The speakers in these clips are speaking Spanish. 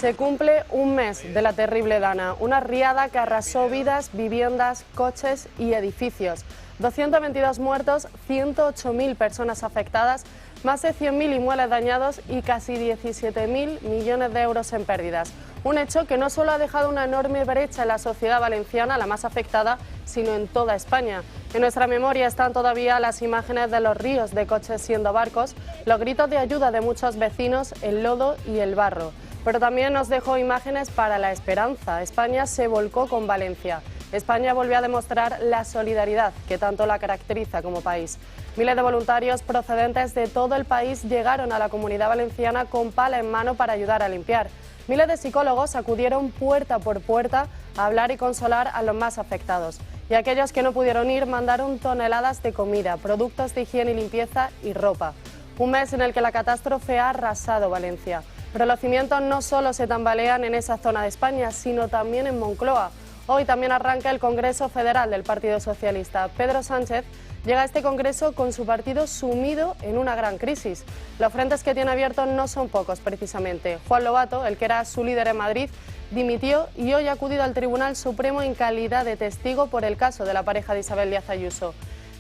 Se cumple un mes de la terrible Dana, una riada que arrasó vidas, viviendas, coches y edificios. 222 muertos, 108.000 personas afectadas, más de 100.000 inmuebles dañados y casi 17.000 millones de euros en pérdidas. Un hecho que no solo ha dejado una enorme brecha en la sociedad valenciana, la más afectada, sino en toda España. En nuestra memoria están todavía las imágenes de los ríos de coches siendo barcos, los gritos de ayuda de muchos vecinos, el lodo y el barro. Pero también nos dejó imágenes para la esperanza. España se volcó con Valencia. España volvió a demostrar la solidaridad que tanto la caracteriza como país. Miles de voluntarios procedentes de todo el país llegaron a la Comunidad Valenciana con pala en mano para ayudar a limpiar. Miles de psicólogos acudieron puerta por puerta a hablar y consolar a los más afectados. Y aquellos que no pudieron ir mandaron toneladas de comida, productos de higiene y limpieza y ropa. Un mes en el que la catástrofe ha arrasado Valencia. Pero los cimientos no solo se tambalean en esa zona de España, sino también en Moncloa. Hoy también arranca el Congreso Federal del Partido Socialista. Pedro Sánchez llega a este Congreso con su partido sumido en una gran crisis. Los frentes que tiene abiertos no son pocos, precisamente. Juan Lobato, el que era su líder en Madrid, dimitió y hoy ha acudido al Tribunal Supremo en calidad de testigo por el caso de la pareja de Isabel Díaz Ayuso.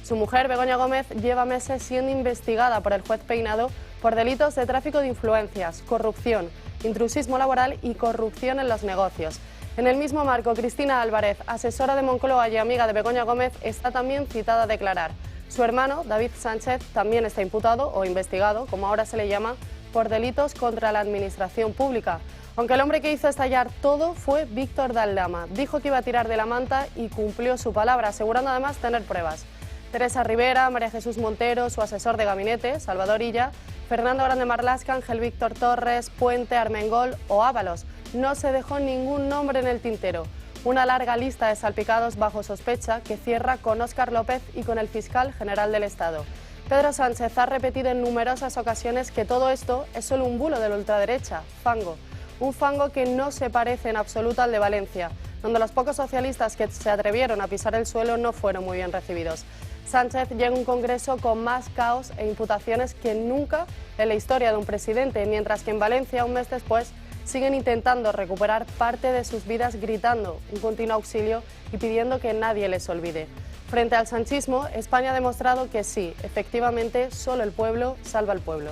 Su mujer, Begoña Gómez, lleva meses siendo investigada por el juez Peinado por delitos de tráfico de influencias, corrupción, intrusismo laboral y corrupción en los negocios. En el mismo marco, Cristina Álvarez, asesora de Moncloa y amiga de Begoña Gómez, está también citada a declarar. Su hermano, David Sánchez, también está imputado o investigado, como ahora se le llama, por delitos contra la administración pública. Aunque el hombre que hizo estallar todo fue Víctor de Aldama. Dijo que iba a tirar de la manta y cumplió su palabra, asegurando además tener pruebas. Teresa Rivera, María Jesús Montero, su asesor de gabinete, Salvador Illa, Fernando Grande Marlaska, Ángel Víctor Torres, Puente, Armengol o Ábalos. No se dejó ningún nombre en el tintero. Una larga lista de salpicados bajo sospecha que cierra con Óscar López y con el fiscal general del Estado. Pedro Sánchez ha repetido en numerosas ocasiones que todo esto es solo un bulo de la ultraderecha, fango. Un fango que no se parece en absoluto al de Valencia, donde los pocos socialistas que se atrevieron a pisar el suelo no fueron muy bien recibidos. Sánchez llega a un Congreso con más caos e imputaciones que nunca en la historia de un presidente, mientras que en Valencia, un mes después, siguen intentando recuperar parte de sus vidas gritando un continuo auxilio y pidiendo que nadie les olvide. Frente al sanchismo, España ha demostrado que sí, efectivamente, solo el pueblo salva al pueblo.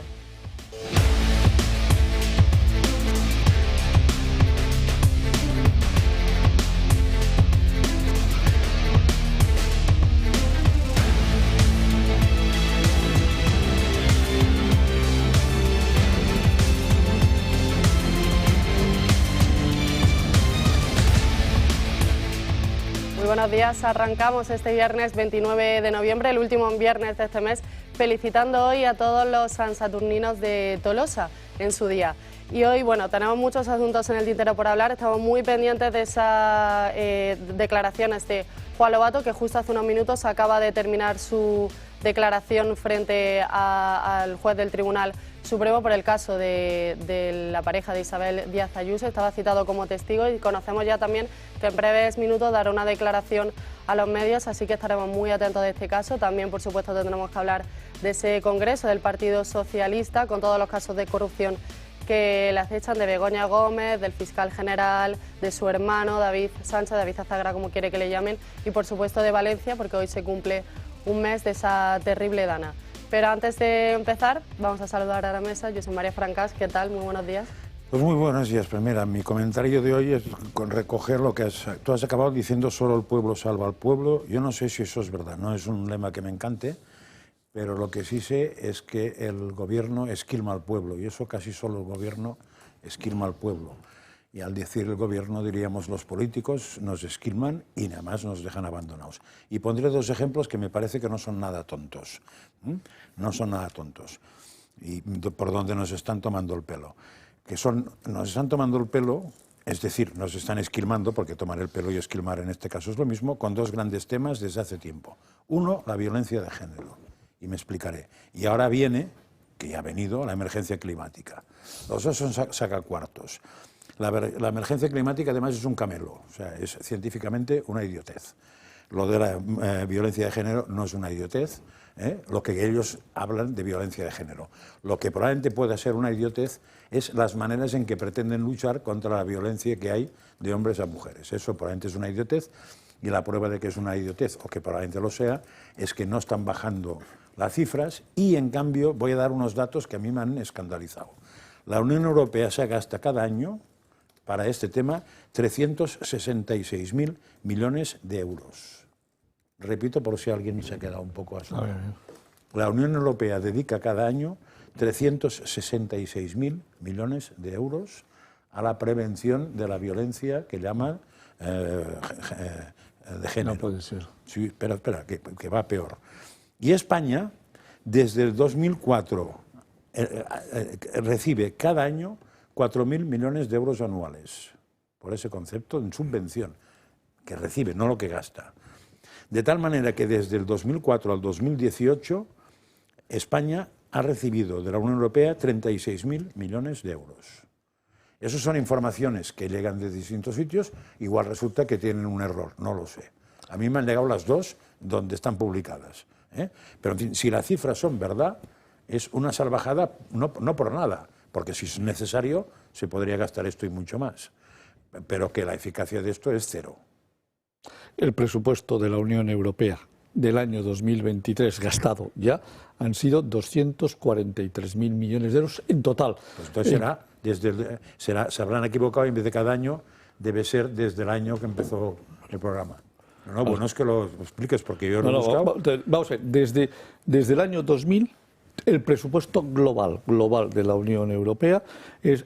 Buenos días, arrancamos este viernes 29 de noviembre, el último viernes de este mes, felicitando hoy a todos los sansaturninos de Tolosa en su día. Y hoy, bueno, tenemos muchos asuntos en el tintero por hablar, estamos muy pendientes de esas declaraciones de Juan Lobato, que justo hace unos minutos acaba de terminar su declaración frente al juez del Tribunal Supremo por el caso de la pareja de Isabel Díaz Ayuso. Estaba citado como testigo y conocemos ya también que en breves minutos dará una declaración a los medios, así que estaremos muy atentos de este caso. También, por supuesto, tendremos que hablar de ese congreso del Partido Socialista con todos los casos de corrupción que le acechan, de Begoña Gómez, del fiscal general, de su hermano David Sánchez, David Azagra, como quiere que le llamen, y por supuesto de Valencia, porque hoy se cumple un mes de esa terrible Dana. Pero antes de empezar, vamos a saludar a la mesa. Yo soy María Francas, ¿qué tal? Muy buenos días. Pues muy buenos días. Primera, mi comentario de hoy es con recoger lo que tú has acabado diciendo, solo el pueblo salva al pueblo. Yo no sé si eso es verdad, no es un lema que me encante, pero lo que sí sé es que el gobierno esquilma al pueblo, y eso casi solo el gobierno esquilma al pueblo. Y al decir el gobierno, diríamos los políticos nos esquilman y nada más nos dejan abandonados. Y pondré dos ejemplos que me parece que no son nada tontos. No son nada tontos. Y por donde nos están tomando el pelo. Nos están tomando el pelo, es decir, nos están esquilmando, porque tomar el pelo y esquilmar en este caso es lo mismo, con dos grandes temas desde hace tiempo. Uno, la violencia de género. Y me explicaré. Y ahora viene, que ya ha venido, la emergencia climática. Los dos son sacacuartos. La emergencia climática además es un camelo, o sea, es científicamente una idiotez. Lo de la violencia de género no es una idiotez, lo que ellos hablan de violencia de género. Lo que probablemente pueda ser una idiotez es las maneras en que pretenden luchar contra la violencia que hay de hombres a mujeres. Eso probablemente es una idiotez, y la prueba de que es una idiotez, o que probablemente lo sea, es que no están bajando las cifras, y en cambio voy a dar unos datos que a mí me han escandalizado. La Unión Europea se gasta cada año para este tema 366.000 millones de euros. Repito por si alguien se ha quedado un poco asustado. La Unión Europea dedica cada año 366.000 millones de euros a la prevención de la violencia que llaman de género. No puede ser. Sí, espera, que va peor. Y España, desde el 2004, recibe cada año 4.000 millones de euros anuales, por ese concepto en subvención, que recibe, no lo que gasta. De tal manera que desde el 2004 al 2018, España ha recibido de la Unión Europea 36.000 millones de euros. Esas son informaciones que llegan de distintos sitios, igual resulta que tienen un error, no lo sé. A mí me han llegado las dos donde están publicadas. Pero en fin, si las cifras son verdad, es una salvajada, no por nada, porque si es necesario se podría gastar esto y mucho más, pero que la eficacia de esto es cero. El presupuesto de la Unión Europea del año 2023 gastado ya han sido 243.000 millones de euros en total. Pues entonces se habrán equivocado, y en vez de cada año debe ser desde el año que empezó el programa. No, bueno, es que lo expliques porque yo lo he buscado. Vamos a ver, desde el año 2000 el presupuesto global de la Unión Europea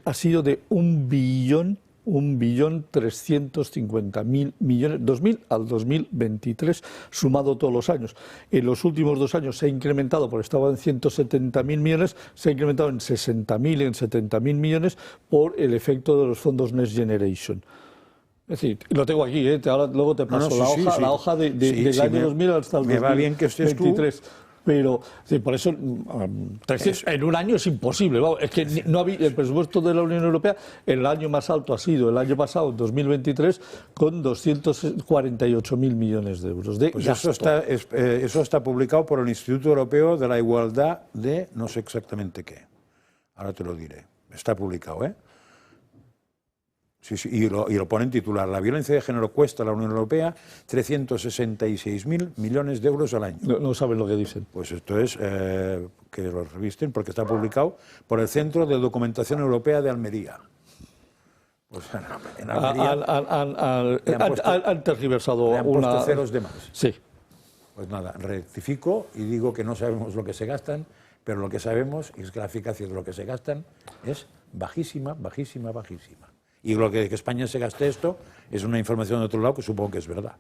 ha sido de 1.350.000 millones, 2000 al 2023, sumado todos los años. En los últimos 2 años se ha incrementado, porque estaba en 170.000 millones, se ha incrementado en 60.000, en 70.000 millones por el efecto de los fondos Next Generation. Es decir, lo tengo aquí, ahora, luego te paso la hoja del año 2000 hasta el 2023. Me va bien que estés tú. Pero sí, por eso en un año es imposible. Vamos, es que no había, el presupuesto de la Unión Europea, el año más alto ha sido el año pasado, 2023, con 248.000 millones de euros de gasto. Eso está publicado por el Instituto Europeo de la Igualdad de no sé exactamente qué. Ahora te lo diré. Está publicado, ¿eh? Sí, y lo ponen titular. La violencia de género cuesta a la Unión Europea 366.000 millones de euros al año. No saben lo que dicen. Pues esto es que lo revisten, porque está publicado por el Centro de Documentación Europea de Almería. Pues en Almería han tergiversado le han puesto ceros de más. Sí. Pues nada, rectifico y digo que no sabemos lo que se gastan, pero lo que sabemos es que la eficacia de lo que se gastan es bajísima, bajísima, bajísima. Y lo que España se gaste esto es una información de otro lado que supongo que es verdad.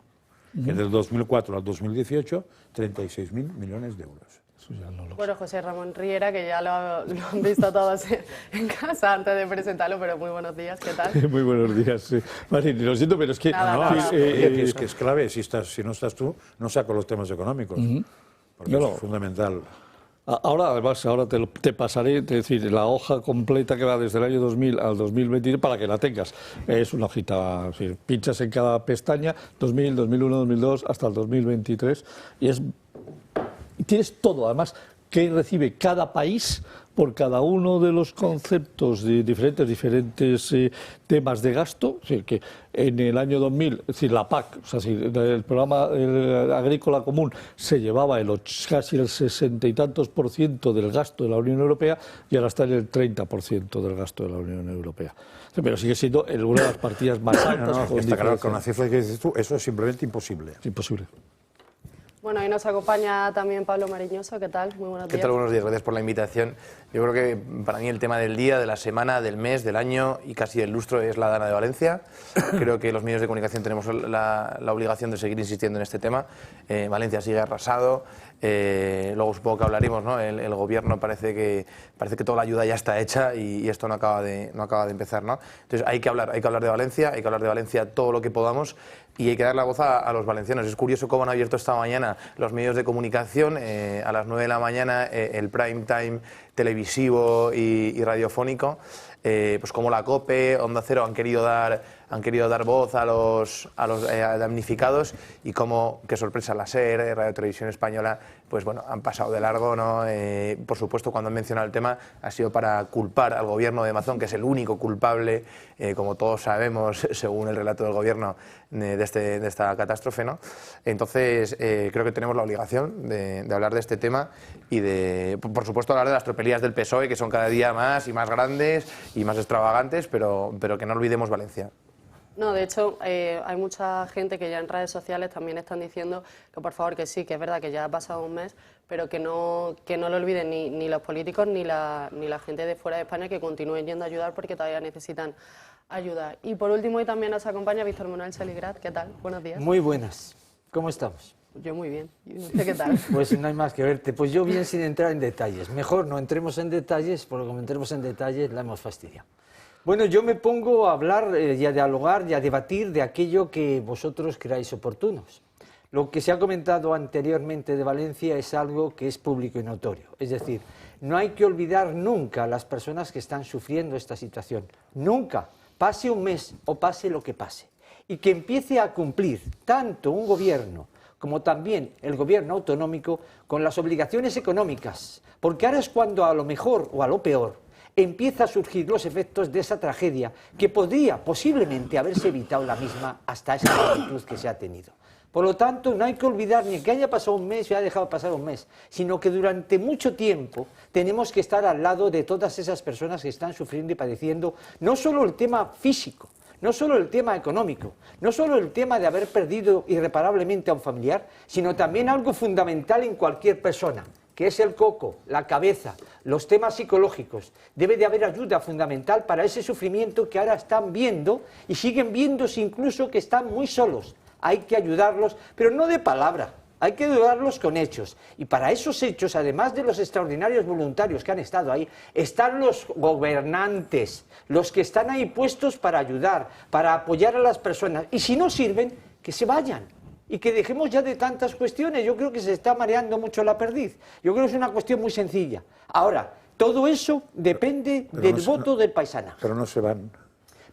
Que del 2004 al 2018, 36.000 millones de euros. Eso ya no lo Bueno, José Ramón Riera, que ya lo han visto todos en casa antes de presentarlo, pero muy buenos días, ¿qué tal? Muy buenos días, sí. Martín, lo siento, pero es que... Es que es clave, si no estás tú, no saco los temas económicos, porque es fundamental. Además, ahora te pasaré, es decir, la hoja completa que va desde el año 2000 al 2023 para que la tengas. Es una hojita, es decir, pinchas en cada pestaña, 2000, 2001, 2002, hasta el 2023, y tienes todo, además, que recibe cada país por cada uno de los conceptos de diferentes temas de gasto. Es decir, que en el año 2000, es decir, la PAC, o sea, el programa agrícola común, se llevaba casi el 60 y tantos % del gasto de la Unión Europea, y ahora está en el 30% del gasto de la Unión Europea. Pero sigue siendo una de las partidas más altas. Está claro, con la cifra que dices tú, eso es simplemente imposible. Es imposible. Bueno, y nos acompaña también Pablo Mariñoso, ¿qué tal? Muy buenos días. ¿Qué tal? Buenos días, gracias por la invitación. Yo creo que para mí el tema del día, de la semana, del mes, del año y casi del lustro es la Dana de Valencia. Creo que los medios de comunicación tenemos la obligación de seguir insistiendo en este tema. Valencia sigue arrasado. Luego supongo que hablaremos, ¿no? El gobierno parece que toda la ayuda ya está hecha y esto no acaba de empezar, ¿no? Entonces hay que hablar de Valencia, hay que hablar de Valencia todo lo que podamos, y hay que dar la voz a los valencianos. Es curioso cómo han abierto esta mañana los medios de comunicación, a las 9 de la mañana, el prime time televisivo y radiofónico, pues como la COPE, Onda Cero han querido dar voz a los damnificados, y como, qué sorpresa, la SER, Radio Televisión Española, pues bueno, han pasado de largo, ¿no? Por supuesto, cuando han mencionado el tema ha sido para culpar al gobierno de Mazón, que es el único culpable, como todos sabemos, según el relato del gobierno, de esta catástrofe, ¿no? Entonces, creo que tenemos la obligación de hablar de este tema y de, por supuesto, hablar de las tropelías del PSOE, que son cada día más y más grandes y más extravagantes, pero que no olvidemos Valencia. No, de hecho, hay mucha gente que ya en redes sociales también están diciendo que por favor, que sí, que es verdad que ya ha pasado un mes, pero que no lo olviden ni los políticos ni la gente de fuera de España, que continúen yendo a ayudar porque todavía necesitan ayuda. Y por último, hoy también nos acompaña Víctor Manuel Saligrat. ¿Qué tal? Buenos días. Muy buenas. ¿Cómo estamos? Yo muy bien. ¿Y usted qué tal? Pues no hay más que verte. Pues yo bien, sin entrar en detalles. Mejor no entremos en detalles, porque como entremos en detalles la hemos fastidiado. Bueno, yo me pongo a hablar y a dialogar y a debatir de aquello que vosotros creáis oportunos. Lo que se ha comentado anteriormente de Valencia es algo que es público y notorio. Es decir, no hay que olvidar nunca a las personas que están sufriendo esta situación. Nunca, pase un mes o pase lo que pase. Y que empiece a cumplir tanto un gobierno como también el gobierno autonómico con las obligaciones económicas. Porque ahora es cuando a lo mejor o a lo peor empieza a surgir los efectos de esa tragedia que podría posiblemente haberse evitado la misma hasta esa magnitud que se ha tenido. Por lo tanto, no hay que olvidar ni que haya pasado un mes o haya dejado pasar un mes, sino que durante mucho tiempo tenemos que estar al lado de todas esas personas que están sufriendo y padeciendo no solo el tema físico, no solo el tema económico, no solo el tema de haber perdido irreparablemente a un familiar, sino también algo fundamental en cualquier persona, que es el coco, la cabeza, los temas psicológicos. Debe de haber ayuda fundamental para ese sufrimiento que ahora están viendo y siguen viéndose incluso que están muy solos. Hay que ayudarlos, pero no de palabra, hay que ayudarlos con hechos. Y para esos hechos, además de los extraordinarios voluntarios que han estado ahí, están los gobernantes, los que están ahí puestos para ayudar, para apoyar a las personas. Y si no sirven, que se vayan. Y que dejemos ya de tantas cuestiones. Yo creo que se está mareando mucho la perdiz. Yo creo que es una cuestión muy sencilla. Ahora, todo eso depende del voto del paisanaje. Pero no se van.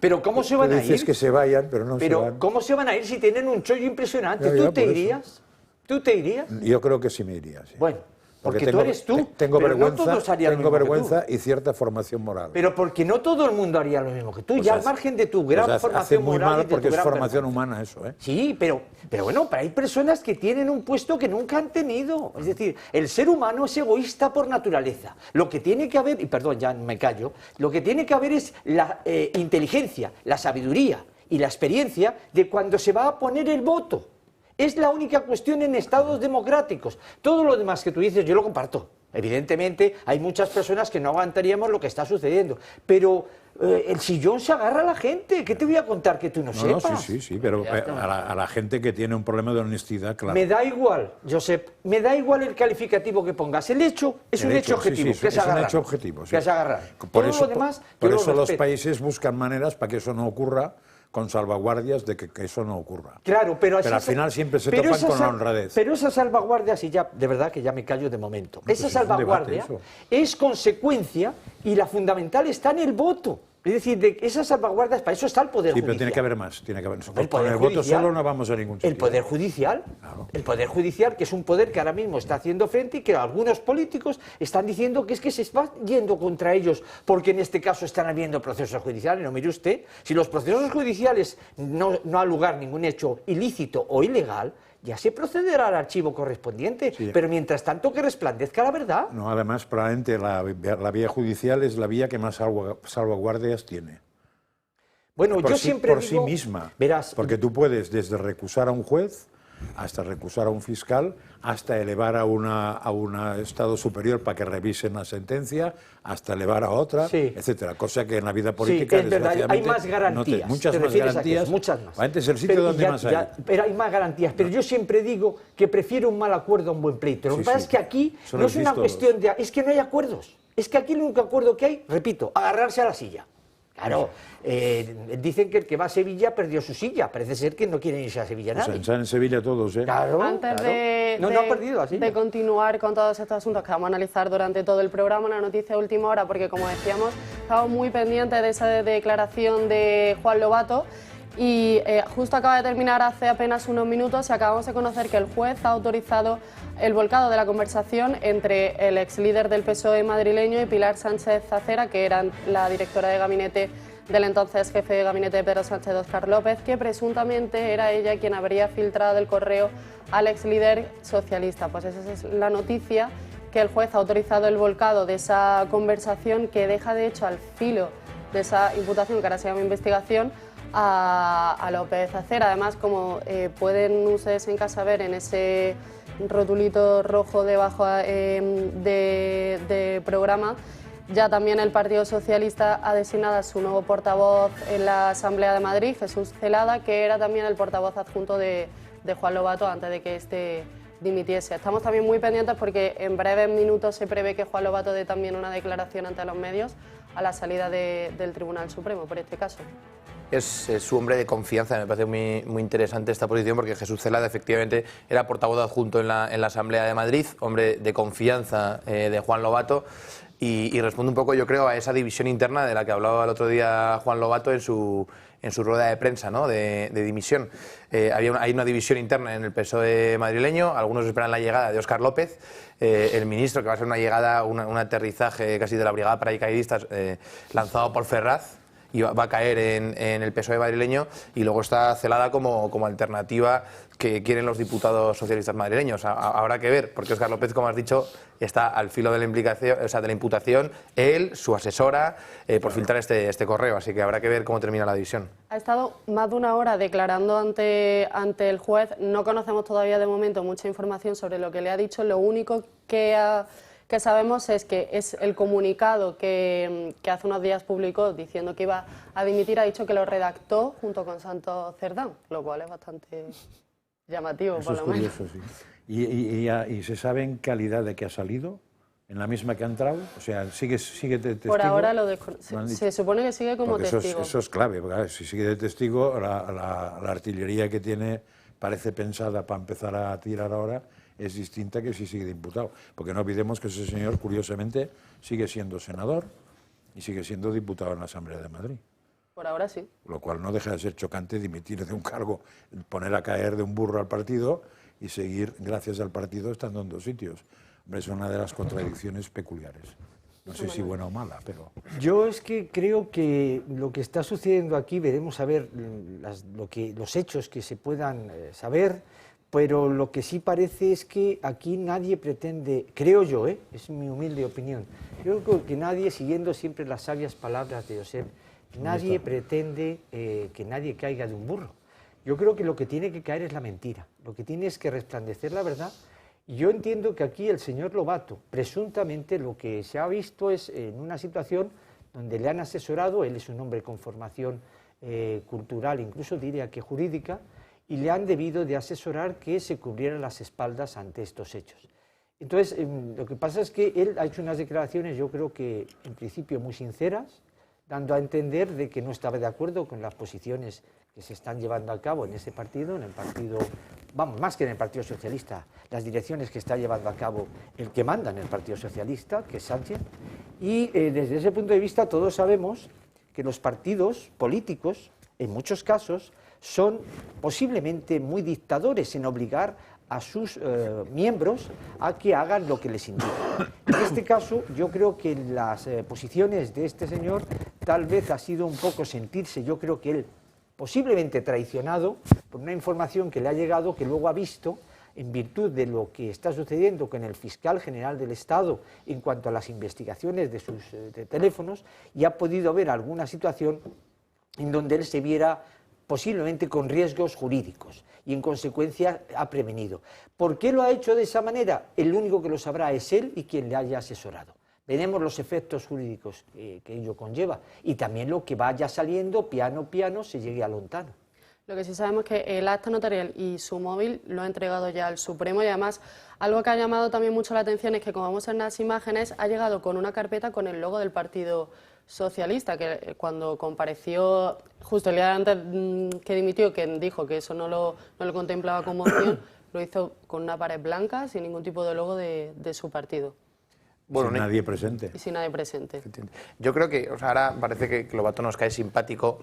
¿Pero cómo se van a ir? Dices que se vayan, pero no se van. Pero ¿cómo se van a ir si tienen un chollo impresionante? Ya, ¿Tú te irías? ¿Tú te irías? Yo creo que sí me iría, sí. Bueno, porque tengo, tú eres tú. Tengo pero vergüenza, no todos harían tengo lo mismo vergüenza que tú. y cierta formación moral. Pero porque no todo el mundo haría lo mismo que tú, Pues ya al margen de tu gran formación hace muy moral mal y de porque tu es gran formación vergüenza. humana eso, ¿eh? Sí, pero bueno, pero hay personas que tienen un puesto que nunca han tenido. Es decir, el ser humano es egoísta por naturaleza. Lo que tiene que haber, y perdón, ya me callo, lo que tiene que haber es la inteligencia, la sabiduría y la experiencia de cuando se va a poner el voto. Es la única cuestión en estados democráticos. Todo lo demás que tú dices yo lo comparto. Evidentemente hay muchas personas que no aguantaríamos lo que está sucediendo, pero el sillón se agarra a la gente. ¿Qué te voy a contar que tú no sepas? No, sí, pero a la gente que tiene un problema de honestidad, claro. Me da igual, Josep, me da igual el calificativo que pongas. El hecho es un hecho objetivo, que es agarrar. un hecho objetivo, sí. Que es agarrar. Por Todo eso, lo demás, por yo eso lo los respeto. países buscan maneras para que eso no ocurra, con salvaguardias de que eso no ocurra. Claro, pero al final siempre se topan con la honradez. Pero esas salvaguardias, y ya, de verdad que ya me callo de momento, esa salvaguardia es consecuencia y la fundamental está en el voto. Es decir, de esas salvaguardias, para eso está el Poder Judicial. Pero tiene que haber más, tiene que haber. El Con el voto solo no vamos a ningún sitio. El Poder Judicial, claro. El Poder Judicial, que es un poder que ahora mismo está haciendo frente y que algunos políticos están diciendo que es que se está yendo contra ellos, porque en este caso están habiendo procesos judiciales. No mire usted, si los procesos judiciales no ha lugar ningún hecho ilícito o ilegal, ya se procederá al archivo correspondiente, sí. Pero mientras tanto que resplandezca la verdad. No, además, probablemente la vía judicial es la vía que más salvaguardias tiene. Bueno, yo siempre por digo, sí misma, verás, porque tú puedes desde recusar a un juez hasta recusar a un fiscal, hasta elevar a un estado superior para que revisen la sentencia, hasta elevar a otra, sí. Etcétera. Cosa que en la vida política, sí, es verdad, hay más garantías. Muchas más garantías. Muchas más. Antes el sitio donde más hay. Pero hay más garantías. Pero yo siempre digo que prefiero un mal acuerdo a un buen pleito. Lo que pasa es que aquí no es una cuestión de... Es que no hay acuerdos. Es que aquí el único acuerdo que hay, repito, agarrarse a la silla. Claro, dicen que el que va a Sevilla perdió su silla. Parece ser que no quieren irse a Sevilla nadie. Están en Sevilla todos, ¿eh? Claro, Antes claro. No ha perdido la silla. de continuar con todos estos asuntos que vamos a analizar durante todo el programa, una noticia de última hora, porque como decíamos, estamos muy pendientes de esa declaración de Juan Lobato. Y justo acaba de terminar hace apenas unos minutos y acabamos de conocer que el juez ha autorizado el volcado de la conversación entre el ex líder del PSOE madrileño y Pilar Sánchez Acera, que era la directora de gabinete del entonces jefe de gabinete de Pedro Sánchez, Óscar López, que presuntamente era ella quien habría filtrado el correo al ex líder socialista. Pues esa es la noticia, que el juez ha autorizado el volcado de esa conversación, que deja de hecho al filo de esa imputación, que ahora se llama investigación, a López Acera. Además, como pueden ustedes en casa ver en ese rotulito rojo debajo de programa, ya también el Partido Socialista ha designado a su nuevo portavoz en la Asamblea de Madrid, Jesús Celada, que era también el portavoz adjunto de Juan Lobato antes de que este dimitiese. Estamos también muy pendientes porque en breves minutos se prevé que Juan Lobato dé también una declaración ante los medios a la salida del Tribunal Supremo, por este caso. Es su hombre de confianza. Me parece muy interesante esta posición, porque Jesús Celada efectivamente era portavoz adjunto en la Asamblea de Madrid, hombre de confianza de Juan Lobato, y responde un poco, yo creo, a esa división interna de la que hablaba el otro día Juan Lobato en su rueda de prensa, ¿no?, de dimisión. Hay una división interna en el PSOE madrileño. Algunos esperan la llegada de Óscar López, el ministro, que va a ser una llegada, un aterrizaje casi de la brigada paracaidistas lanzado por Ferraz, y va a caer en el PSOE madrileño. Y luego está Celada como alternativa que quieren los diputados socialistas madrileños. Habrá que ver, porque Óscar López, como has dicho, está al filo de la implicación, o sea, de la imputación, él, su asesora, por filtrar este correo. Así que habrá que ver cómo termina la división. Ha estado más de una hora declarando ante el juez. No conocemos todavía de momento mucha información sobre lo que le ha dicho. Lo único que sabemos es que es el comunicado que hace unos días publicó diciendo que iba a dimitir, ha dicho que lo redactó junto con Santos Cerdán, lo cual es bastante llamativo. Eso por es lo menos. curioso, sí. ¿Y se sabe en calidad de que ha salido? ¿En la misma que ha entrado? O sea, ¿sigue de testigo? Por ahora se supone que sigue como porque testigo. eso es clave, porque a ver, si sigue de testigo, la artillería que tiene parece pensada para empezar a tirar ahora, es distinta que si sigue de imputado. Porque no olvidemos que ese señor, curiosamente, sigue siendo senador y sigue siendo diputado en la Asamblea de Madrid. Por ahora sí. Lo cual no deja de ser chocante dimitir de un cargo, poner a caer de un burro al partido y seguir, gracias al partido, estando en dos sitios. Hombre, es una de las contradicciones peculiares. No sé si buena o mala, pero... Yo es que creo que lo que está sucediendo aquí, veremos a ver los hechos que se puedan saber, pero lo que sí parece es que aquí nadie pretende, creo yo, es mi humilde opinión, yo creo que nadie, siguiendo siempre las sabias palabras de Josep, nadie pretende que nadie caiga de un burro. Yo creo que lo que tiene que caer es la mentira, lo que tiene es que resplandecer la verdad. Y yo entiendo que aquí el señor Lobato, presuntamente lo que se ha visto es en una situación donde le han asesorado, él es un hombre con formación cultural, incluso diría que jurídica, y le han debido de asesorar que se cubrieran las espaldas ante estos hechos. Entonces, lo que pasa es que él ha hecho unas declaraciones, yo creo que en principio muy sinceras, dando a entender de que no estaba de acuerdo con las posiciones que se están llevando a cabo en ese partido, en el partido, vamos, más que en el Partido Socialista, las direcciones que está llevando a cabo el que manda en el Partido Socialista, que es Sánchez, y desde ese punto de vista todos sabemos que los partidos políticos, en muchos casos, son posiblemente muy dictadores en obligar a sus miembros a que hagan lo que les indica. En este caso, yo creo que las posiciones de este señor tal vez ha sido un poco sentirse, yo creo que él posiblemente traicionado por una información que le ha llegado, que luego ha visto en virtud de lo que está sucediendo con el fiscal general del Estado en cuanto a las investigaciones de sus teléfonos, y ha podido ver alguna situación en donde él se viera posiblemente con riesgos jurídicos y en consecuencia ha prevenido. ¿Por qué lo ha hecho de esa manera? El único que lo sabrá es él y quien le haya asesorado. Veremos los efectos jurídicos que ello conlleva y también lo que vaya saliendo piano piano se llegue a lontano. Lo que sí sabemos es que el acta notarial y su móvil lo ha entregado ya al Supremo, y además algo que ha llamado también mucho la atención es que, como vemos en las imágenes, ha llegado con una carpeta con el logo del Partido socialista, que cuando compareció, justo el día antes que dimitió, que dijo que eso no lo contemplaba como opción, lo hizo con una pared blanca, sin ningún tipo de logo de su partido. Bueno, sin nadie presente. Y sin nadie presente. Yo creo que, o sea, ahora parece que Lobato nos cae simpático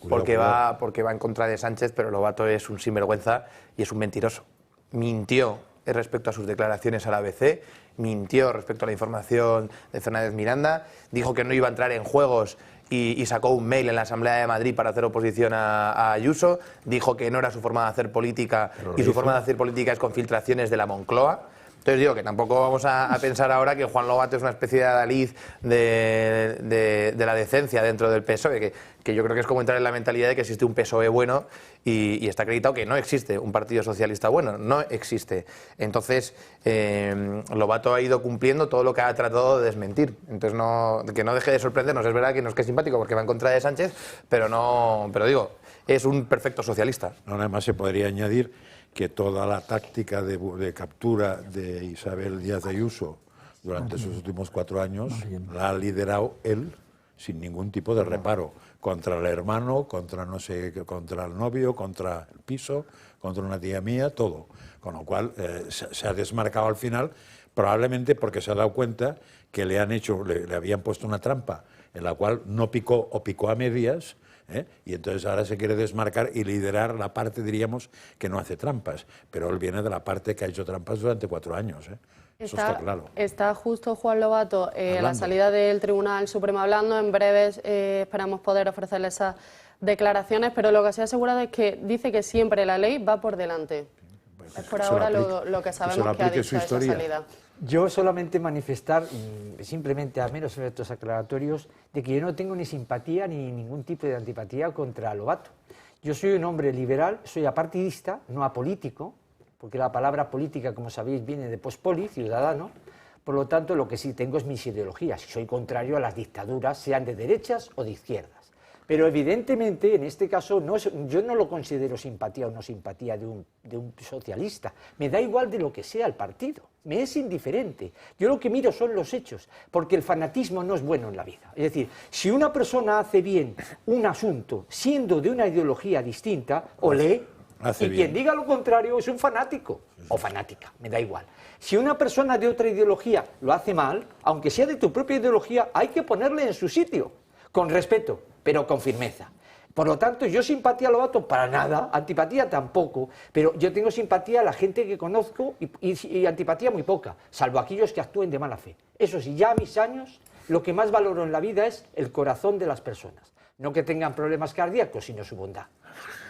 porque va en contra de Sánchez, pero Lobato es un sinvergüenza y es un mentiroso. Mintió respecto a sus declaraciones a la ABC, mintió respecto a la información de Fernández Miranda, dijo que no iba a entrar en juegos y sacó un mail en la Asamblea de Madrid para hacer oposición a Ayuso, dijo que no era su forma de hacer política y su forma de hacer política es con filtraciones de la Moncloa. Entonces digo que tampoco vamos a pensar ahora que Juan Lobato es una especie de adalid de la decencia dentro del PSOE, que yo creo que es como entrar en la mentalidad de que existe un PSOE bueno y está acreditado que no existe un partido socialista bueno, no existe. Entonces Lobato ha ido cumpliendo todo lo que ha tratado de desmentir. Entonces que no deje de sorprendernos. Es verdad que nos cae simpático porque va en contra de Sánchez, pero digo, es un perfecto socialista. No, además se podría añadir que toda la táctica de captura de Isabel Díaz Ayuso durante sus últimos 4 años la ha liderado él sin ningún tipo de reparo, contra el hermano, contra contra el novio, contra el piso, contra una tía mía, todo. Con lo cual se ha desmarcado al final, probablemente porque se ha dado cuenta que le habían puesto una trampa en la cual no picó o picó a medias. Y entonces ahora se quiere desmarcar y liderar la parte, diríamos, que no hace trampas, pero él viene de la parte que ha hecho trampas durante 4 años. Eso está claro. Está justo Juan Lobato a la salida del Tribunal Supremo hablando. En breves esperamos poder ofrecerle esas declaraciones, pero lo que se ha asegurado es que dice que siempre la ley va por delante. Pues es por ahora lo que sabemos que ha dicho esa salida. Yo solamente manifestar, simplemente a meros efectos aclaratorios, de que yo no tengo ni simpatía ni ningún tipo de antipatía contra Lobato. Yo soy un hombre liberal, soy apartidista, no apolítico, porque la palabra política, como sabéis, viene de pospoli, ciudadano. Por lo tanto, lo que sí tengo es mis ideologías. Soy contrario a las dictaduras, sean de derechas o de izquierdas. Pero evidentemente, en este caso, yo no lo considero simpatía o no simpatía de un socialista. Me da igual de lo que sea el partido. Me es indiferente. Yo lo que miro son los hechos, porque el fanatismo no es bueno en la vida. Es decir, si una persona hace bien un asunto siendo de una ideología distinta, olé, y quien diga lo contrario es un fanático o fanática, me da igual. Si una persona de otra ideología lo hace mal, aunque sea de tu propia ideología, hay que ponerle en su sitio, con respeto, pero con firmeza. Por lo tanto, yo simpatía a Lobato para nada, antipatía tampoco, pero yo tengo simpatía a la gente que conozco y antipatía muy poca, salvo aquellos que actúen de mala fe. Eso sí, ya a mis años, lo que más valoro en la vida es el corazón de las personas. No que tengan problemas cardíacos, sino su bondad.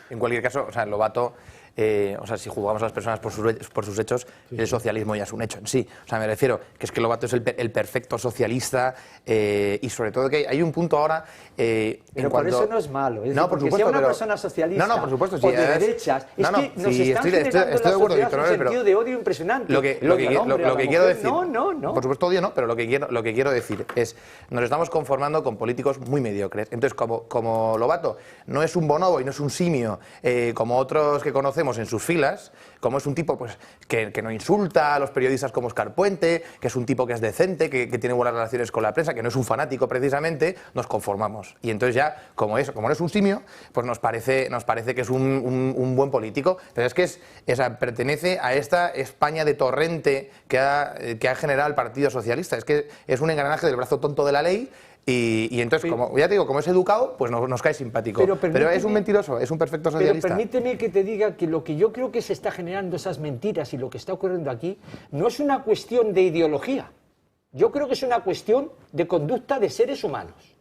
En cualquier caso, o sea, Lobato, si juzgamos a las personas por sus hechos, el socialismo ya es un hecho en sí. O sea, me refiero que es que Lobato es el perfecto socialista y sobre todo que hay un punto ahora... pero por eso no es malo. Es no, por supuesto, sea una persona socialista por supuesto, o de derechas, es que nos están generando en la sociedad un sentido de odio impresionante. Lo que quiero decir... No. Por supuesto odio no, pero lo que quiero decir es nos estamos conformando con políticos muy mediocres. Entonces, como Lobato no es un bonobo y no es un simio como otros que conocemos en sus filas, como es un tipo pues que no insulta a los periodistas como Óscar Puente, que es un tipo que es decente, que tiene buenas relaciones con la prensa, que no es un fanático precisamente, nos conformamos. Y entonces ya, como no es un simio, pues nos parece que es un buen político. Pero es que pertenece a esta España de torrente que ha generado el Partido Socialista. Es que es un engranaje del brazo tonto de la ley. Y entonces, como ya te digo, como es educado, pues nos cae simpático. Pero es un mentiroso, es un perfecto socialista. Pero permíteme que te diga que lo que yo creo que se está generando esas mentiras y lo que está ocurriendo aquí no es una cuestión de ideología. Yo creo que es una cuestión de conducta de seres humanos.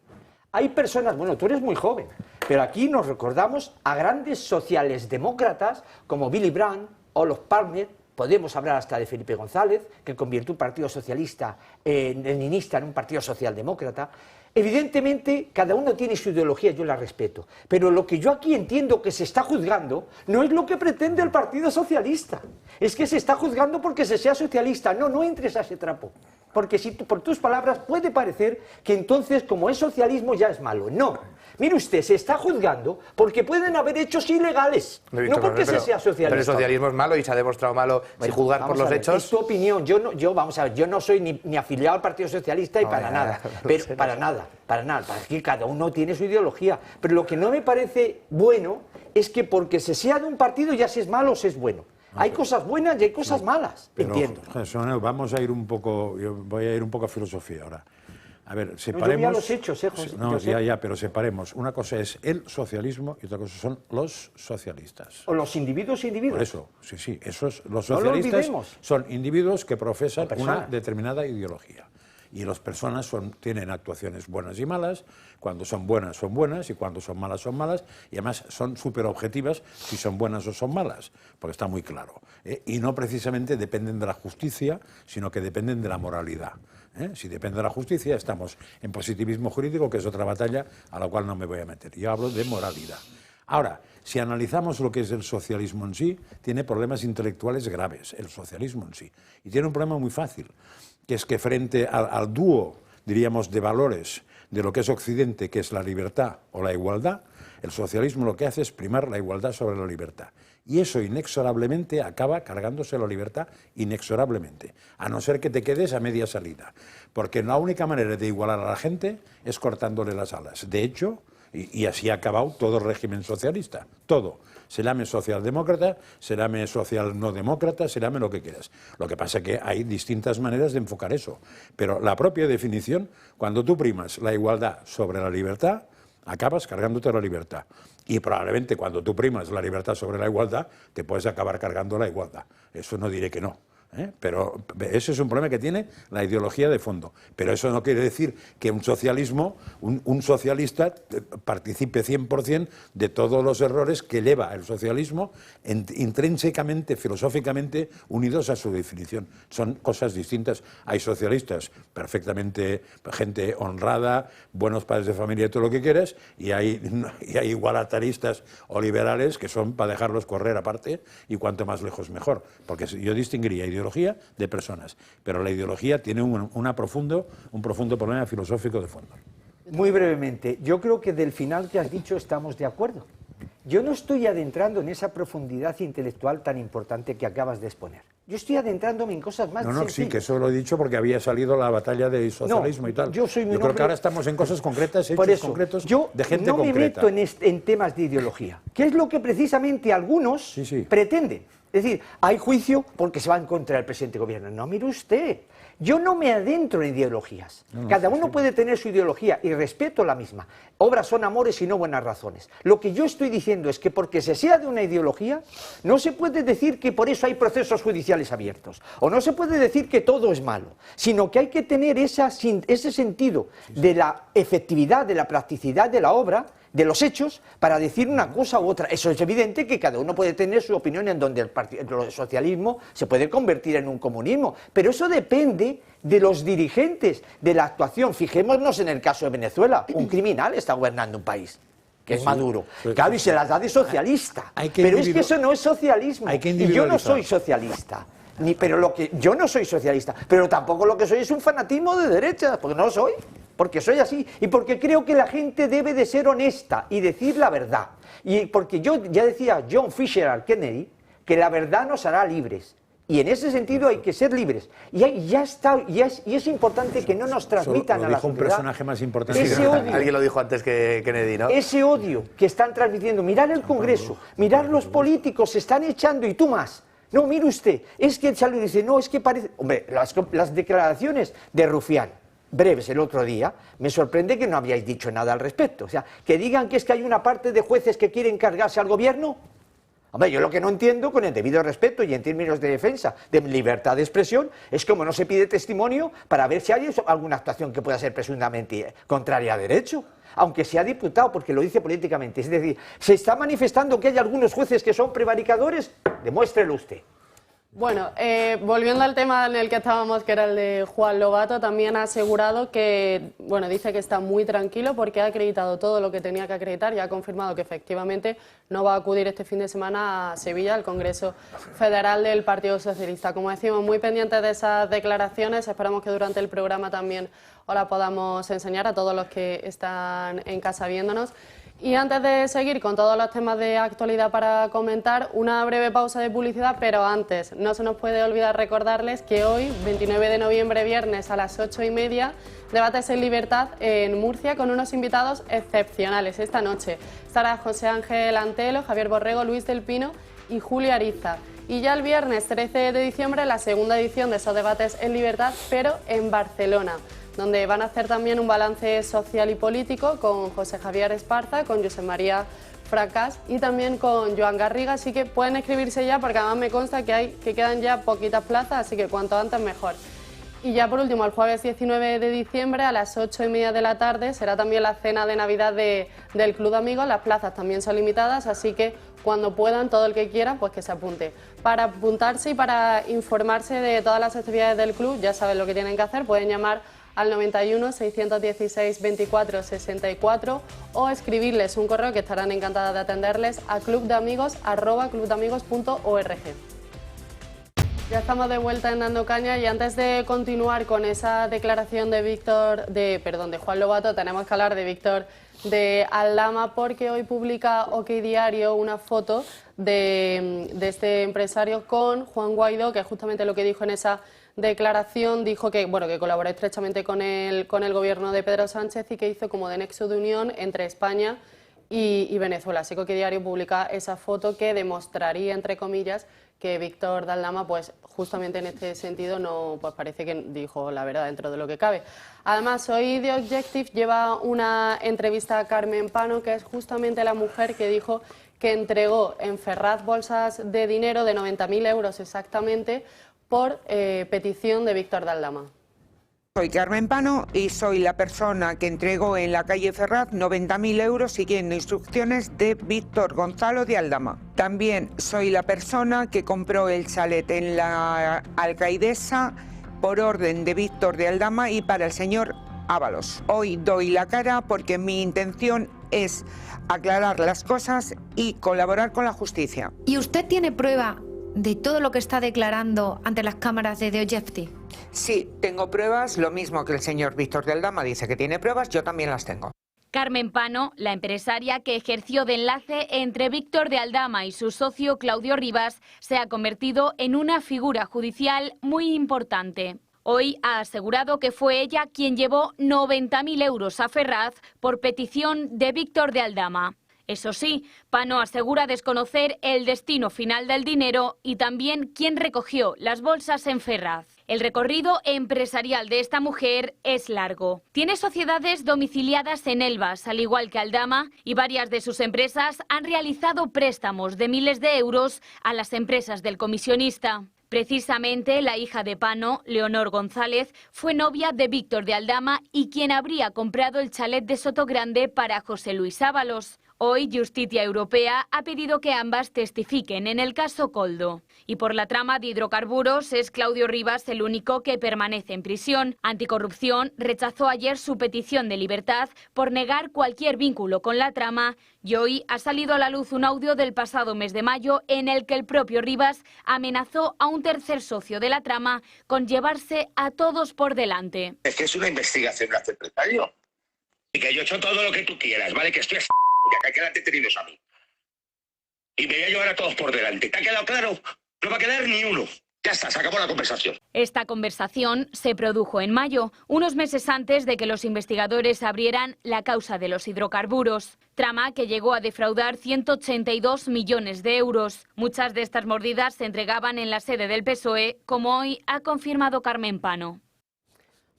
Hay personas, bueno, tú eres muy joven, pero aquí nos recordamos a grandes socialdemócratas como Willy Brandt, Olof Palme. Podemos hablar hasta de Felipe González, que convirtió un partido socialista leninista en un partido socialdemócrata. Evidentemente, cada uno tiene su ideología, yo la respeto. Pero lo que yo aquí entiendo que se está juzgando no es lo que pretende el Partido Socialista. Es que se está juzgando porque se sea socialista. No entres a ese trapo. Porque si por tus palabras puede parecer que entonces, como es socialismo, ya es malo. No. Mire usted, se está juzgando porque pueden haber hechos ilegales, no porque se sea socialista. Pero el socialismo es malo y se ha demostrado malo sin juzgar por los hechos. Es tu opinión. Vamos a ver, yo no soy ni afiliado al Partido Socialista y para nada. Pero para nada. Para que cada uno tiene su ideología. Pero lo que no me parece bueno es que porque se sea de un partido ya se es malo o se es bueno. Hay cosas buenas y hay cosas malas, pero, entiendo. Vamos a ir un poco, yo voy a ir un poco a filosofía ahora. A ver, separemos... yo los hechos, José. No, pero separemos. Una cosa es el socialismo y otra cosa son los socialistas. O los individuos individuos. Por eso, sí, los socialistas son individuos que profesan una determinada ideología. Y las personas tienen actuaciones buenas y malas, cuando son buenas y cuando son malas, y además son súper objetivas si son buenas o son malas, porque está muy claro. Y no precisamente dependen de la justicia, sino que dependen de la moralidad. Si depende de la justicia, estamos en positivismo jurídico, que es otra batalla a la cual no me voy a meter. Yo hablo de moralidad. Ahora, si analizamos lo que es el socialismo en sí, tiene problemas intelectuales graves, el socialismo en sí. Y tiene un problema muy fácil, que es que frente al dúo, diríamos, de valores de lo que es Occidente, que es la libertad o la igualdad, el socialismo lo que hace es primar la igualdad sobre la libertad. Y eso inexorablemente acaba cargándose la libertad, inexorablemente, a no ser que te quedes a media salida. Porque la única manera de igualar a la gente es cortándole las alas. De hecho, y así ha acabado todo el régimen socialista, todo. Se llame socialdemócrata, se llame social no demócrata, se llame lo que quieras. Lo que pasa es que hay distintas maneras de enfocar eso. Pero la propia definición, cuando tú primas la igualdad sobre la libertad, acabas cargándote la libertad. Y probablemente cuando tú primas la libertad sobre la igualdad, te puedes acabar cargando la igualdad. Eso no diré que no. Pero ese es un problema que tiene la ideología de fondo. Pero eso no quiere decir que un socialismo, un socialista participe 100% de todos los errores que lleva el socialismo intrínsecamente, filosóficamente unidos a su definición. Son cosas distintas. Hay socialistas perfectamente, gente honrada, buenos padres de familia y todo lo que quieras, y hay igualitaristas o liberales que son para dejarlos correr aparte y cuanto más lejos mejor. Porque yo distinguiría ideología de personas, pero la ideología tiene un profundo problema filosófico de fondo. Muy brevemente, yo creo que del final que has dicho estamos de acuerdo. Yo no estoy adentrando en esa profundidad intelectual tan importante que acabas de exponer. Yo estoy adentrándome en cosas más sencillas. Sí, que eso lo he dicho porque había salido la batalla del socialismo y tal. Yo creo que ahora estamos en cosas concretas, hechos concretos de gente concreta. Yo no me meto en temas de ideología, que es lo que precisamente algunos pretenden. Es decir, hay juicio porque se va en contra del presidente de gobierno. No, mire usted, yo no me adentro en ideologías. Cada uno puede tener su ideología y respeto la misma. Obras son amores y no buenas razones. Lo que yo estoy diciendo es que porque se sea de una ideología, no se puede decir que por eso hay procesos judiciales abiertos. O no se puede decir que todo es malo. Sino que hay que tener ese sentido de la efectividad, de la practicidad de la obra, de los hechos, para decir una cosa u otra. Eso es evidente que cada uno puede tener su opinión en donde el socialismo se puede convertir en un comunismo, pero eso depende de los dirigentes, de la actuación. Fijémonos en el caso de Venezuela, un criminal está gobernando un país, que es Maduro. Claro, y se las da de socialista. Pero es que eso no es socialismo. Y yo no soy socialista. Yo no soy socialista, pero tampoco lo que soy es un fanatismo de derecha, porque no lo soy. Porque soy así y porque creo que la gente debe de ser honesta y decir la verdad. Y porque ya decía John Fisher Kennedy que la verdad nos hará libres. Y en ese sentido hay que ser libres. Y es importante que no nos transmitan a la sociedad. Un personaje más importante. Ese odio, alguien lo dijo antes que Kennedy, ¿no? Ese odio que están transmitiendo. Mirar el Congreso, mirar los políticos, se están echando y tú más. No, mire usted, es que Charlie dice, no, es que parece... Hombre, las declaraciones de Rufián, breves el otro día, me sorprende que no habíais dicho nada al respecto. O sea, que digan que es que hay una parte de jueces que quieren cargarse al gobierno. Hombre, yo lo que no entiendo, con el debido respeto y en términos de defensa de libertad de expresión, es como no se pide testimonio para ver si hay alguna actuación que pueda ser presuntamente contraria a derecho, aunque sea diputado, porque lo dice políticamente. Es decir, se está manifestando que hay algunos jueces que son prevaricadores, demuéstrelo usted. Bueno, volviendo al tema en el que estábamos, que era el de Juan Lobato, también ha asegurado que, bueno, dice que está muy tranquilo porque ha acreditado todo lo que tenía que acreditar y ha confirmado que efectivamente no va a acudir este fin de semana a Sevilla, al Congreso Federal del Partido Socialista. Como decimos, muy pendientes de esas declaraciones, esperamos que durante el programa también os la podamos enseñar a todos los que están en casa viéndonos. Y antes de seguir con todos los temas de actualidad para comentar, una breve pausa de publicidad, pero antes no se nos puede olvidar recordarles que hoy, 29 de noviembre, viernes a las 8:30, Debates en Libertad en Murcia con unos invitados excepcionales. Esta noche estará José Ángel Antelo, Javier Borrego, Luis del Pino y Julio Ariza. Y ya el viernes 13 de diciembre, la segunda edición de esos Debates en Libertad, pero en Barcelona, donde van a hacer también un balance social y político con José Javier Esparza, con Josep María Fracas y también con Joan Garriga, así que pueden escribirse ya porque además me consta que quedan ya poquitas plazas, así que cuanto antes mejor. Y ya por último, el jueves 19 de diciembre a las 8:30 de la tarde será también la cena de Navidad del Club de Amigos. Las plazas también son limitadas, así que cuando puedan, todo el que quiera, pues que se apunte. Para apuntarse y para informarse de todas las actividades del club, ya saben lo que tienen que hacer, pueden llamar al 91 616 24 64 o escribirles un correo que estarán encantadas de atenderles a clubdeamigos@clubdeamigos.org. Ya estamos de vuelta en Dando Caña y antes de continuar con esa declaración de Juan Lobato, tenemos que hablar de Víctor de Aldama porque hoy publica OK Diario una foto de este empresario con Juan Guaidó, que es justamente lo que dijo en esa declaración, dijo que colabora estrechamente con el gobierno de Pedro Sánchez y que hizo como de nexo de unión entre España y Venezuela. Así que OK Diario publica esa foto que demostraría, entre comillas, que Víctor de Aldama, pues justamente en este sentido, no, pues parece que dijo la verdad dentro de lo que cabe. Además, hoy The Objective lleva una entrevista a Carmen Pano, que es justamente la mujer que dijo que entregó en Ferraz bolsas de dinero de 90.000 euros exactamente por petición de Víctor de Aldama. Soy Carmen Pano y soy la persona que entregó en la calle Ferraz 90.000 euros siguiendo instrucciones de Víctor Gonzalo de Aldama. También soy la persona que compró el chalet en la Alcaidesa por orden de Víctor de Aldama y para el señor Ábalos. Hoy doy la cara porque mi intención es aclarar las cosas y colaborar con la justicia. ¿Y usted tiene prueba de todo lo que está declarando ante las cámaras de The Objective? Sí, tengo pruebas, lo mismo que el señor Víctor de Aldama dice que tiene pruebas, yo también las tengo. Carmen Pano, la empresaria que ejerció de enlace entre Víctor de Aldama y su socio Claudio Rivas, se ha convertido en una figura judicial muy importante. Hoy ha asegurado que fue ella quien llevó 90.000 euros a Ferraz por petición de Víctor de Aldama. Eso sí, Pano asegura desconocer el destino final del dinero y también quién recogió las bolsas en Ferraz. El recorrido empresarial de esta mujer es largo. Tiene sociedades domiciliadas en Elvas, al igual que Aldama, y varias de sus empresas han realizado préstamos de miles de euros a las empresas del comisionista. Precisamente la hija de Pano, Leonor González, fue novia de Víctor de Aldama y quien habría comprado el chalet de Sotogrande para José Luis Ábalos. Hoy, Justicia Europea ha pedido que ambas testifiquen en el caso Coldo. Y por la trama de hidrocarburos es Claudio Rivas el único que permanece en prisión. Anticorrupción rechazó ayer su petición de libertad por negar cualquier vínculo con la trama y hoy ha salido a la luz un audio del pasado mes de mayo en el que el propio Rivas amenazó a un tercer socio de la trama con llevarse a todos por delante. Es que es una investigación de hacer empresario. Y que yo he hecho todo lo que tú quieras, ¿vale? Que estoy y acá quédate tenidos a mí. Y me voy a llevar a todos por delante. ¿Te ha quedado claro? No va a quedar ni uno. Ya está, se acabó la conversación. Esta conversación se produjo en mayo, unos meses antes de que los investigadores abrieran la causa de los hidrocarburos. Trama que llegó a defraudar 182 millones de euros. Muchas de estas mordidas se entregaban en la sede del PSOE, como hoy ha confirmado Carmen Pano.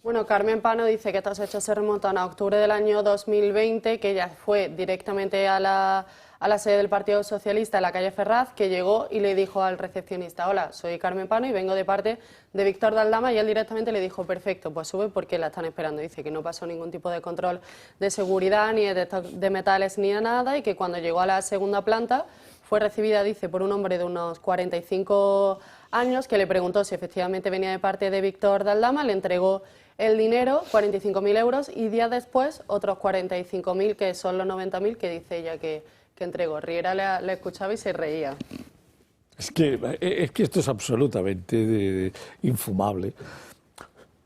Bueno, Carmen Pano dice que estos hechos se remontan a octubre del año 2020, que ella fue directamente a la sede del Partido Socialista en la calle Ferraz, que llegó y le dijo al recepcionista: hola, soy Carmen Pano y vengo de parte de Víctor de Aldama, y él directamente le dijo: perfecto, pues sube porque la están esperando. Dice que no pasó ningún tipo de control de seguridad, ni de metales, ni de nada, y que cuando llegó a la segunda planta fue recibida, dice, por un hombre de unos 45 años, que le preguntó si efectivamente venía de parte de Víctor de Aldama, le entregó el dinero, 45.000 euros, y días después otros 45.000, que son los 90.000 que dice ella que entregó. Riera le escuchaba y se reía. Es que esto es absolutamente infumable.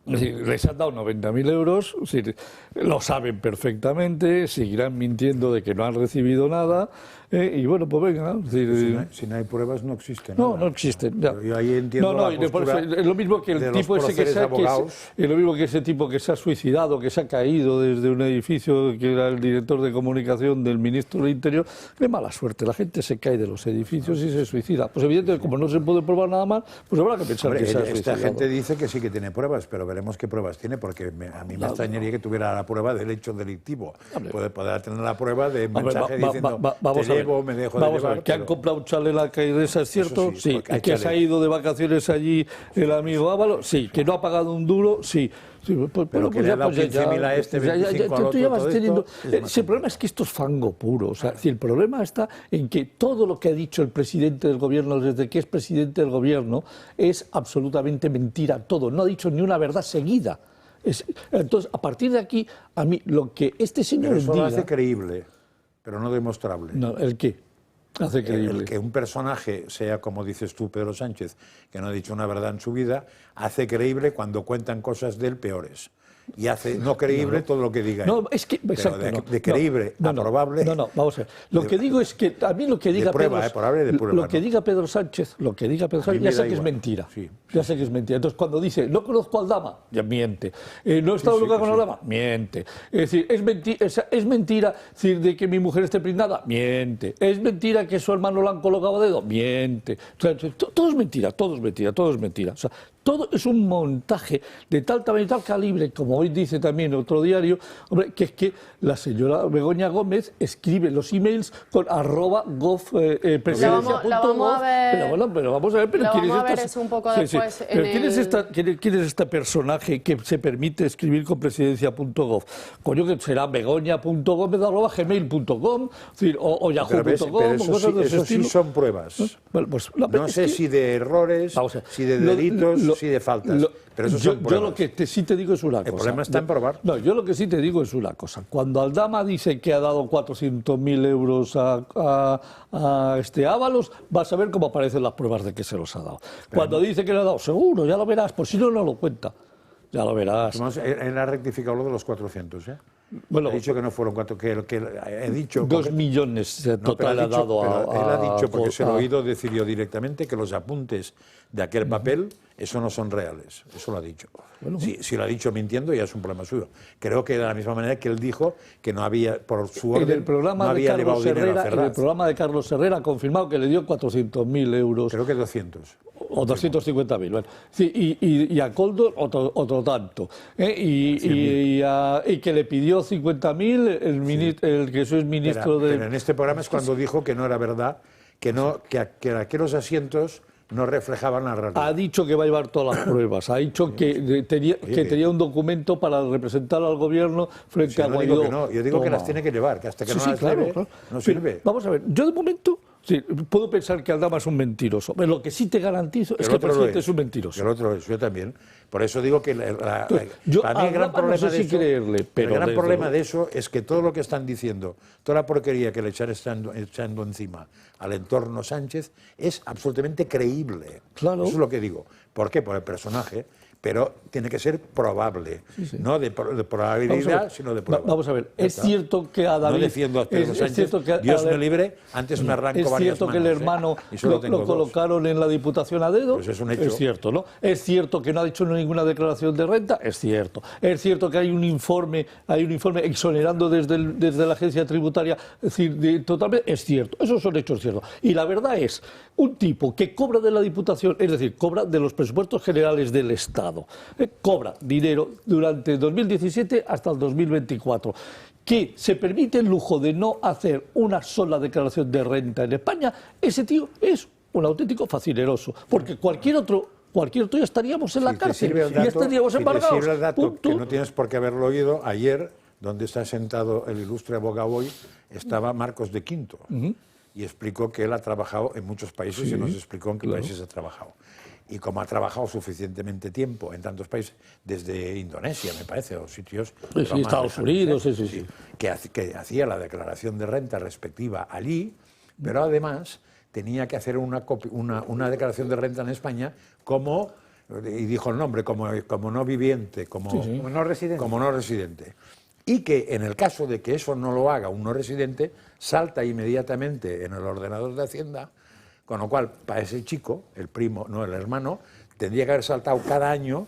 Es decir, les han dado 90.000 euros, es decir, lo saben perfectamente, seguirán mintiendo de que no han recibido nada, y bueno, pues venga. Es decir, si no hay pruebas, no existen. No, no existen. Ya. Yo ahí entiendo es lo mismo que el tipo ese es lo mismo que ese tipo que se ha suicidado, que se ha caído desde un edificio, que era el director de comunicación del ministro del Interior. Qué mala suerte, la gente se cae de los edificios y se suicida. Pues evidentemente, como no se puede probar nada más, pues habrá que pensar que se ha suicidado. Esta gente dice que sí que tiene pruebas, pero veremos qué pruebas tiene, porque a mí me extrañaría que tuviera la prueba del hecho delictivo. Podrá tener la prueba de mensaje diciendo, me dejo de llevar. Que han comprado un chalet en la calle de esa, ¿es cierto? Sí. ¿Y que se ha ido de vacaciones allí el amigo Ávalo? Sí. ¿Que no ha pagado un duro? Sí. Pero que le ha dado 15.000 a este, 25 al otro, el problema es que esto es fango puro. O sea, el problema está en que todo lo que ha dicho el presidente del gobierno desde que es presidente del gobierno es absolutamente mentira, todo. No ha dicho ni una verdad seguida. Entonces, a partir de aquí, a mí lo que este señor diga... Eso lo hace creíble, pero no demostrable. No, ¿el qué? Hace creíble. El que un personaje sea, como dices tú, Pedro Sánchez, que no ha dicho una verdad en su vida, hace creíble cuando cuentan cosas de él peores. Y hace no creíble todo lo que diga él. No, es que... Exacto, de creíble a probable... No, vamos a ver. Lo que digo es que a mí lo que diga diga Pedro Sánchez, ya sé que es mentira. Sí. Ya sé que es mentira. Entonces, cuando dice, no conozco a Aldama, ya miente. No he estado nunca con Aldama, miente. Es decir, es mentira decir, de que mi mujer esté prendada, miente. Es mentira que su hermano lo han colocado a dedo, miente. O sea, todo es mentira, todo es mentira, todo es mentira. O sea, todo es un montaje de tal tamaño y tal calibre, como hoy dice también otro diario, hombre, que es que la señora Begoña Gómez escribe los emails con @presidencia.gov. Pero vamos a ver, pero ¿quién es este personaje que se permite escribir con presidencia.gov? Coño, que será begoña.gómez@gmail.com o yahoo.com o cosas de ese estilo. Sí son pruebas. Bueno, pues, no sé si de errores, si de delitos, si de faltas. Pero eso son pruebas. Yo lo que sí te digo es una cosa. El problema está en probar. No, yo lo que sí te digo es una cosa. Cuando Aldama dice que ha dado 400.000 euros a Ábalos, vas a ver cómo aparecen las pruebas de que se los ha dado. Cuando dice que le ha dado, seguro, ya lo verás, por si no lo cuenta. Ya lo verás. Él ha rectificado lo de los 400, ¿eh? Bueno, ha dicho que no fueron 4, que he dicho... 2 millones total ha dado a... Él ha dicho, porque se lo he oído decir yo directamente, que los apuntes de aquel papel, eso no son reales. Eso lo ha dicho. Bueno, si lo ha dicho mintiendo, ya es un problema suyo. Creo que de la misma manera que él dijo que no había, por su orden, no había llevado dinero a Ferraz. En el programa de Carlos Herrera ha confirmado que le dio 400.000 euros. Creo que 200. O 250.000, bueno. Sí, y a Koldo otro tanto. Y que le pidió 50.000 el que eso es ministro de... Pero en este programa es cuando dijo que no era verdad, que aquellos asientos no reflejaban la realidad. Ha dicho que va a llevar todas las pruebas. Ha dicho que tenía un documento para representar al gobierno frente a Guaidó. Digo que no, yo digo que las tiene que llevar, que hasta que no las lleve, no sirve. Vamos a ver, yo de momento... Sí, puedo pensar que Aldama es un mentiroso, pero lo que sí te garantizo es que el presidente es un mentiroso. El otro es, yo también. Por eso digo que para mí el gran problema de eso es que todo lo que están diciendo, toda la porquería que le están echando encima al entorno Sánchez es absolutamente creíble. Claro. Eso es lo que digo. ¿Por qué? Por el personaje. Pero tiene que ser probable, no de probabilidad, sino de prueba. Vamos a ver, es cierto que a David... No defiendo a Pedro Sánchez, Dios me libre, antes me arranco varias manos. Es cierto que el hermano lo colocaron en la Diputación a dedo, pues es un hecho. Es cierto, ¿no? Es cierto que no ha hecho ninguna declaración de renta, es cierto. Es cierto que hay un informe exonerando desde la agencia tributaria, es decir, totalmente, es cierto. Esos son hechos ciertos. Y la verdad es, un tipo que cobra de la Diputación, es decir, cobra de los presupuestos generales del Estado, cobra dinero durante 2017 hasta el 2024, que se permite el lujo de no hacer una sola declaración de renta en España, ese tío es un auténtico facineroso, porque cualquier otro ya estaríamos en la cárcel, ya estaríamos embargados. Si te sirve el dato, que no tienes por qué haberlo oído, ayer, donde está sentado el ilustre abogado hoy, estaba Marcos de Quinto, y explicó que él ha trabajado en muchos países y nos explicó en qué países ha trabajado. y como ha trabajado suficientemente tiempo en tantos países, desde Indonesia, me parece, o sitios... Sí, Estados Unidos, sí. Que hacía la declaración de renta respectiva allí, pero además tenía que hacer una declaración de renta en España como, y dijo el nombre, como no viviente, como no residente. Y que en el caso de que eso no lo haga un no residente, salta inmediatamente en el ordenador de Hacienda, con lo cual, para ese chico, el primo, no el hermano, tendría que haber saltado cada año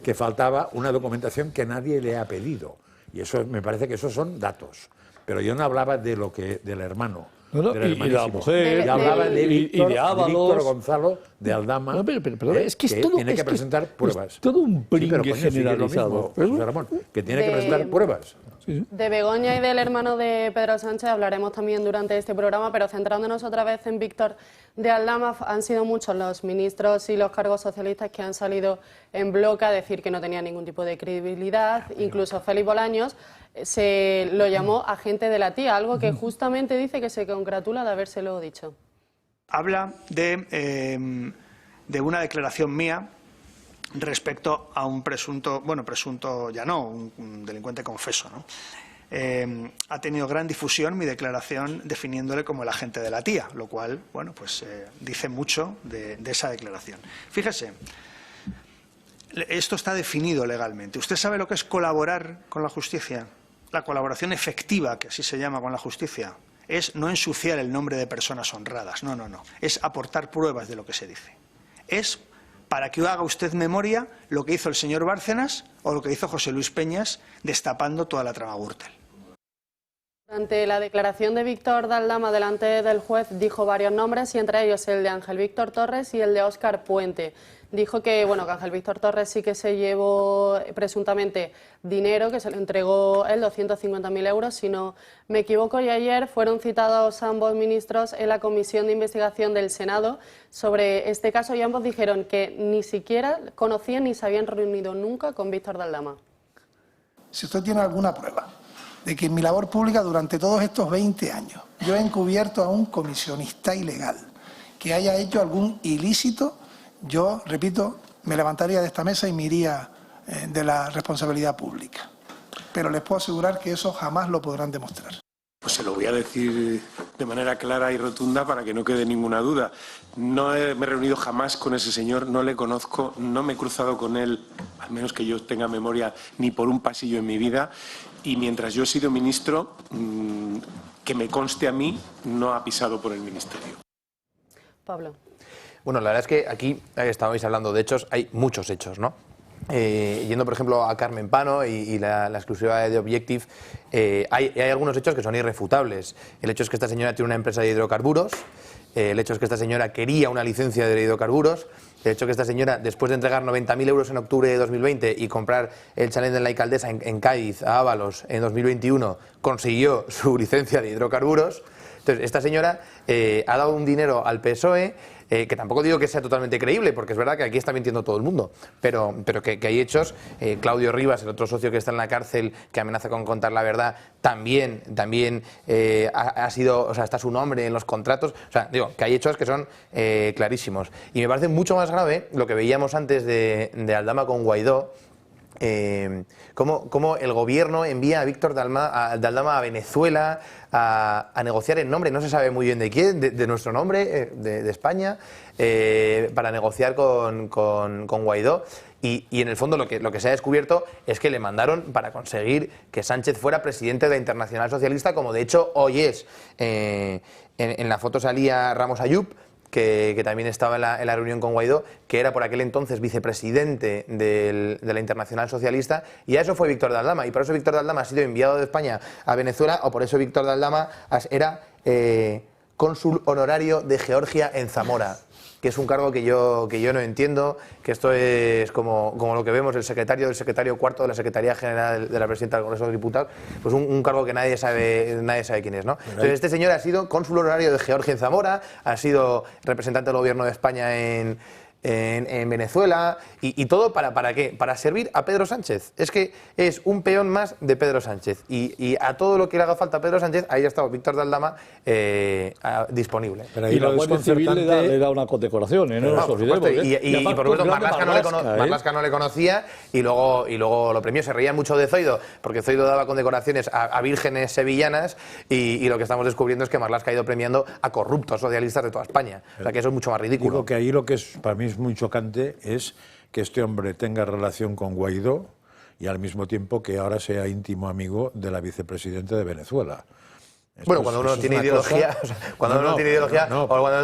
que faltaba una documentación que nadie le ha pedido. Y eso me parece que esos son datos. Pero yo no hablaba de lo que del hermano. Y la mujer, hablaba de Víctor, y de Ábalos, Víctor Gonzalo de Aldama, no, pero es que es todo, tiene que presentar pruebas. Es todo un pringue sí, generalizado. José Ramón, que tiene que presentar pruebas. De Begoña y del hermano de Pedro Sánchez hablaremos también durante este programa, pero centrándonos otra vez en Víctor de Aldama, han sido muchos los ministros y los cargos socialistas que han salido en bloque a decir que no tenía ningún tipo de credibilidad. Incluso Félix Bolaños se lo llamó agente de la tía, algo que justamente dice que se congratula de habérselo dicho. Habla de una declaración mía respecto a un presunto ya no, un delincuente confeso, ¿no? Ha tenido gran difusión mi declaración definiéndole como el agente de la tía, lo cual, bueno, pues dice mucho de esa declaración. Fíjese, esto está definido legalmente. ¿Usted sabe lo que es colaborar con la justicia? La colaboración efectiva, que así se llama con la justicia, es no ensuciar el nombre de personas honradas, no. Es aportar pruebas de lo que se dice. Es para que haga usted memoria lo que hizo el señor Bárcenas o lo que hizo José Luis Peñas destapando toda la trama Gürtel. Durante la declaración de Víctor de Aldama delante del juez dijo varios nombres y entre ellos el de Ángel Víctor Torres y el de Óscar Puente. Dijo que, bueno, que Ángel Víctor Torres sí que se llevó presuntamente dinero, que se le entregó él, 250.000 euros, si no me equivoco, y ayer fueron citados ambos ministros en la Comisión de Investigación del Senado sobre este caso y ambos dijeron que ni siquiera conocían ni se habían reunido nunca con Víctor de Aldama. Si usted tiene alguna prueba de que en mi labor pública durante todos estos 20 años yo he encubierto a un comisionista ilegal que haya hecho algún ilícito, yo, repito, me levantaría de esta mesa y me iría de la responsabilidad pública. Pero les puedo asegurar que eso jamás lo podrán demostrar. Pues se lo voy a decir de manera clara y rotunda para que no quede ninguna duda. No me he reunido jamás con ese señor, no le conozco, no me he cruzado con él, al menos que yo tenga memoria, ni por un pasillo en mi vida. Y mientras yo he sido ministro, que me conste a mí, no ha pisado por el ministerio. Pablo. Bueno, la verdad es que aquí estabais hablando de hechos, hay muchos hechos, ¿no? Yendo, por ejemplo, a Carmen Pano y la exclusiva de Objective, hay algunos hechos que son irrefutables. El hecho es que esta señora tiene una empresa de hidrocarburos, el hecho es que esta señora quería una licencia de hidrocarburos, el hecho es que esta señora, después de entregar 90.000 euros en octubre de 2020 y comprar el chalet de la alcaldesa en Cádiz a Ábalos en 2021, consiguió su licencia de hidrocarburos. Entonces, esta señora ha dado un dinero al PSOE, que tampoco digo que sea totalmente creíble, porque es verdad que aquí está mintiendo todo el mundo, pero que hay hechos. Claudio Rivas, el otro socio que está en la cárcel, que amenaza con contar la verdad, también ha sido, o sea, está su nombre en los contratos. O sea, digo, que hay hechos que son clarísimos. Y me parece mucho más grave lo que veíamos antes de Aldama con Guaidó, cómo el gobierno envía a Víctor de Aldama a Venezuela a negociar en nombre, no se sabe muy bien de quién, de nuestro nombre, de España, para negociar con Guaidó. Y en el fondo lo que se ha descubierto es que le mandaron para conseguir que Sánchez fuera presidente de la Internacional Socialista, como de hecho hoy es. En la foto salía Ramos Ayub, que también estaba en la reunión con Guaidó, que era por aquel entonces vicepresidente de la Internacional Socialista, y a eso fue Víctor de Aldama, y por eso Víctor de Aldama ha sido enviado de España a Venezuela, o por eso Víctor de Aldama era cónsul honorario de Georgia en Zamora, que es un cargo que yo no entiendo, que esto es como lo que vemos, el secretario cuarto de la Secretaría General de la Presidenta del Congreso de Diputados, pues un cargo que nadie sabe quién es, ¿no? Entonces este señor ha sido cónsul honorario de Georgia en Zamora, ha sido representante del Gobierno de España en en Venezuela, y todo ¿para qué? Para servir a Pedro Sánchez. Es que es un peón más de Pedro Sánchez. Y a todo lo que le haga falta a Pedro Sánchez, ahí ha estado Víctor de Aldama disponible. Y la Guardia Civil le da una condecoración, no nos olvidemos. Y por supuesto, Marlaska no le conocía, y luego lo premió. Se reía mucho de Zoido, porque Zoido daba condecoraciones a vírgenes sevillanas, y lo que estamos descubriendo es que Marlaska ha ido premiando a corruptos socialistas de toda España. O sea que eso es mucho más ridículo. Digo que ahí lo que es, para mí es muy chocante es que este hombre tenga relación con Guaidó y al mismo tiempo que ahora sea íntimo amigo de la vicepresidenta de Venezuela. Bueno, cuando uno no tiene ideología, o cuando uno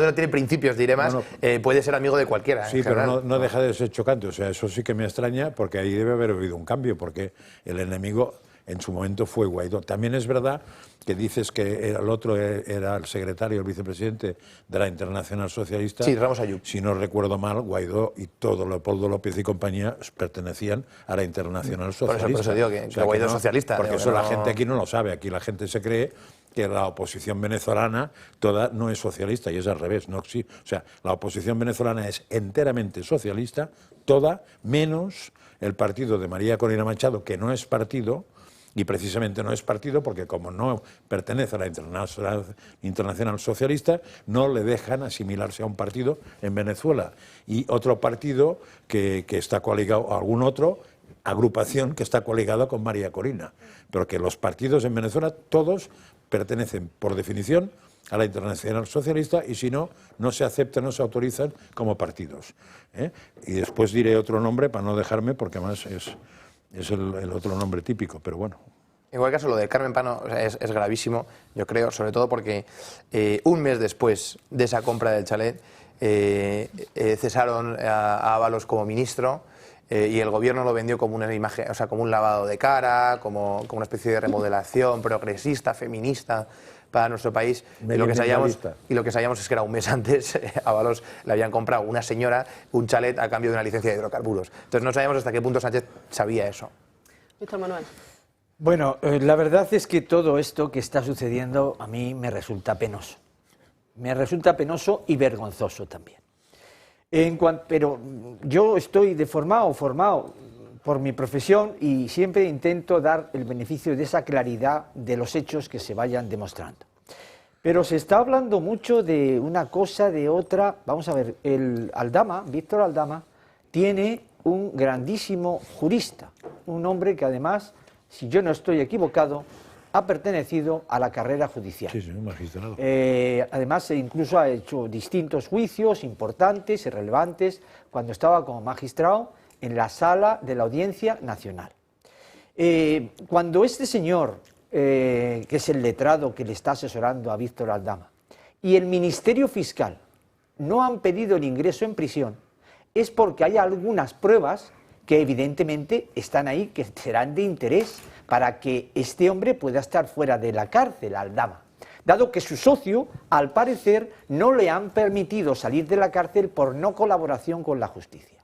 no tiene principios, diré más, puede ser amigo de cualquiera. Sí, pero no deja de ser chocante. O sea, eso sí que me extraña, porque ahí debe haber habido un cambio, porque el enemigo en su momento fue Guaidó. También es verdad que dices que el otro era el secretario, el vicepresidente de la Internacional Socialista. Sí, Ramos Ayub. Si no recuerdo mal, Guaidó y todo Leopoldo López y compañía pertenecían a la Internacional Socialista. Por eso digo que Guaidó es socialista. Porque eso la gente aquí no lo sabe. Aquí la gente se cree que la oposición venezolana toda no es socialista, y es al revés. No, sí. O sea, la oposición venezolana es enteramente socialista, toda, menos el partido de María Corina Machado, que no es partido. Y precisamente no es partido porque como no pertenece a la Internacional Socialista, no le dejan asimilarse a un partido en Venezuela. Y otro partido que está coligado, algún otro agrupación que está coligada con María Corina. Pero que los partidos en Venezuela todos pertenecen por definición a la Internacional Socialista, y si no, no se aceptan, no se autorizan como partidos. Y después diré otro nombre para no dejarme, porque además es el otro nombre típico, pero bueno. En cualquier caso, lo de Carmen Pano es gravísimo, yo creo, sobre todo porque un mes después de esa compra del chalet cesaron a Ábalos como ministro, y el gobierno lo vendió como una imagen, o sea, como un lavado de cara, como una especie de remodelación progresista, feminista para nuestro país. Y lo que sabíamos es que era un mes antes a Ábalos le habían comprado una señora un chalet a cambio de una licencia de hidrocarburos. Entonces no sabíamos hasta qué punto Sánchez sabía eso. Víctor Manuel. Bueno, la verdad es que todo esto que está sucediendo a mí me resulta penoso. Me resulta penoso y vergonzoso también. Pero yo estoy formado por mi profesión, y siempre intento dar el beneficio de esa claridad de los hechos que se vayan demostrando. Pero se está hablando mucho de una cosa, de otra. Vamos a ver, Víctor Aldama, tiene un grandísimo jurista, un hombre que además, si yo no estoy equivocado, ha pertenecido a la carrera judicial. Sí, un magistrado. Además, incluso ha hecho distintos juicios importantes y relevantes cuando estaba como magistrado en la sala de la Audiencia Nacional. Cuando este señor, que es el letrado que le está asesorando a Víctor Aldama, y el Ministerio Fiscal no han pedido el ingreso en prisión, es porque hay algunas pruebas que evidentemente están ahí, que serán de interés para que este hombre pueda estar fuera de la cárcel, Aldama, dado que su socio, al parecer, no le han permitido salir de la cárcel por no colaboración con la justicia.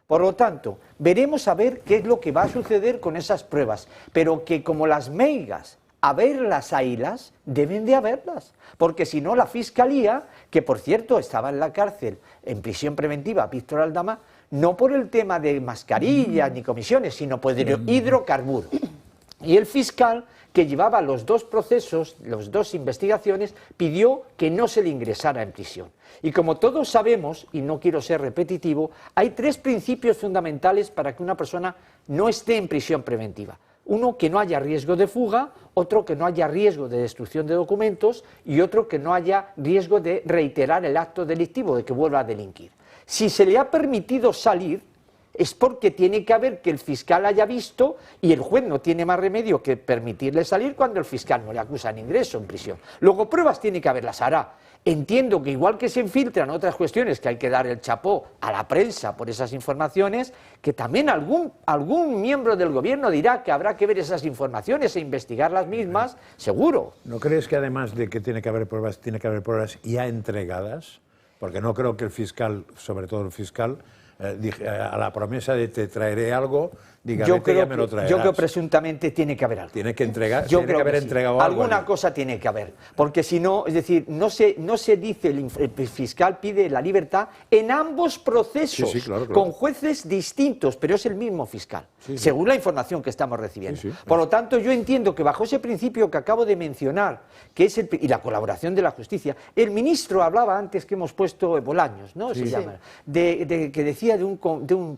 Por lo tanto, veremos a ver qué es lo que va a suceder con esas pruebas, pero que como las meigas, haberlas haylas, deben de haberlas, porque si no la Fiscalía, que por cierto estaba en la cárcel, en prisión preventiva, Víctor Aldama, no por el tema de mascarillas ni comisiones, sino por el hidrocarburo. Y el fiscal, que llevaba los dos procesos, las dos investigaciones, pidió que no se le ingresara en prisión. Y como todos sabemos, y no quiero ser repetitivo, hay tres principios fundamentales para que una persona no esté en prisión preventiva. Uno, que no haya riesgo de fuga; otro, que no haya riesgo de destrucción de documentos; y otro, que no haya riesgo de reiterar el acto delictivo, de que vuelva a delinquir. Si se le ha permitido salir, es porque tiene que haber que el fiscal haya visto, y el juez no tiene más remedio que permitirle salir cuando el fiscal no le acusa en ingreso en prisión. Luego pruebas tiene que haberlas, hará. Entiendo que igual que se infiltran otras cuestiones, que hay que dar el chapó a la prensa por esas informaciones, que también algún miembro del gobierno dirá que habrá que ver esas informaciones e investigar las mismas, seguro. ¿No crees que además de que tiene que haber pruebas ya entregadas? Porque no creo que el fiscal, sobre todo el fiscal, a la promesa de te traeré algo, diga, vete, ya me lo traerás. Yo creo que presuntamente tiene que haber algo. Tiene que entregar, Yo tiene que creo haber que sí. entregado algo. Alguna cosa tiene que haber, porque si no, es decir, no se dice, el fiscal pide la libertad en ambos procesos, Sí, claro. con jueces distintos, pero es el mismo fiscal, según la información que estamos recibiendo. Por lo tanto, yo entiendo que bajo ese principio que acabo de mencionar, que es y la colaboración de la justicia, el ministro hablaba antes que hemos puesto Bolaños, ¿no? Se llama, que decía de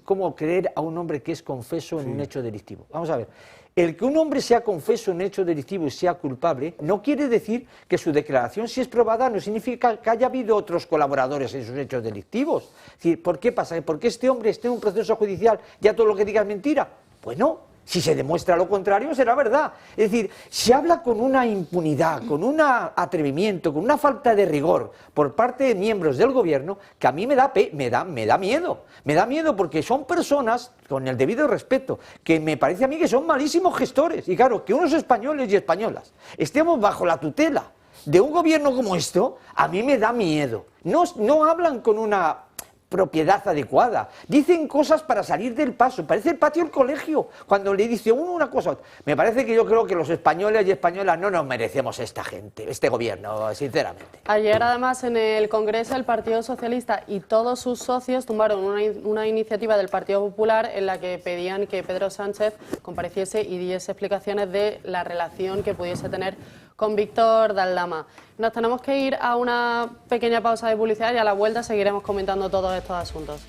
cómo creer a un hombre que es confeso en un hecho delictivo. Vamos a ver. El que un hombre sea confeso en un hecho delictivo y sea culpable no quiere decir que su declaración, si es probada, no significa que haya habido otros colaboradores en sus hechos delictivos. Es decir, ¿por qué pasa? ¿Por qué este hombre esté en un proceso judicial ya todo lo que diga es mentira? Pues no. Si se demuestra lo contrario, será verdad. Es decir, se habla con una impunidad, con un atrevimiento, con una falta de rigor por parte de miembros del gobierno que a mí me da miedo. Me da miedo porque son personas, con el debido respeto, que me parece a mí que son malísimos gestores. Y claro, que unos españoles y españolas estemos bajo la tutela de un gobierno como esto, a mí me da miedo. No hablan con una propiedad adecuada, dicen cosas para salir del paso, parece el patio del colegio, cuando le dice uno una cosa. Me parece que yo creo que los españoles y españolas no nos merecemos esta gente, este gobierno, sinceramente. Ayer además en el Congreso el Partido Socialista y todos sus socios tumbaron una iniciativa del Partido Popular en la que pedían que Pedro Sánchez compareciese y diese explicaciones de la relación que pudiese tener con Víctor de Aldama. Nos tenemos que ir a una pequeña pausa de publicidad y a la vuelta seguiremos comentando todos estos asuntos.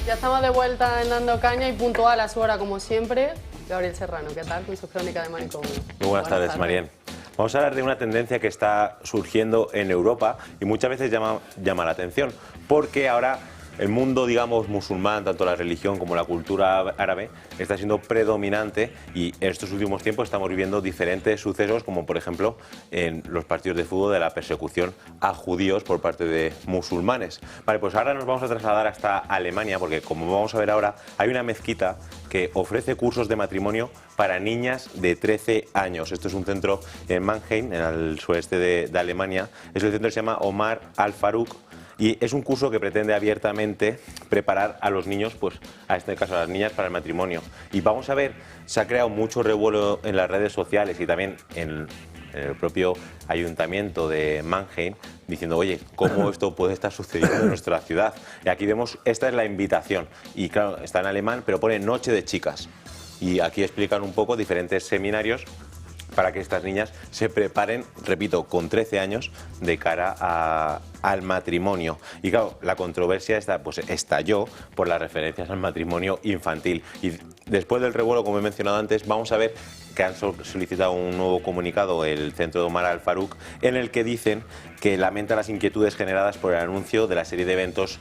Ya estamos de vuelta en Dando Caña y puntual a su hora como siempre. Gabriel Serrano, ¿qué tal con su crónica de Manicomio? Muy buenas tardes, Marien. Vamos a hablar de una tendencia que está surgiendo en Europa y muchas veces llama la atención, porque ahora el mundo, digamos, musulmán, tanto la religión como la cultura árabe, está siendo predominante y en estos últimos tiempos estamos viviendo diferentes sucesos, como por ejemplo en los partidos de fútbol de la persecución a judíos por parte de musulmanes. Vale, pues ahora nos vamos a trasladar hasta Alemania, porque como vamos a ver ahora, hay una mezquita que ofrece cursos de matrimonio para niñas de 13 años. Esto es un centro en Mannheim, en el sureste de Alemania. Es el centro que se llama Omar Al-Farouk. Y es un curso que pretende abiertamente preparar a los niños, pues a este caso a las niñas, para el matrimonio. Y vamos a ver, se ha creado mucho revuelo en las redes sociales y también en el propio ayuntamiento de Mannheim, diciendo, oye, ¿cómo esto puede estar sucediendo en nuestra ciudad? Y aquí vemos, esta es la invitación. Y claro, está en alemán, pero pone Noche de Chicas. Y aquí explican un poco diferentes seminarios para que estas niñas se preparen, repito, con 13 años de cara al matrimonio. Y claro, la controversia estalló por las referencias al matrimonio infantil. Y después del revuelo, como he mencionado antes, vamos a ver que han solicitado un nuevo comunicado el centro de Omar Al-Farouk, en el que dicen que lamenta las inquietudes generadas por el anuncio de la serie de eventos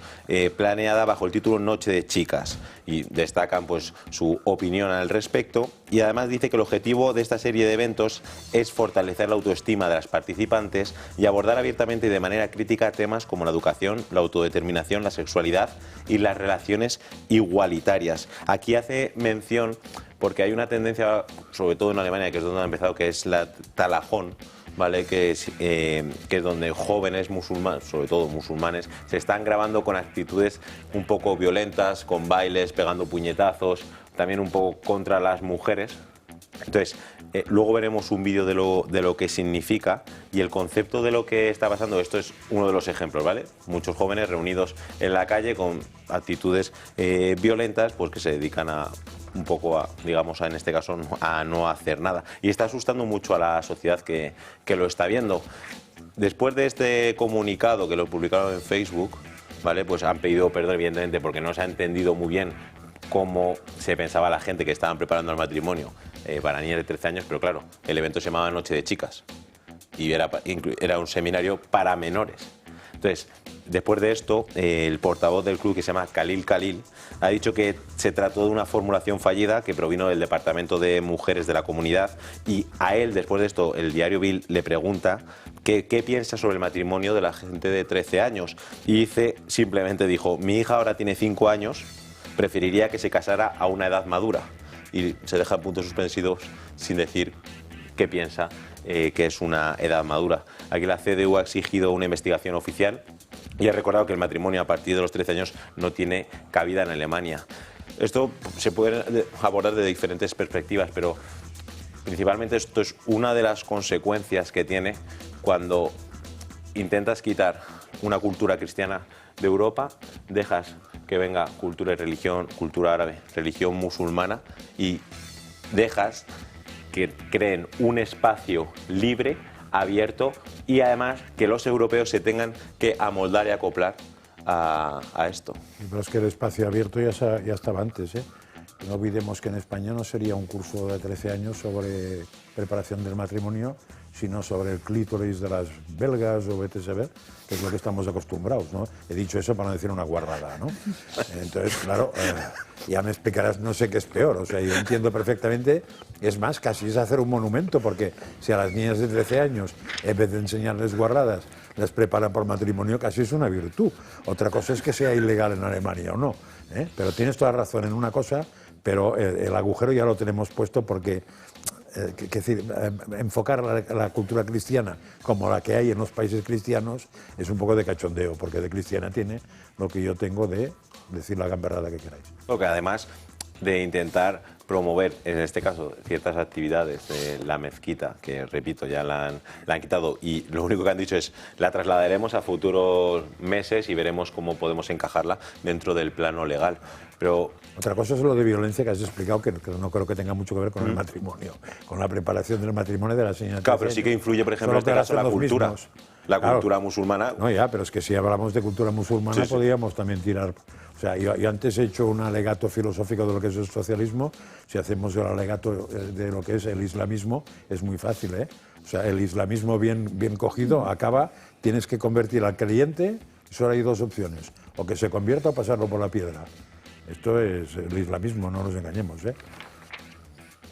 planeada bajo el título Noche de Chicas, y destacan pues su opinión al respecto, y además dice que el objetivo de esta serie de eventos es fortalecer la autoestima de las participantes y abordar abiertamente y de manera crítica temas como la educación, la autodeterminación, la sexualidad y las relaciones igualitarias. Aquí hace mención, porque hay una tendencia, sobre todo en Alemania, que es donde ha empezado, que es la talajón, ¿vale? Que es donde jóvenes musulmanes, sobre todo musulmanes, se están grabando con actitudes un poco violentas, con bailes, pegando puñetazos, también un poco contra las mujeres. Entonces, luego veremos un vídeo de lo que significa y el concepto de lo que está pasando. Esto es uno de los ejemplos, ¿vale? Muchos jóvenes reunidos en la calle con actitudes violentas, pues que se dedican un poco digamos, en este caso, a no hacer nada. Y está asustando mucho a la sociedad que lo está viendo. Después de este comunicado que lo publicaron en Facebook, ¿vale? Pues han pedido perdón, evidentemente, porque no se ha entendido muy bien cómo se pensaba la gente que estaban preparando el matrimonio para niñas de 13 años, pero claro, el evento se llamaba Noche de Chicas y era un seminario para menores. Entonces, después de esto, el portavoz del club, que se llama Khalil Khalil, ha dicho que se trató de una formulación fallida que provino del Departamento de Mujeres de la comunidad, y a él, después de esto, el diario Bild le pregunta qué piensa sobre el matrimonio de la gente de 13 años. Y simplemente dijo, mi hija ahora tiene 5 años, preferiría que se casara a una edad madura. Y se deja puntos suspensivos sin decir qué piensa que es una edad madura. Aquí la CDU ha exigido una investigación oficial y ha recordado que el matrimonio a partir de los 13 años no tiene cabida en Alemania. Esto se puede abordar de diferentes perspectivas, pero principalmente esto es una de las consecuencias que tiene cuando intentas quitar una cultura cristiana de Europa, dejas que venga cultura y religión, cultura árabe, religión musulmana, y dejas que creen un espacio libre, abierto, y además que los europeos se tengan que amoldar y acoplar a esto. Pero es que el espacio abierto ya estaba antes, ¿eh? No olvidemos que en España no sería un curso de 13 años sobre preparación del matrimonio, sino sobre el clítoris de las belgas o vete a saber, que es lo que estamos acostumbrados, ¿no? He dicho eso para no decir una guarrada, ¿no? Entonces, claro, ya me explicarás, no sé qué es peor, o sea, yo entiendo perfectamente, es más, casi es hacer un monumento, porque si a las niñas de 13 años, en vez de enseñarles guarradas, les preparan por matrimonio, casi es una virtud. Otra cosa es que sea ilegal en Alemania o no, ¿eh? Pero tienes toda razón en una cosa, pero el agujero ya lo tenemos puesto porque enfocar la cultura cristiana como la que hay en los países cristianos es un poco de cachondeo, porque de cristiana tiene lo que yo tengo de decir la gamberrada que queráis. Porque además de intentar promover, en este caso, ciertas actividades de la mezquita, que repito, ya la han quitado, y lo único que han dicho es la trasladaremos a futuros meses y veremos cómo podemos encajarla dentro del plano legal. Pero otra cosa es lo de violencia que has explicado, que no creo que tenga mucho que ver con el matrimonio, con la preparación del matrimonio de la señora. Claro, pero sí que influye, por ejemplo, en este caso la cultura. La cultura musulmana. No, ya, pero es que si hablamos de cultura musulmana podríamos también tirar. O sea, yo antes he hecho un alegato filosófico de lo que es el socialismo. Si hacemos el alegato de lo que es el islamismo, es muy fácil, ¿eh? O sea, el islamismo bien cogido acaba, tienes que convertir al creyente, y solo hay dos opciones, o que se convierta o pasarlo por la piedra. Esto es el islamismo, no nos engañemos, ¿eh?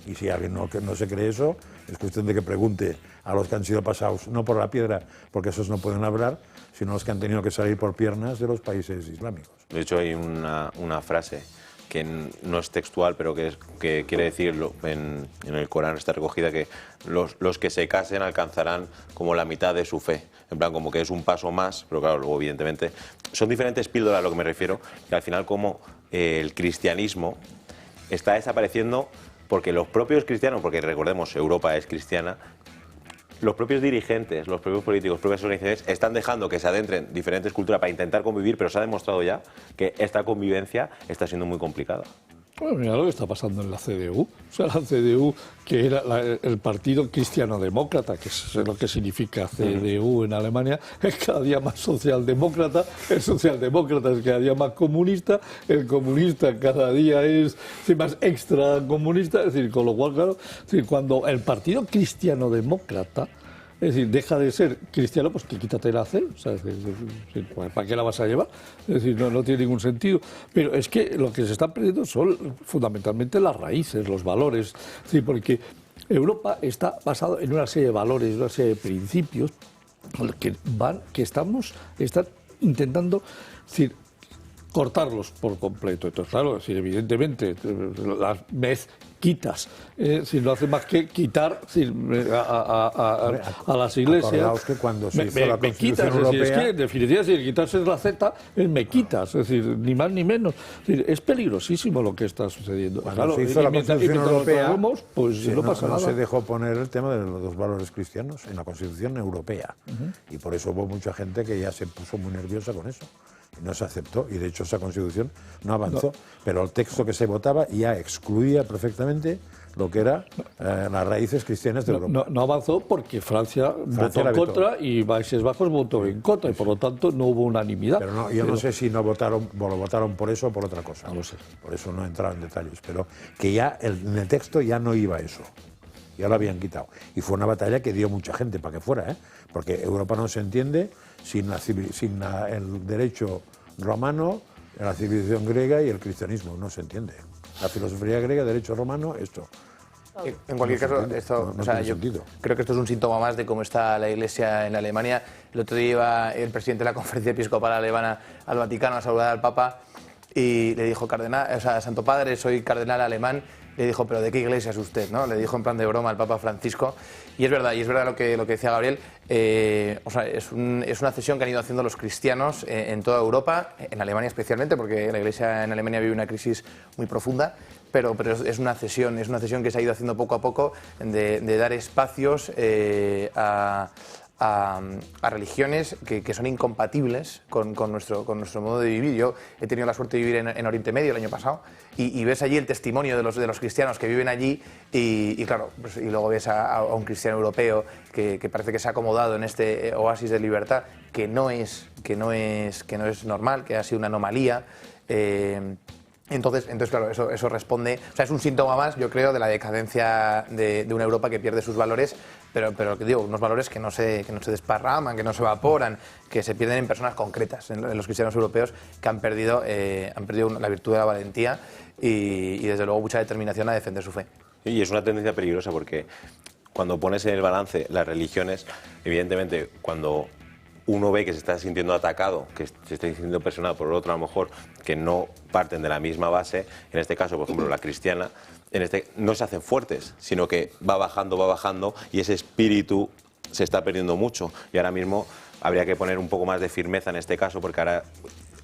Y si alguien no se cree eso, es cuestión de que pregunte a los que han sido pasados, no por la piedra, porque esos no pueden hablar, sino los que han tenido que salir por piernas de los países islámicos. De hecho, hay una frase que no es textual, pero que quiere decirlo, en el Corán está recogida, que los que se casen alcanzarán como la mitad de su fe. En plan, como que es un paso más, pero claro, luego evidentemente son diferentes píldoras a lo que me refiero, que al final como el cristianismo está desapareciendo porque los propios cristianos, porque recordemos, Europa es cristiana, los propios dirigentes, los propios políticos, las propias organizaciones están dejando que se adentren diferentes culturas para intentar convivir, pero se ha demostrado ya que esta convivencia está siendo muy complicada. Bueno, mira lo que está pasando en la CDU. O sea, la CDU, que era el Partido Cristiano-Demócrata, que es lo que significa CDU en Alemania, es cada día más socialdemócrata, el socialdemócrata es cada día más comunista, el comunista cada día es más extra comunista, es decir, con lo cual, claro, es decir, cuando el Partido Cristiano-Demócrata, es decir, deja de ser cristiano, pues que quítate la C, o sea, ¿para qué la vas a llevar? Es decir, no tiene ningún sentido. Pero es que lo que se están perdiendo son fundamentalmente las raíces, los valores, es decir, porque Europa está basada en una serie de valores, una serie de principios que están intentando, es decir, cortarlos por completo. Entonces, claro, es decir, evidentemente, las mezquitas, si no hace más que quitar a las iglesias. Acordaos que cuando se hizo la Constitución Europea, es Europea, en definitiva, si quitarse la Z es mequitas, es decir, ni más ni menos. Es decir, es peligrosísimo lo que está sucediendo. Cuando claro, se hizo la Constitución Europea, pues no pasa nada. No se dejó poner el tema de los valores cristianos en la Constitución Europea. Y por eso hubo mucha gente que ya se puso muy nerviosa con eso. Y no se aceptó, y de hecho esa Constitución no avanzó, pero el texto que se votaba ya excluía perfectamente lo que era las raíces cristianas de Europa. No avanzó porque Francia votó en contra y Países Bajos votó en contra, y por lo tanto no hubo unanimidad. Pero yo no sé si lo votaron por eso o por otra cosa. No lo sé. Por eso no he entrado en detalles, pero que ya en el texto ya no iba eso. Ya lo habían quitado. Y fue una batalla que dio mucha gente para que fuera, ¿eh? Porque Europa no se entiende sin el derecho romano, la civilización griega y el cristianismo. No se entiende. La filosofía griega, derecho romano, esto. En cualquier caso, yo creo que esto es un síntoma más de cómo está la Iglesia en Alemania. El otro día iba el presidente de la Conferencia Episcopal Alemana al Vaticano a saludar al Papa y le dijo, Santo Padre, soy cardenal alemán le dijo, pero ¿de qué iglesia es usted? ¿No? Le dijo en plan de broma al Papa Francisco. Y es verdad lo que decía Gabriel. O sea, es una cesión que han ido haciendo los cristianos en toda Europa, en Alemania especialmente, porque la iglesia en Alemania vive una crisis muy profunda. Pero es una cesión que se ha ido haciendo poco a poco de dar espacios a religiones que son incompatibles con nuestro modo de vivir. Yo he tenido la suerte de vivir en Oriente Medio el año pasado y ves allí el testimonio de los cristianos que viven allí y claro, pues, y luego ves a un cristiano europeo que parece que se ha acomodado en este oasis de libertad que no es normal, que ha sido una anomalía. Entonces, claro, eso responde... O sea, es un síntoma más, yo creo, de la decadencia de una Europa que pierde sus valores, pero que digo, unos valores que no se desparraman, que no se evaporan, que se pierden en personas concretas, en los cristianos europeos que han perdido la virtud de la valentía y desde luego, mucha determinación a defender su fe. Y es una tendencia peligrosa porque cuando pones en el balance las religiones, evidentemente, cuando uno ve que se está sintiendo atacado, que se está sintiendo presionado por otro, a lo mejor, que no parten de la misma base, en este caso, por ejemplo, la cristiana, no se hacen fuertes, sino que va bajando y ese espíritu se está perdiendo mucho. Y ahora mismo habría que poner un poco más de firmeza en este caso, porque ahora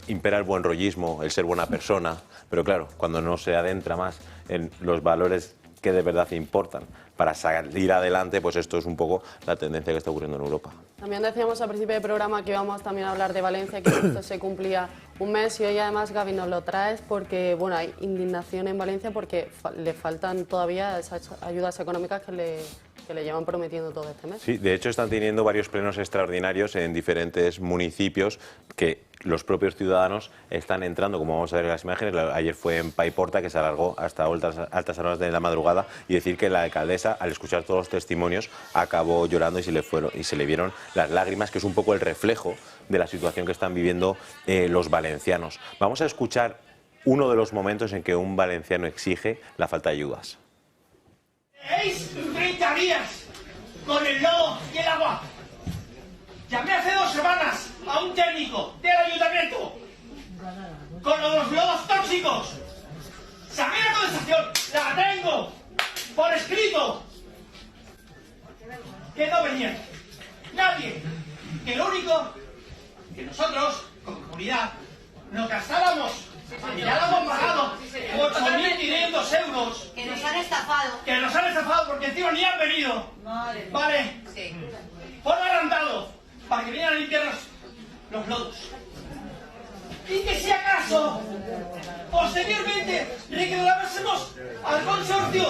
impera el buen rollismo, el ser buena persona, pero claro, cuando no se adentra más en los valores que de verdad importan para salir adelante, pues esto es un poco la tendencia que está ocurriendo en Europa. También decíamos al principio del programa que íbamos también a hablar de Valencia, que esto se cumplía un mes y hoy además, Gaby, nos lo traes porque bueno, hay indignación en Valencia porque le faltan todavía esas ayudas económicas que le llevan prometiendo todo este mes. Sí, de hecho están teniendo varios plenos extraordinarios en diferentes municipios que los propios ciudadanos están entrando, como vamos a ver en las imágenes. Ayer fue en Paiporta, que se alargó hasta altas horas de la madrugada, y decir que la alcaldesa, al escuchar todos los testimonios, acabó llorando y se le vieron las lágrimas, que es un poco el reflejo de la situación que están viviendo los valencianos. Vamos a escuchar uno de los momentos en que un valenciano exige la falta de ayudas. Tenéis 30 días con el lodo y el agua. Llamé hace 2 semanas a un técnico del ayuntamiento con los lodos tóxicos. Saqué la contestación, la tengo por escrito. Que no venían nadie. Que lo único que nosotros, como comunidad, nos gastábamos. Ya lo hemos pagado 8.500 euros. Que nos han estafado. Que nos han estafado porque encima ni han venido. Vale. Sí. Por adelantado. Para que vinieran a limpiar los lodos. Y que si acaso, posteriormente, reclamásemos al consorcio.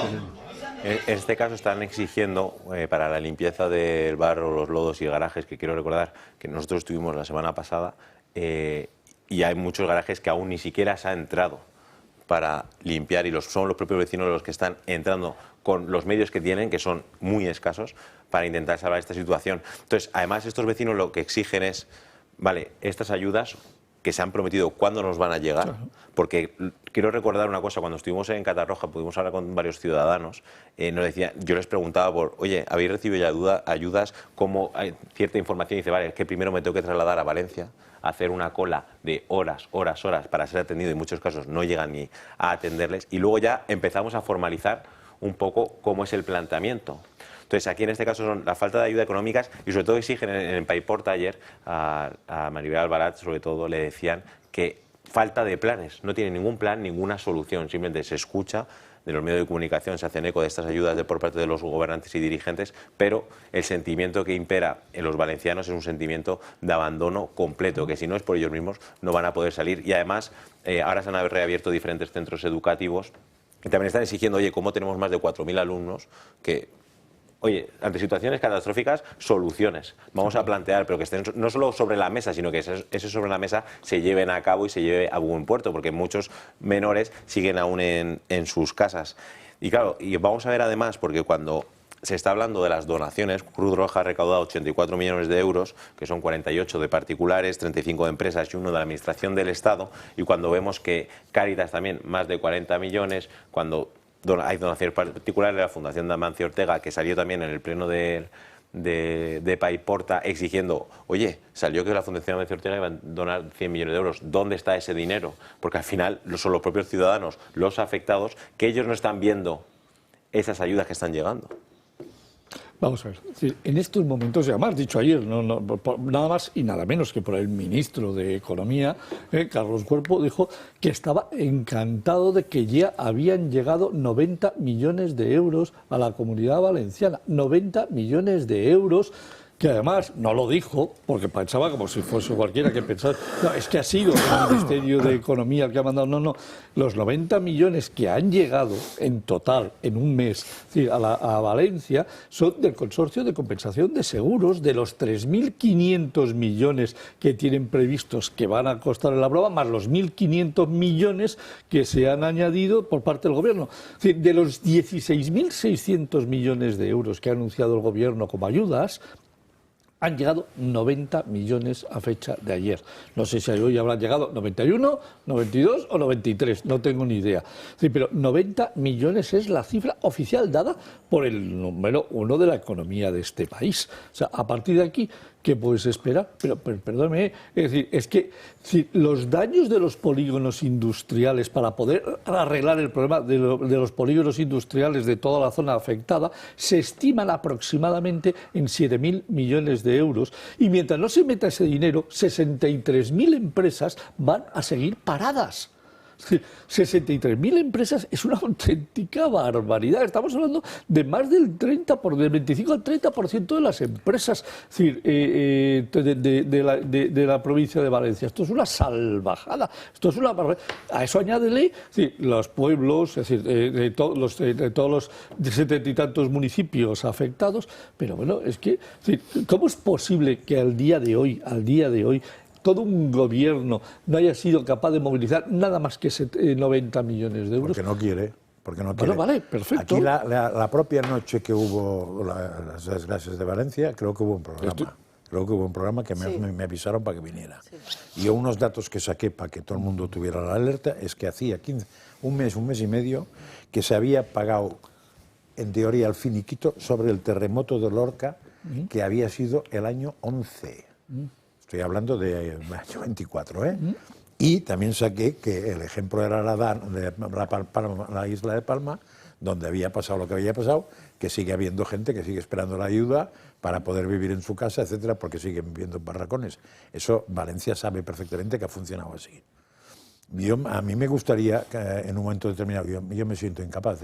En este caso están exigiendo para la limpieza del barro, los lodos y garajes, que quiero recordar que nosotros estuvimos la semana pasada, y hay muchos garajes que aún ni siquiera se ha entrado para limpiar, y son los propios vecinos los que están entrando con los medios que tienen, que son muy escasos, para intentar salvar esta situación. Entonces, además, estos vecinos lo que exigen es, vale, estas ayudas que se han prometido, ¿cuándo nos van a llegar? Claro. Porque quiero recordar una cosa, cuando estuvimos en Catarroja, pudimos hablar con varios ciudadanos, nos decían, yo les preguntaba oye, ¿habéis recibido ya ayudas? ¿Cómo hay cierta información? Y dice, vale, es que primero me tengo que trasladar a Valencia, hacer una cola de horas para ser atendido, y en muchos casos no llegan ni a atenderles, y luego ya empezamos a formalizar un poco cómo es el planteamiento. Entonces, aquí en este caso son la falta de ayuda económicas, y sobre todo exigen en Paiporta ayer a Maribel Albarat, sobre todo le decían que falta de planes, no tiene ningún plan, ninguna solución, simplemente se escucha, de los medios de comunicación se hacen eco de estas ayudas por parte de los gobernantes y dirigentes, pero el sentimiento que impera en los valencianos es un sentimiento de abandono completo, que si no es por ellos mismos no van a poder salir. Y además, ahora se han reabierto diferentes centros educativos y también están exigiendo, oye, ¿cómo tenemos más de 4.000 alumnos que... Oye, ante situaciones catastróficas, soluciones. Vamos a plantear, pero que estén no solo sobre la mesa, sino que ese sobre la mesa se lleven a cabo y se lleve a buen puerto, porque muchos menores siguen aún en sus casas. Y claro, y vamos a ver además, porque cuando se está hablando de las donaciones, Cruz Roja ha recaudado 84 millones de euros, que son 48 de particulares, 35 de empresas y 1 de la Administración del Estado, y cuando vemos que Cáritas también más de 40 millones, cuando hay donaciones particulares de la Fundación de Amancio Ortega, que salió también en el pleno del de Paiporta exigiendo, oye, salió que la Fundación Amancio Ortega iba a donar 100 millones de euros, ¿dónde está ese dinero? Porque al final son los propios ciudadanos, los afectados, que ellos no están viendo esas ayudas que están llegando. Vamos a ver, en estos momentos, ya más dicho ayer, nada más y nada menos que por el ministro de Economía, Carlos Cuerpo, dijo que estaba encantado de que ya habían llegado 90 millones de euros a la Comunidad Valenciana. 90 millones de euros, que además no lo dijo, porque pensaba como si fuese cualquiera que pensara, no, es que ha sido el Ministerio de Economía el que ha mandado, no, los 90 millones que han llegado en total en un mes, es decir, a Valencia, son del Consorcio de Compensación de Seguros, de los 3.500 millones que tienen previstos que van a costar en la prueba, más los 1.500 millones que se han añadido por parte del Gobierno. Es decir, de los 16.600 millones de euros que ha anunciado el Gobierno como ayudas, han llegado 90 millones a fecha de ayer. No sé si hoy habrán llegado 91, 92 o 93, no tengo ni idea. Sí, pero 90 millones es la cifra oficial dada por el número uno de la economía de este país. O sea, a partir de aquí, ¿qué puedes esperar? Pero perdóneme, es decir, es que si los daños de los polígonos industriales, para poder arreglar el problema de los polígonos industriales de toda la zona afectada, se estiman aproximadamente en 7.000 millones de euros. Y mientras no se meta ese dinero, 63.000 empresas van a seguir paradas. 63.000 empresas es una auténtica barbaridad. Estamos hablando de más del 25 al 30% de las empresas, es decir, de la provincia de Valencia. Esto es una salvajada. Esto es una barbaridad. A eso añádele los pueblos, es decir, de todos los 70 y tantos municipios afectados. Pero bueno, es que, ¿cómo es posible que al día de hoy todo un gobierno no haya sido capaz de movilizar nada más que 90 millones de euros? Porque no quiere. Bueno, vale, perfecto. Aquí la propia noche que hubo las desgracias de Valencia, creo que hubo un programa. Creo que hubo un programa que me avisaron para que viniera. Sí. Y unos datos que saqué para que todo el mundo tuviera la alerta es que hacía un mes y medio, que se había pagado, en teoría, el finiquito sobre el terremoto de Lorca, que había sido el año 11. Estoy hablando del año 24, ¿eh? Y también saqué que el ejemplo era la isla de Palma, donde había pasado lo que había pasado, que sigue habiendo gente que sigue esperando la ayuda para poder vivir en su casa, etcétera, porque siguen viviendo en barracones. Eso Valencia sabe perfectamente que ha funcionado así. A mí me gustaría, que en un momento determinado, yo me siento incapaz,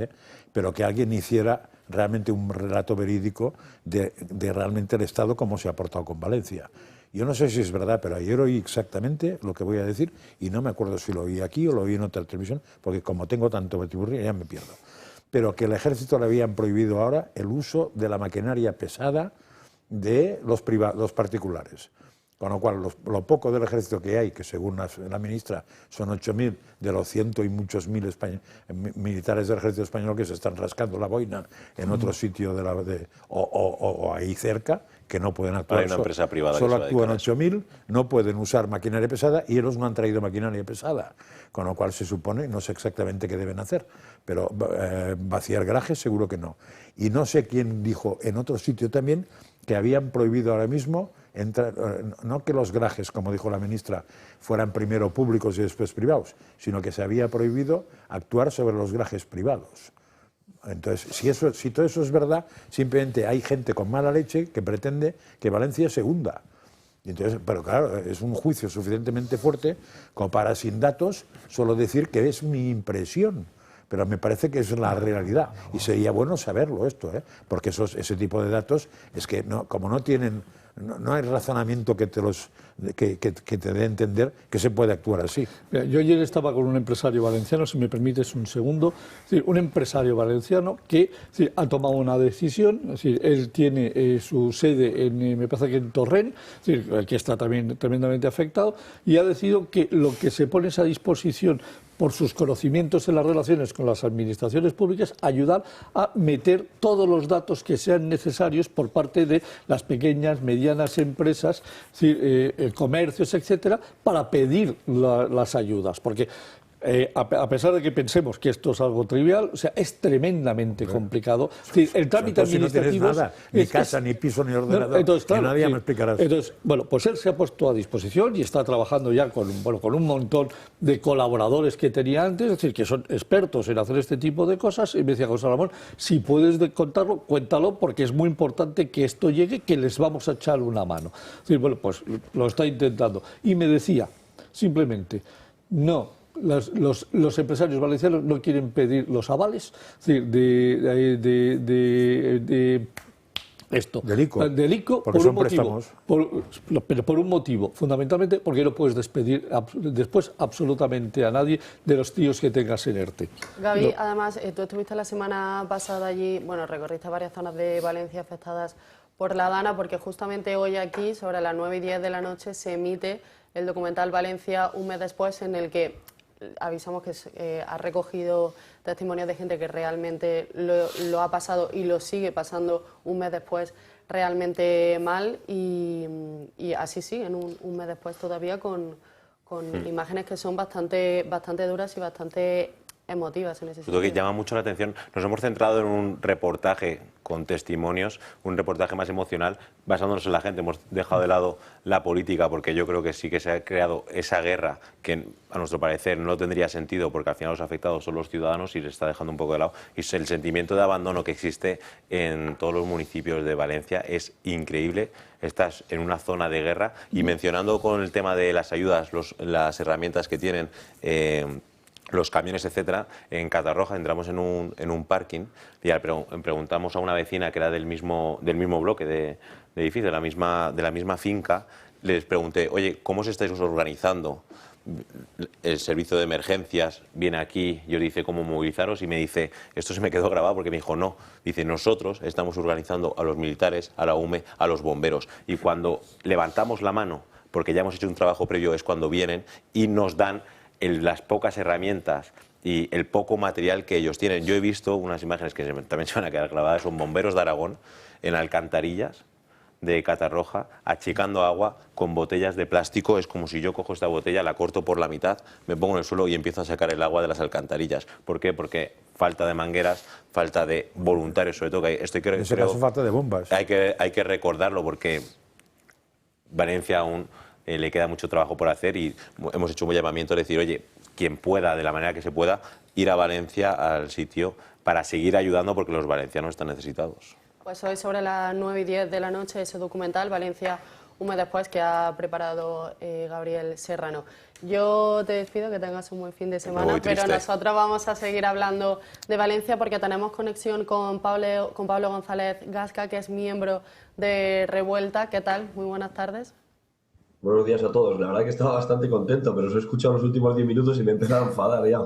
pero que alguien hiciera realmente un relato verídico de realmente el Estado, cómo se ha portado con Valencia. Yo no sé si es verdad, pero ayer oí exactamente lo que voy a decir y no me acuerdo si lo oí aquí o lo oí en otra televisión, porque como tengo tanto batiburrillo ya me pierdo. Pero que el Ejército le habían prohibido ahora el uso de la maquinaria pesada de los particulares. Con lo cual, lo poco del Ejército que hay, que según la ministra son 8.000 de los 100 y muchos mil militares del Ejército Español que se están rascando la boina en otro sitio o ahí cerca, que no pueden actuar. Hay una empresa privada solo actúan 8.000, no pueden usar maquinaria pesada y ellos no han traído maquinaria pesada. Con lo cual se supone, no sé exactamente qué deben hacer, pero vaciar garajes seguro que no. Y no sé quién dijo en otro sitio también que habían prohibido ahora mismo no que los garajes, como dijo la ministra, fueran primero públicos y después privados, sino que se había prohibido actuar sobre los garajes privados. Entonces, si todo eso es verdad, simplemente hay gente con mala leche que pretende que Valencia se hunda. Y entonces, pero claro, es un juicio suficientemente fuerte como para, sin datos, solo decir que es mi impresión. Pero me parece que es la realidad. Y sería bueno saberlo esto, porque ese tipo de datos es que como no tienen... No hay razonamiento que te dé a entender que se puede actuar así. Mira, yo ayer estaba con un empresario valenciano, si me permites un segundo, es decir, un empresario valenciano que ha tomado una decisión, es decir, él tiene su sede me parece que en Torrent, es decir, que está también tremendamente afectado, y ha decidido que lo que se pone es a disposición por sus conocimientos en las relaciones con las administraciones públicas, ayudar a meter todos los datos que sean necesarios por parte de las pequeñas, medianas empresas, comercios, etcétera, para pedir las ayudas. Porque a pesar de que pensemos que esto es algo trivial, o sea, es tremendamente complicado. Es decir, el trámite administrativo... No tienes nada, ni casa, ni piso, ni ordenador, entonces, claro, ni nadie me explicarás. Entonces, bueno, pues él se ha puesto a disposición y está trabajando ya con un montón de colaboradores que tenía antes, es decir, que son expertos en hacer este tipo de cosas, y me decía José Ramón, si puedes contarlo, cuéntalo, porque es muy importante que esto llegue, que les vamos a echar una mano. Es decir, bueno, pues lo está intentando. Y me decía, simplemente, no... Los empresarios valencianos no quieren pedir los avales, es decir, de ICO porque por son un motivo, préstamos. pero por un motivo, fundamentalmente porque no puedes despedir después absolutamente a nadie de los tíos que tengas en ERTE. Gaby, además, tú estuviste la semana pasada allí, bueno, recorriste varias zonas de Valencia afectadas por la Dana, porque justamente hoy aquí, sobre las 9:10 de la noche, se emite el documental Valencia un mes después, en el que avisamos que ha recogido testimonios de gente que realmente lo ha pasado y lo sigue pasando un mes después realmente mal, y así siguen un mes después todavía con imágenes que son bastante duras y bastante emotivas en ese sentido. Lo que llama mucho la atención, nos hemos centrado en un reportaje con testimonios, un reportaje más emocional, basándonos en la gente. Hemos dejado de lado la política, porque yo creo que sí que se ha creado esa guerra que, a nuestro parecer, no tendría sentido, porque al final los afectados son los ciudadanos y se está dejando un poco de lado. Y el sentimiento de abandono que existe en todos los municipios de Valencia es increíble. Estás en una zona de guerra, y mencionando con el tema de las ayudas, las herramientas que tienen, los camiones, etcétera, en Catarroja entramos en un parking y preguntamos a una vecina que era del mismo bloque de edificio, de la misma finca. Les pregunté, oye, ¿cómo os estáis organizando? El servicio de emergencias viene aquí y os dice cómo movilizaros, y me dice, esto se me quedó grabado porque me dijo, no, dice, nosotros estamos organizando a los militares, a la UME, a los bomberos, y cuando levantamos la mano, porque ya hemos hecho un trabajo previo, es cuando vienen y nos dan las pocas herramientas y el poco material que ellos tienen. Yo he visto unas imágenes que también se van a quedar grabadas, son bomberos de Aragón en alcantarillas de Catarroja, achicando agua con botellas de plástico. Es como si yo cojo esta botella, la corto por la mitad, me pongo en el suelo y empiezo a sacar el agua de las alcantarillas. ¿Por qué? Porque falta de mangueras, falta de voluntarios, sobre todo, que en ese caso falta de bombas. Hay que recordarlo, porque Valencia aún le queda mucho trabajo por hacer, y hemos hecho un llamamiento de decir, oye, quien pueda, de la manera que se pueda, ir a Valencia, al sitio, para seguir ayudando, porque los valencianos están necesitados. Pues hoy sobre las 9:10 de la noche ese documental, Valencia un mes después, que ha preparado Gabriel Serrano. Yo te despido, que tengas un buen fin de semana, pero nosotros vamos a seguir hablando de Valencia, porque tenemos conexión con Pablo González Gasca, que es miembro de Revuelta. ¿Qué tal? Muy buenas tardes. Buenos días a todos. La verdad que estaba bastante contento, pero os he escuchado los últimos 10 minutos y me he empezado a enfadar ya.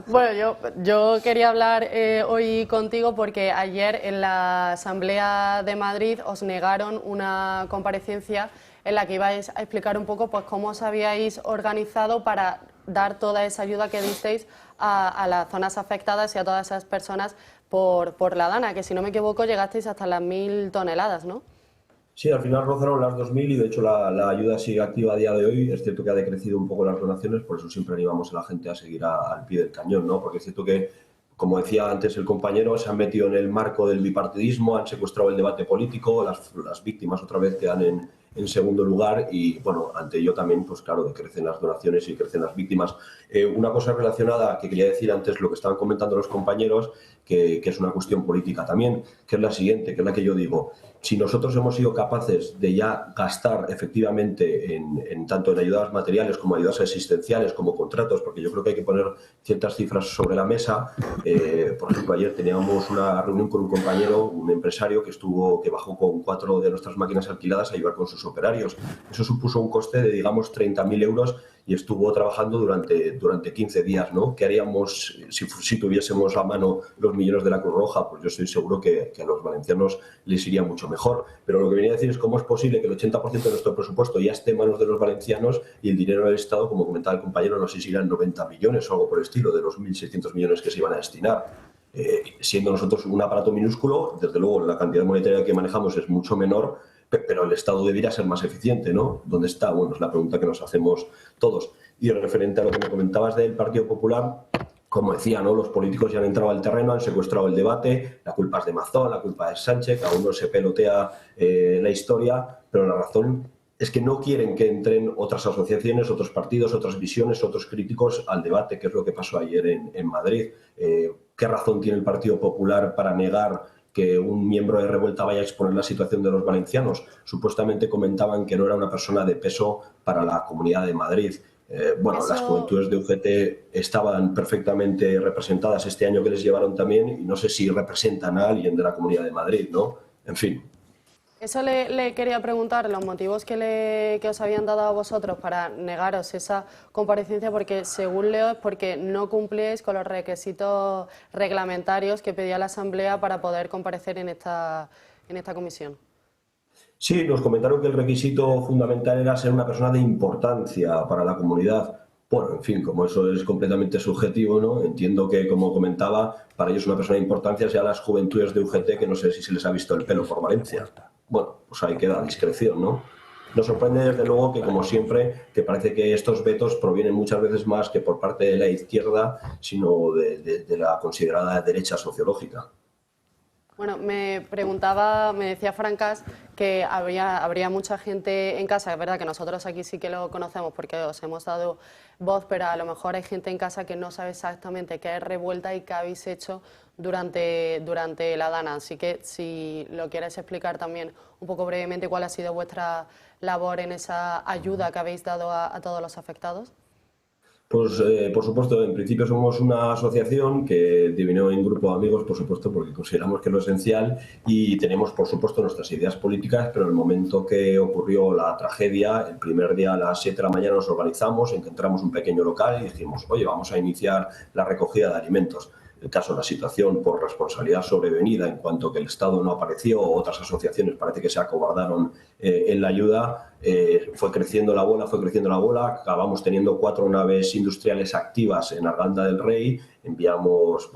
Bueno, yo quería hablar hoy contigo porque ayer en la Asamblea de Madrid os negaron una comparecencia en la que ibais a explicar un poco pues cómo os habíais organizado para dar toda esa ayuda que disteis a las zonas afectadas y a todas esas personas por la Dana, que si no me equivoco llegasteis hasta las 1000 toneladas, ¿no? Sí, al final rozaron las 2000 y de hecho la ayuda sigue activa a día de hoy. Es cierto que ha decrecido un poco las donaciones, por eso siempre animamos a la gente a seguir al pie del cañón, ¿no? Porque es cierto que, como decía antes el compañero, se han metido en el marco del bipartidismo, han secuestrado el debate político, las víctimas otra vez quedan en segundo lugar y, bueno, ante ello también, pues claro, decrecen las donaciones y crecen las víctimas. Una cosa relacionada que quería decir antes, lo que estaban comentando los compañeros, que es una cuestión política también, que es la siguiente, que es la que yo digo. Si nosotros hemos sido capaces de ya gastar efectivamente tanto en ayudas materiales como ayudas existenciales, como contratos, porque yo creo que hay que poner ciertas cifras sobre la mesa. Por ejemplo, ayer teníamos una reunión con un compañero, un empresario que bajó con 4 de nuestras máquinas alquiladas a ayudar con sus operarios. Eso supuso un coste de, digamos, 30.000 euros y estuvo trabajando durante 15 días, ¿no? ¿Qué haríamos si tuviésemos a mano los millones de la Cruz Roja? Pues yo estoy seguro que a los valencianos les iría mucho mejor. Pero lo que venía a decir es cómo es posible que el 80% de nuestro presupuesto ya esté en manos de los valencianos y el dinero del Estado, como comentaba el compañero, no sé si irán 90 millones o algo por el estilo, de los 1.600 millones que se iban a destinar. Siendo nosotros un aparato minúsculo, desde luego la cantidad monetaria que manejamos es mucho menor, pero el Estado debería ser más eficiente, ¿no? ¿Dónde está? Bueno, es la pregunta que nos hacemos todos. Y referente a lo que me comentabas del Partido Popular, como decía, ¿no? Los políticos ya han entrado al terreno, han secuestrado el debate, la culpa es de Mazón, la culpa es Sánchez, cada uno se pelotea la historia, pero la razón es que no quieren que entren otras asociaciones, otros partidos, otras visiones, otros críticos al debate, que es lo que pasó ayer en Madrid. ¿Qué razón tiene el Partido Popular para negar que un miembro de Revuelta vaya a exponer la situación de los valencianos? Supuestamente comentaban que no era una persona de peso para la Comunidad de Madrid. Las juventudes de UGT estaban perfectamente representadas este año que les llevaron también, y no sé si representan a alguien de la Comunidad de Madrid, ¿no? En fin. Eso le quería preguntar, los motivos que os habían dado a vosotros para negaros esa comparecencia, porque según leo es porque no cumplíais con los requisitos reglamentarios que pedía la Asamblea para poder comparecer en esta comisión. Sí, nos comentaron que el requisito fundamental era ser una persona de importancia para la comunidad. Bueno, en fin, como eso es completamente subjetivo, ¿no? Entiendo que, como comentaba, para ellos una persona de importancia sea las juventudes de UGT, que no sé si se les ha visto el pelo por Valencia. Bueno, pues ahí queda a discreción, ¿no? Nos sorprende desde luego que, como siempre, que parece que estos vetos provienen muchas veces más que por parte de la izquierda, sino de la considerada derecha sociológica. Bueno, me decía Francas que habría mucha gente en casa. Es verdad que nosotros aquí sí que lo conocemos porque os hemos dado voz, pero a lo mejor hay gente en casa que no sabe exactamente qué es Revuelta y qué habéis hecho durante la Dana. Así que si lo quieres explicar también un poco brevemente cuál ha sido vuestra labor en esa ayuda que habéis dado a todos los afectados. Pues, por supuesto, en principio somos una asociación que dividió en grupo de amigos, por supuesto, porque consideramos que es lo esencial, y tenemos, por supuesto, nuestras ideas políticas, pero en el momento que ocurrió la tragedia, el primer día a las 7 de la mañana nos organizamos, encontramos un pequeño local y dijimos, oye, vamos a iniciar la recogida de alimentos. El caso de la situación por responsabilidad sobrevenida, en cuanto que el Estado no apareció, otras asociaciones parece que se acobardaron en la ayuda, fue creciendo la bola, acabamos teniendo 4 naves industriales activas en Arganda del Rey, enviamos,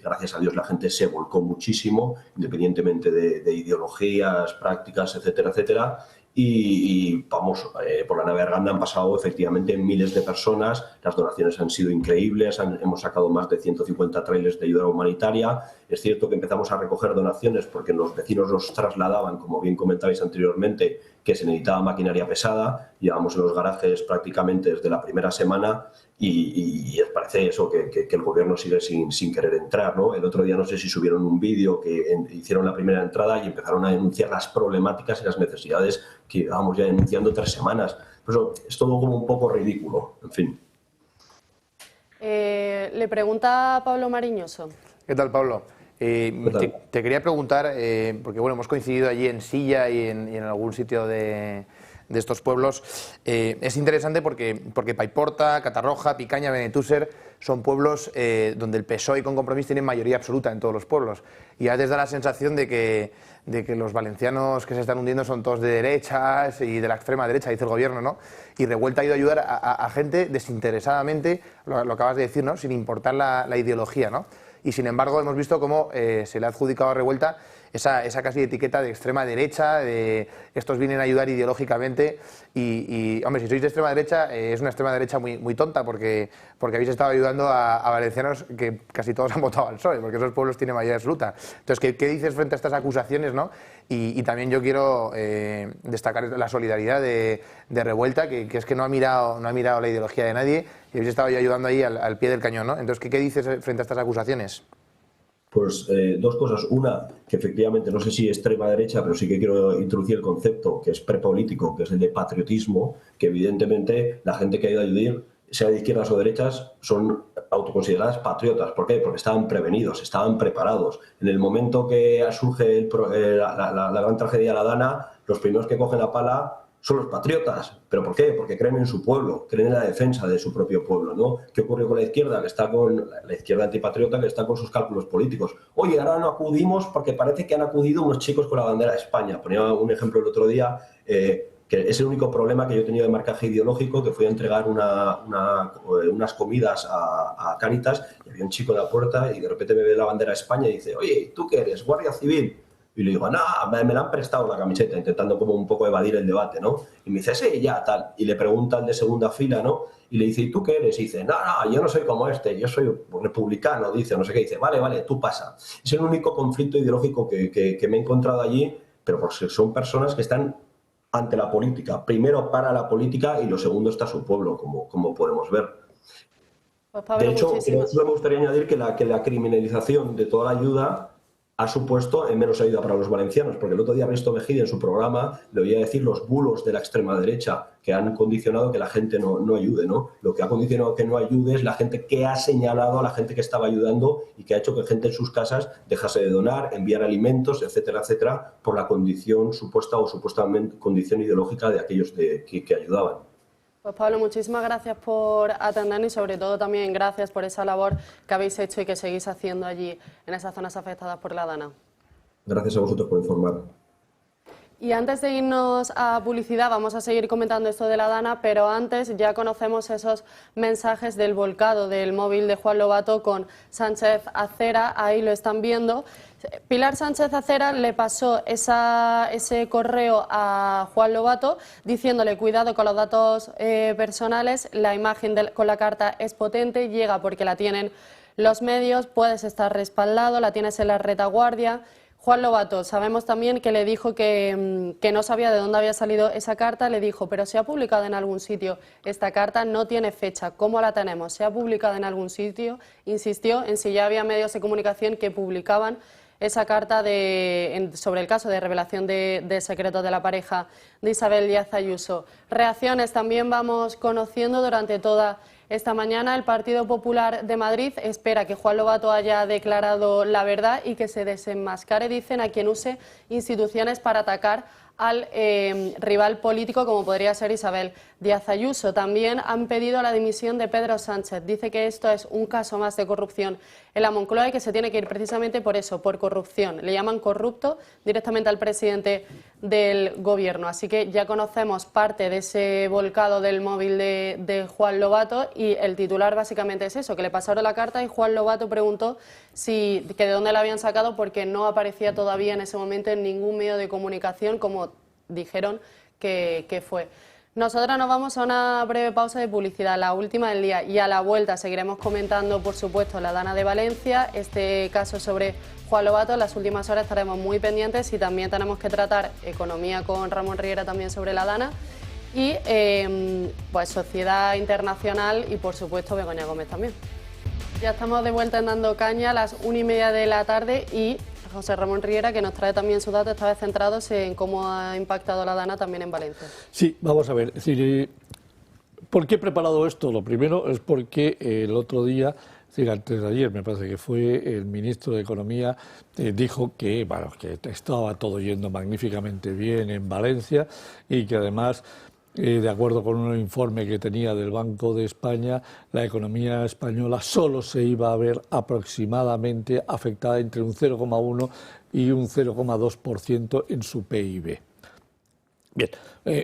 gracias a Dios la gente se volcó muchísimo, independientemente de ideologías, prácticas, etcétera, etcétera. Y por la nave Arganda han pasado efectivamente miles de personas, las donaciones han sido increíbles, hemos sacado más de 150 trailers de ayuda humanitaria. Es cierto que empezamos a recoger donaciones porque los vecinos nos trasladaban, como bien comentabais anteriormente, que se necesitaba maquinaria pesada. Llevamos en los garajes prácticamente desde la primera semana y parece eso que el gobierno sigue sin querer entrar, ¿no? El otro día no sé si subieron un vídeo que hicieron la primera entrada y empezaron a denunciar las problemáticas y las necesidades que llevábamos ya denunciando 3 semanas. Pues es todo como un poco ridículo, en fin. Le pregunta Pablo Mariñoso. ¿Qué tal, Pablo? Te quería preguntar, porque bueno, hemos coincidido allí en Silla y en algún sitio de estos pueblos. Es interesante porque Paiporta, Catarroja, Picaña, Benetúser son pueblos donde el PSOE con Compromís tienen mayoría absoluta en todos los pueblos. Y a veces da la sensación de que los valencianos que se están hundiendo son todos de derechas y de la extrema derecha, dice el gobierno, ¿no? Y Revuelta ha ido a ayudar a gente desinteresadamente, lo acabas de decir, ¿no? Sin importar la ideología, ¿no? Y sin embargo hemos visto cómo se le ha adjudicado a Revuelta esa casi etiqueta de extrema derecha, de estos vienen a ayudar ideológicamente y hombre, si sois de extrema derecha, es una extrema derecha muy tonta porque habéis estado ayudando a valencianos que casi todos han votado al PSOE, porque esos pueblos tienen mayoría absoluta. Entonces, ¿qué dices frente a estas acusaciones, ¿no? Y también yo quiero destacar la solidaridad de Revuelta, que es que no ha mirado la ideología de nadie y habéis estado ayudando ahí al pie del cañón, ¿no? Entonces, ¿qué dices frente a estas acusaciones? Pues 2 cosas. Una, que efectivamente, no sé si extrema derecha, pero sí que quiero introducir el concepto que es prepolítico, que es el de patriotismo, que evidentemente la gente que ha ido a ayudar, sea de izquierdas o derechas, son autoconsideradas patriotas. ¿Por qué? Porque estaban prevenidos, estaban preparados. En el momento que surge la gran tragedia de la Dana, los primeros que cogen la pala son los patriotas. ¿Pero por qué? Porque creen en su pueblo, creen en la defensa de su propio pueblo, ¿no? ¿Qué ocurre con la izquierda? Que está con la izquierda antipatriota, que está con sus cálculos políticos. Oye, ahora no acudimos porque parece que han acudido unos chicos con la bandera de España. Ponía un ejemplo el otro día, que es el único problema que yo he tenido de marcaje ideológico, que fui a entregar unas comidas a Cáritas y había un chico en la puerta y de repente me ve la bandera de España y dice, oye, ¿tú qué eres? Guardia Civil. Y le digo, no, me la han prestado la camiseta, intentando como un poco evadir el debate, ¿no? Y me dice, sí, ya, tal. Y le pregunta al de segunda fila, ¿no? Y le dice, ¿y tú qué eres? Y dice, no, yo no soy como este, yo soy republicano, dice, no sé qué. Dice, vale, tú pasa. Es el único conflicto ideológico que me he encontrado allí, pero porque son personas que están ante la política. Primero para la política y lo segundo está su pueblo, como podemos ver. Pues, Pablo, de hecho, muchísimas... me gustaría añadir que la criminalización de toda la ayuda ha supuesto menos ayuda para los valencianos, porque el otro día Risto Mejide en su programa le oía decir los bulos de la extrema derecha que han condicionado que la gente no ayude, ¿no? Lo que ha condicionado que no ayude es la gente que ha señalado a la gente que estaba ayudando y que ha hecho que gente en sus casas dejase de donar, enviar alimentos, etcétera, etcétera, por la condición supuesta o supuestamente condición ideológica de aquellos que ayudaban. Pues Pablo, muchísimas gracias por atendernos y sobre todo también gracias por esa labor que habéis hecho y que seguís haciendo allí en esas zonas afectadas por la Dana. Gracias a vosotros por informar. Y antes de irnos a publicidad vamos a seguir comentando esto de la Dana, pero antes ya conocemos esos mensajes del volcado del móvil de Juan Lobato con Sánchez Acera, ahí lo están viendo. Pilar Sánchez Acera le pasó ese correo a Juan Lobato diciéndole cuidado con los datos personales, la imagen con la carta es potente, llega porque la tienen los medios, puedes estar respaldado, la tienes en la retaguardia. Juan Lobato, sabemos también que le dijo que no sabía de dónde había salido esa carta, le dijo, pero se ha publicado en algún sitio, esta carta no tiene fecha, ¿cómo la tenemos? ¿Se ha publicado en algún sitio? Insistió en si ya había medios de comunicación que publicaban esa carta sobre el caso de revelación de secretos de la pareja de Isabel Díaz Ayuso. Reacciones también vamos conociendo durante toda esta mañana. El Partido Popular de Madrid espera que Juan Lobato haya declarado la verdad y que se desenmascare, dicen, a quien use instituciones para atacar al rival político como podría ser Isabel Díaz Ayuso. También han pedido la dimisión de Pedro Sánchez. Dice que esto es un caso más de corrupción en la Moncloa y que se tiene que ir precisamente por eso, por corrupción. Le llaman corrupto directamente al presidente del Gobierno. Así que ya conocemos parte de ese volcado del móvil de Juan Lobato y el titular básicamente es eso, que le pasaron la carta y Juan Lobato preguntó que de dónde la habían sacado porque no aparecía todavía en ese momento en ningún medio de comunicación como dijeron que fue. Nosotros nos vamos a una breve pausa de publicidad, la última del día, y a la vuelta seguiremos comentando, por supuesto, la Dana de Valencia, este caso sobre Juan Lobato. En las últimas horas estaremos muy pendientes y también tenemos que tratar economía con Ramón Riera también sobre la Dana y pues sociedad internacional y, por supuesto, Begoña Gómez también. Ya estamos de vuelta en Dando Caña a las 1:30 de la tarde y José Ramón Riera, que nos trae también sus datos, esta vez centrados en cómo ha impactado la Dana también en Valencia. Sí, vamos a ver. Es decir, ¿por qué he preparado esto? Lo primero es porque el otro día, es decir, antes de ayer, me parece que fue, el ministro de Economía dijo que, bueno, que estaba todo yendo magníficamente bien en Valencia y que además, de acuerdo con un informe que tenía del Banco de España, la economía española solo se iba a ver aproximadamente afectada entre un 0,1 y un 0,2% en su PIB. Bien,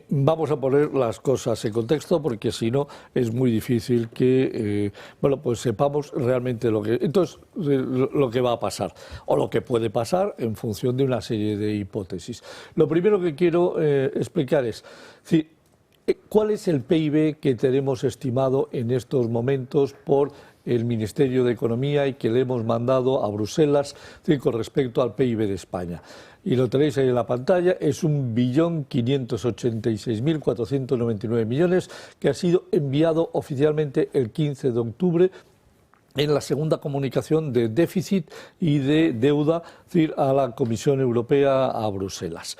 vamos a poner las cosas en contexto porque si no es muy difícil que bueno, pues sepamos realmente lo que va a pasar o lo que puede pasar en función de una serie de hipótesis. Lo primero que quiero explicar es ¿cuál es el PIB que tenemos estimado en estos momentos por el Ministerio de Economía y que le hemos mandado a Bruselas con respecto al PIB de España? Y lo tenéis ahí en la pantalla, es 1.586.499 millones que ha sido enviado oficialmente el 15 de octubre en la segunda comunicación de déficit y de deuda a la Comisión Europea, a Bruselas.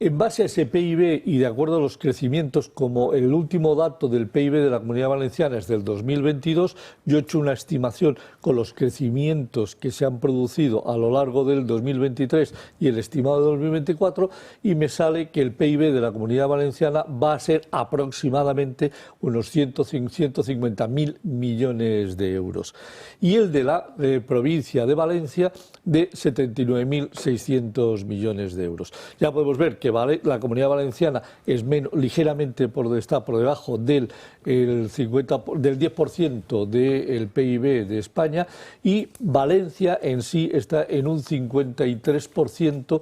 En base a ese PIB y de acuerdo a los crecimientos, como el último dato del PIB de la Comunidad Valenciana es del 2022, yo he hecho una estimación con los crecimientos que se han producido a lo largo del 2023 y el estimado de 2024 y me sale que el PIB de la Comunidad Valenciana va a ser aproximadamente unos 150.000 millones de euros y el de la provincia de Valencia de 79.600 millones de euros. Ya podemos ver que la Comunidad Valenciana es ligeramente está por debajo del 10% del PIB de España, y Valencia en sí está en un 53%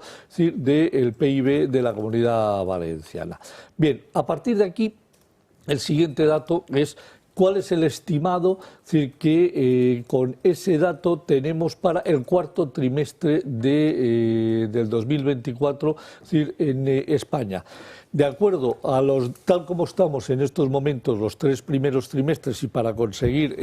del PIB de la Comunidad Valenciana. Bien, a partir de aquí, el siguiente dato es cuál es el estimado, es decir, que con ese dato tenemos para el cuarto trimestre del 2024, es decir, en España. De acuerdo a tal como estamos en estos momentos los 3 primeros trimestres, y para conseguir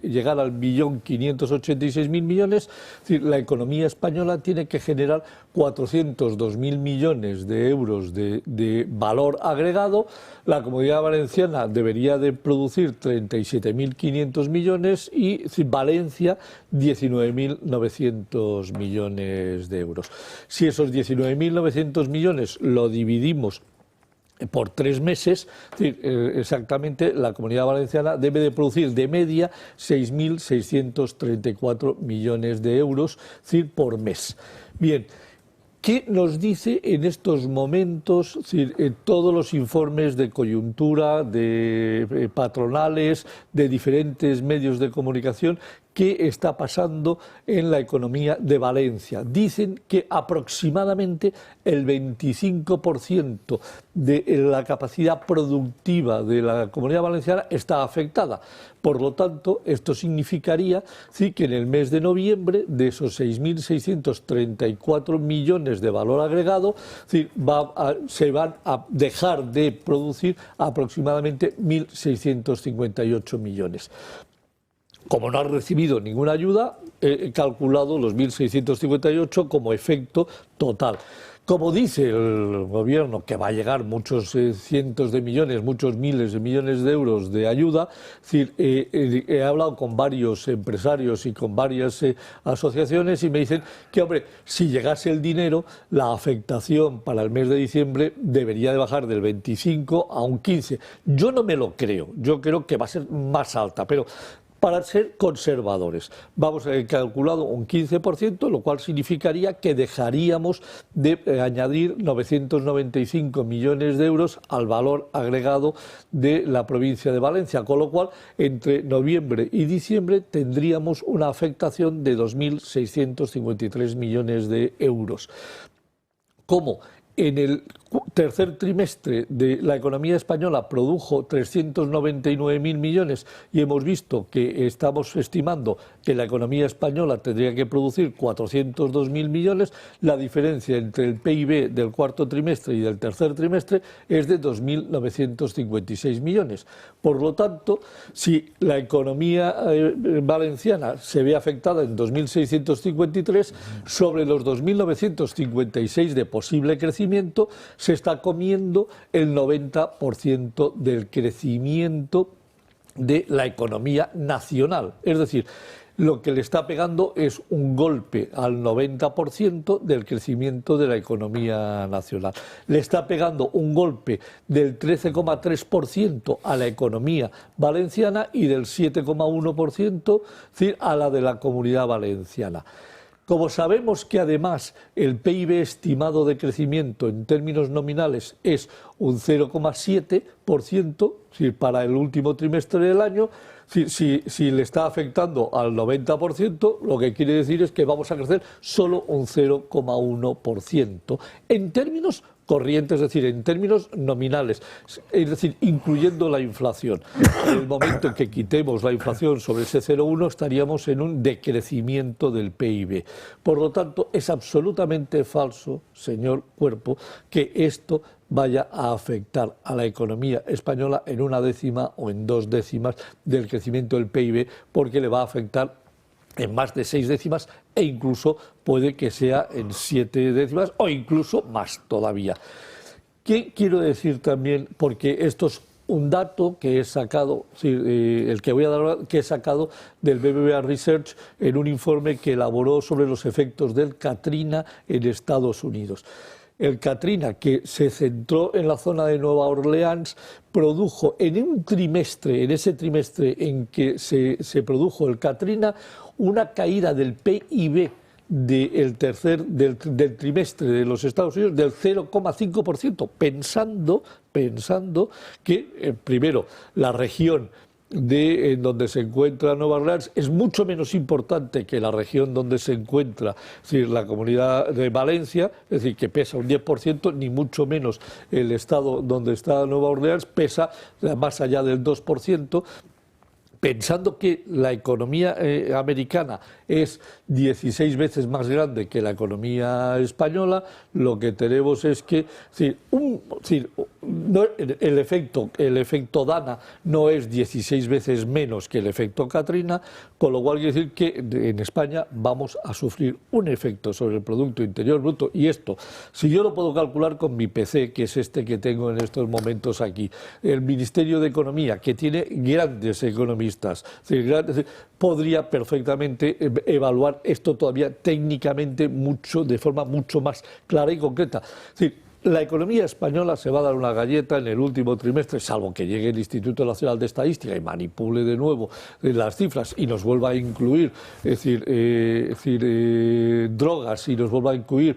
llegar al 1.586.000 millones, es decir, la economía española tiene que generar 402.000 millones de euros de valor agregado. La Comunidad Valenciana debería de producir 37.500 millones y Valencia 19.900 millones de euros. Si esos 19.900 millones lo dividimos por 3 meses, es decir, exactamente la Comunidad Valenciana debe de producir de media 6.634 millones de euros, es decir, por mes. Bien, ¿qué nos dice en estos momentos todos los informes de coyuntura, de patronales, de diferentes medios de comunicación? ¿Qué está pasando en la economía de Valencia? Dicen que aproximadamente el 25% de la capacidad productiva de la Comunidad Valenciana está afectada. Por lo tanto, esto significaría que en el mes de noviembre, de esos 6.634 millones de valor agregado, se van a dejar de producir aproximadamente 1.658 millones. Como no ha recibido ninguna ayuda, he calculado los 1.658 como efecto total. Como dice el Gobierno que va a llegar muchos cientos de millones, muchos miles de millones de euros de ayuda, es decir, he hablado con varios empresarios y con varias asociaciones y me dicen que, hombre, si llegase el dinero, la afectación para el mes de diciembre debería de bajar del 25 a un 15. Yo no me lo creo, yo creo que va a ser más alta, pero para ser conservadores, vamos a haber calculado un 15%, lo cual significaría que dejaríamos de añadir 995 millones de euros al valor agregado de la provincia de Valencia, con lo cual entre noviembre y diciembre tendríamos una afectación de 2.653 millones de euros. ¿Cómo? En el tercer trimestre de la economía española produjo 399.000 millones y hemos visto que estamos estimando que la economía española tendría que producir 402.000 millones, la diferencia entre el PIB del cuarto trimestre y del tercer trimestre es de 2.956 millones. Por lo tanto, si la economía valenciana se ve afectada en 2.653, sobre los 2.956 de posible crecimiento, se está comiendo el 90% del crecimiento de la economía nacional. Es decir, lo que le está pegando es un golpe al 90% del crecimiento de la economía nacional. Le está pegando un golpe del 13,3% a la economía valenciana y del 7,1% a la de la Comunidad Valenciana. Como sabemos que además el PIB estimado de crecimiento en términos nominales es un 0,7% para el último trimestre del año, si le está afectando al 90%, lo que quiere decir es que vamos a crecer solo un 0,1% en términos corrientes, es decir, en términos nominales, es decir, incluyendo la inflación. En el momento en que quitemos la inflación sobre ese 0,1 estaríamos en un decrecimiento del PIB. Por lo tanto, es absolutamente falso, señor Cuerpo, que esto vaya a afectar a la economía española en 1/10 o en 2/10 del crecimiento del PIB, porque le va a afectar en más de 6 décimas e incluso puede que sea en 7 décimas o incluso más todavía. ¿Qué quiero decir también? Porque esto es un dato que he sacado, el que voy a dar, que he sacado del BBVA Research en un informe que elaboró sobre los efectos del Katrina en Estados Unidos. El Katrina, que se centró en la zona de Nueva Orleans, produjo en un trimestre, en ese trimestre en que se produjo el Katrina, una caída del PIB del trimestre de los Estados Unidos del 0,5%, pensando que, primero, la región en donde se encuentra Nueva Orleans es mucho menos importante que la región donde se encuentra, es decir, la Comunidad de Valencia, es decir, que pesa un 10%, ni mucho menos el estado donde está Nueva Orleans pesa más allá del 2%, pensando que la economía americana es 16 veces más grande que la economía española, lo que tenemos es que el efecto Dana no es 16 veces menos que el efecto Katrina, con lo cual quiere decir que en España vamos a sufrir un efecto sobre el Producto Interior Bruto, y esto, si yo lo puedo calcular con mi PC, que es este que tengo en estos momentos aquí, el Ministerio de Economía, que tiene grandes economistas, podría perfectamente evaluar esto todavía técnicamente de forma mucho más clara y concreta. Es decir, la economía española se va a dar una galleta en el último trimestre, salvo que llegue el Instituto Nacional de Estadística y manipule de nuevo las cifras y nos vuelva a incluir, drogas, y nos vuelva a incluir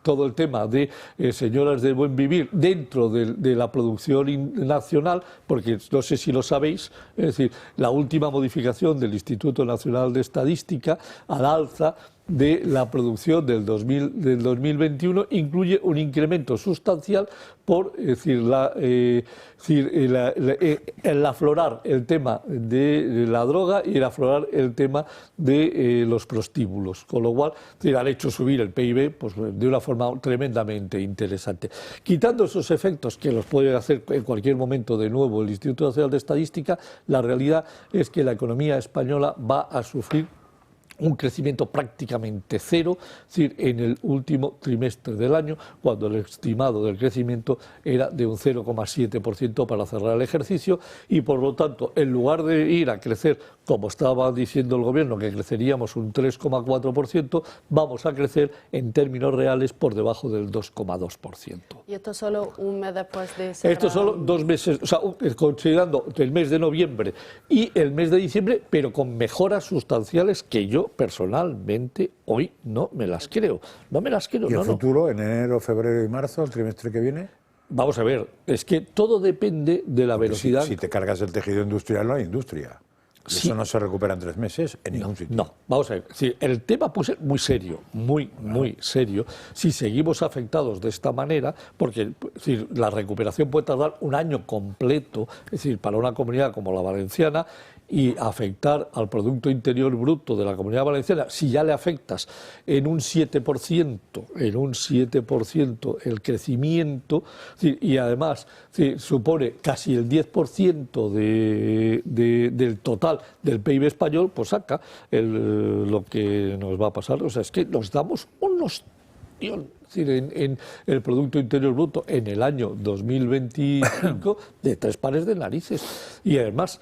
todo el tema de señoras de buen vivir dentro de la producción nacional, porque no sé si lo sabéis, es decir, la última modificación del Instituto Nacional de Estadística al alza de la producción del 2021 incluye un incremento sustancial por el aflorar el tema de la droga y el aflorar el tema de los prostíbulos, con lo cual han hecho subir el PIB pues, de una forma tremendamente interesante. Quitando esos efectos que los puede hacer en cualquier momento de nuevo el Instituto Nacional de Estadística, la realidad es que la economía española va a sufrir un crecimiento prácticamente cero, es decir, en el último trimestre del año, cuando el estimado del crecimiento era de un 0,7% para cerrar el ejercicio, y por lo tanto, en lugar de ir a crecer, como estaba diciendo el gobierno, que creceríamos un 3,4%, vamos a crecer en términos reales por debajo del 2,2%. ¿Y esto solo un mes después de ese? Esto solo 2 meses, o sea, considerando el mes de noviembre y el mes de diciembre, pero con mejoras sustanciales que yo personalmente hoy no me las creo. No me las creo. ¿Y el futuro, en enero, febrero y marzo, el trimestre que viene? Vamos a ver, es que todo depende de la velocidad. Si te cargas el tejido industrial, no hay industria. Sí. Eso no se recupera en 3 meses en ningún sitio. No, vamos a ver. Sí, el tema puede ser muy serio, muy serio, si seguimos afectados de esta manera, porque la recuperación puede tardar un año completo, es decir, para una comunidad como la valenciana, y afectar al Producto Interior Bruto de la Comunidad Valenciana, si ya le afectas en un 7%, el crecimiento, y además supone casi el 10% del total del PIB español, pues saca lo que nos va a pasar. O sea, es que nos damos unos... Es decir, en el Producto Interior Bruto en el año 2025 de 3 pares de narices. Y además...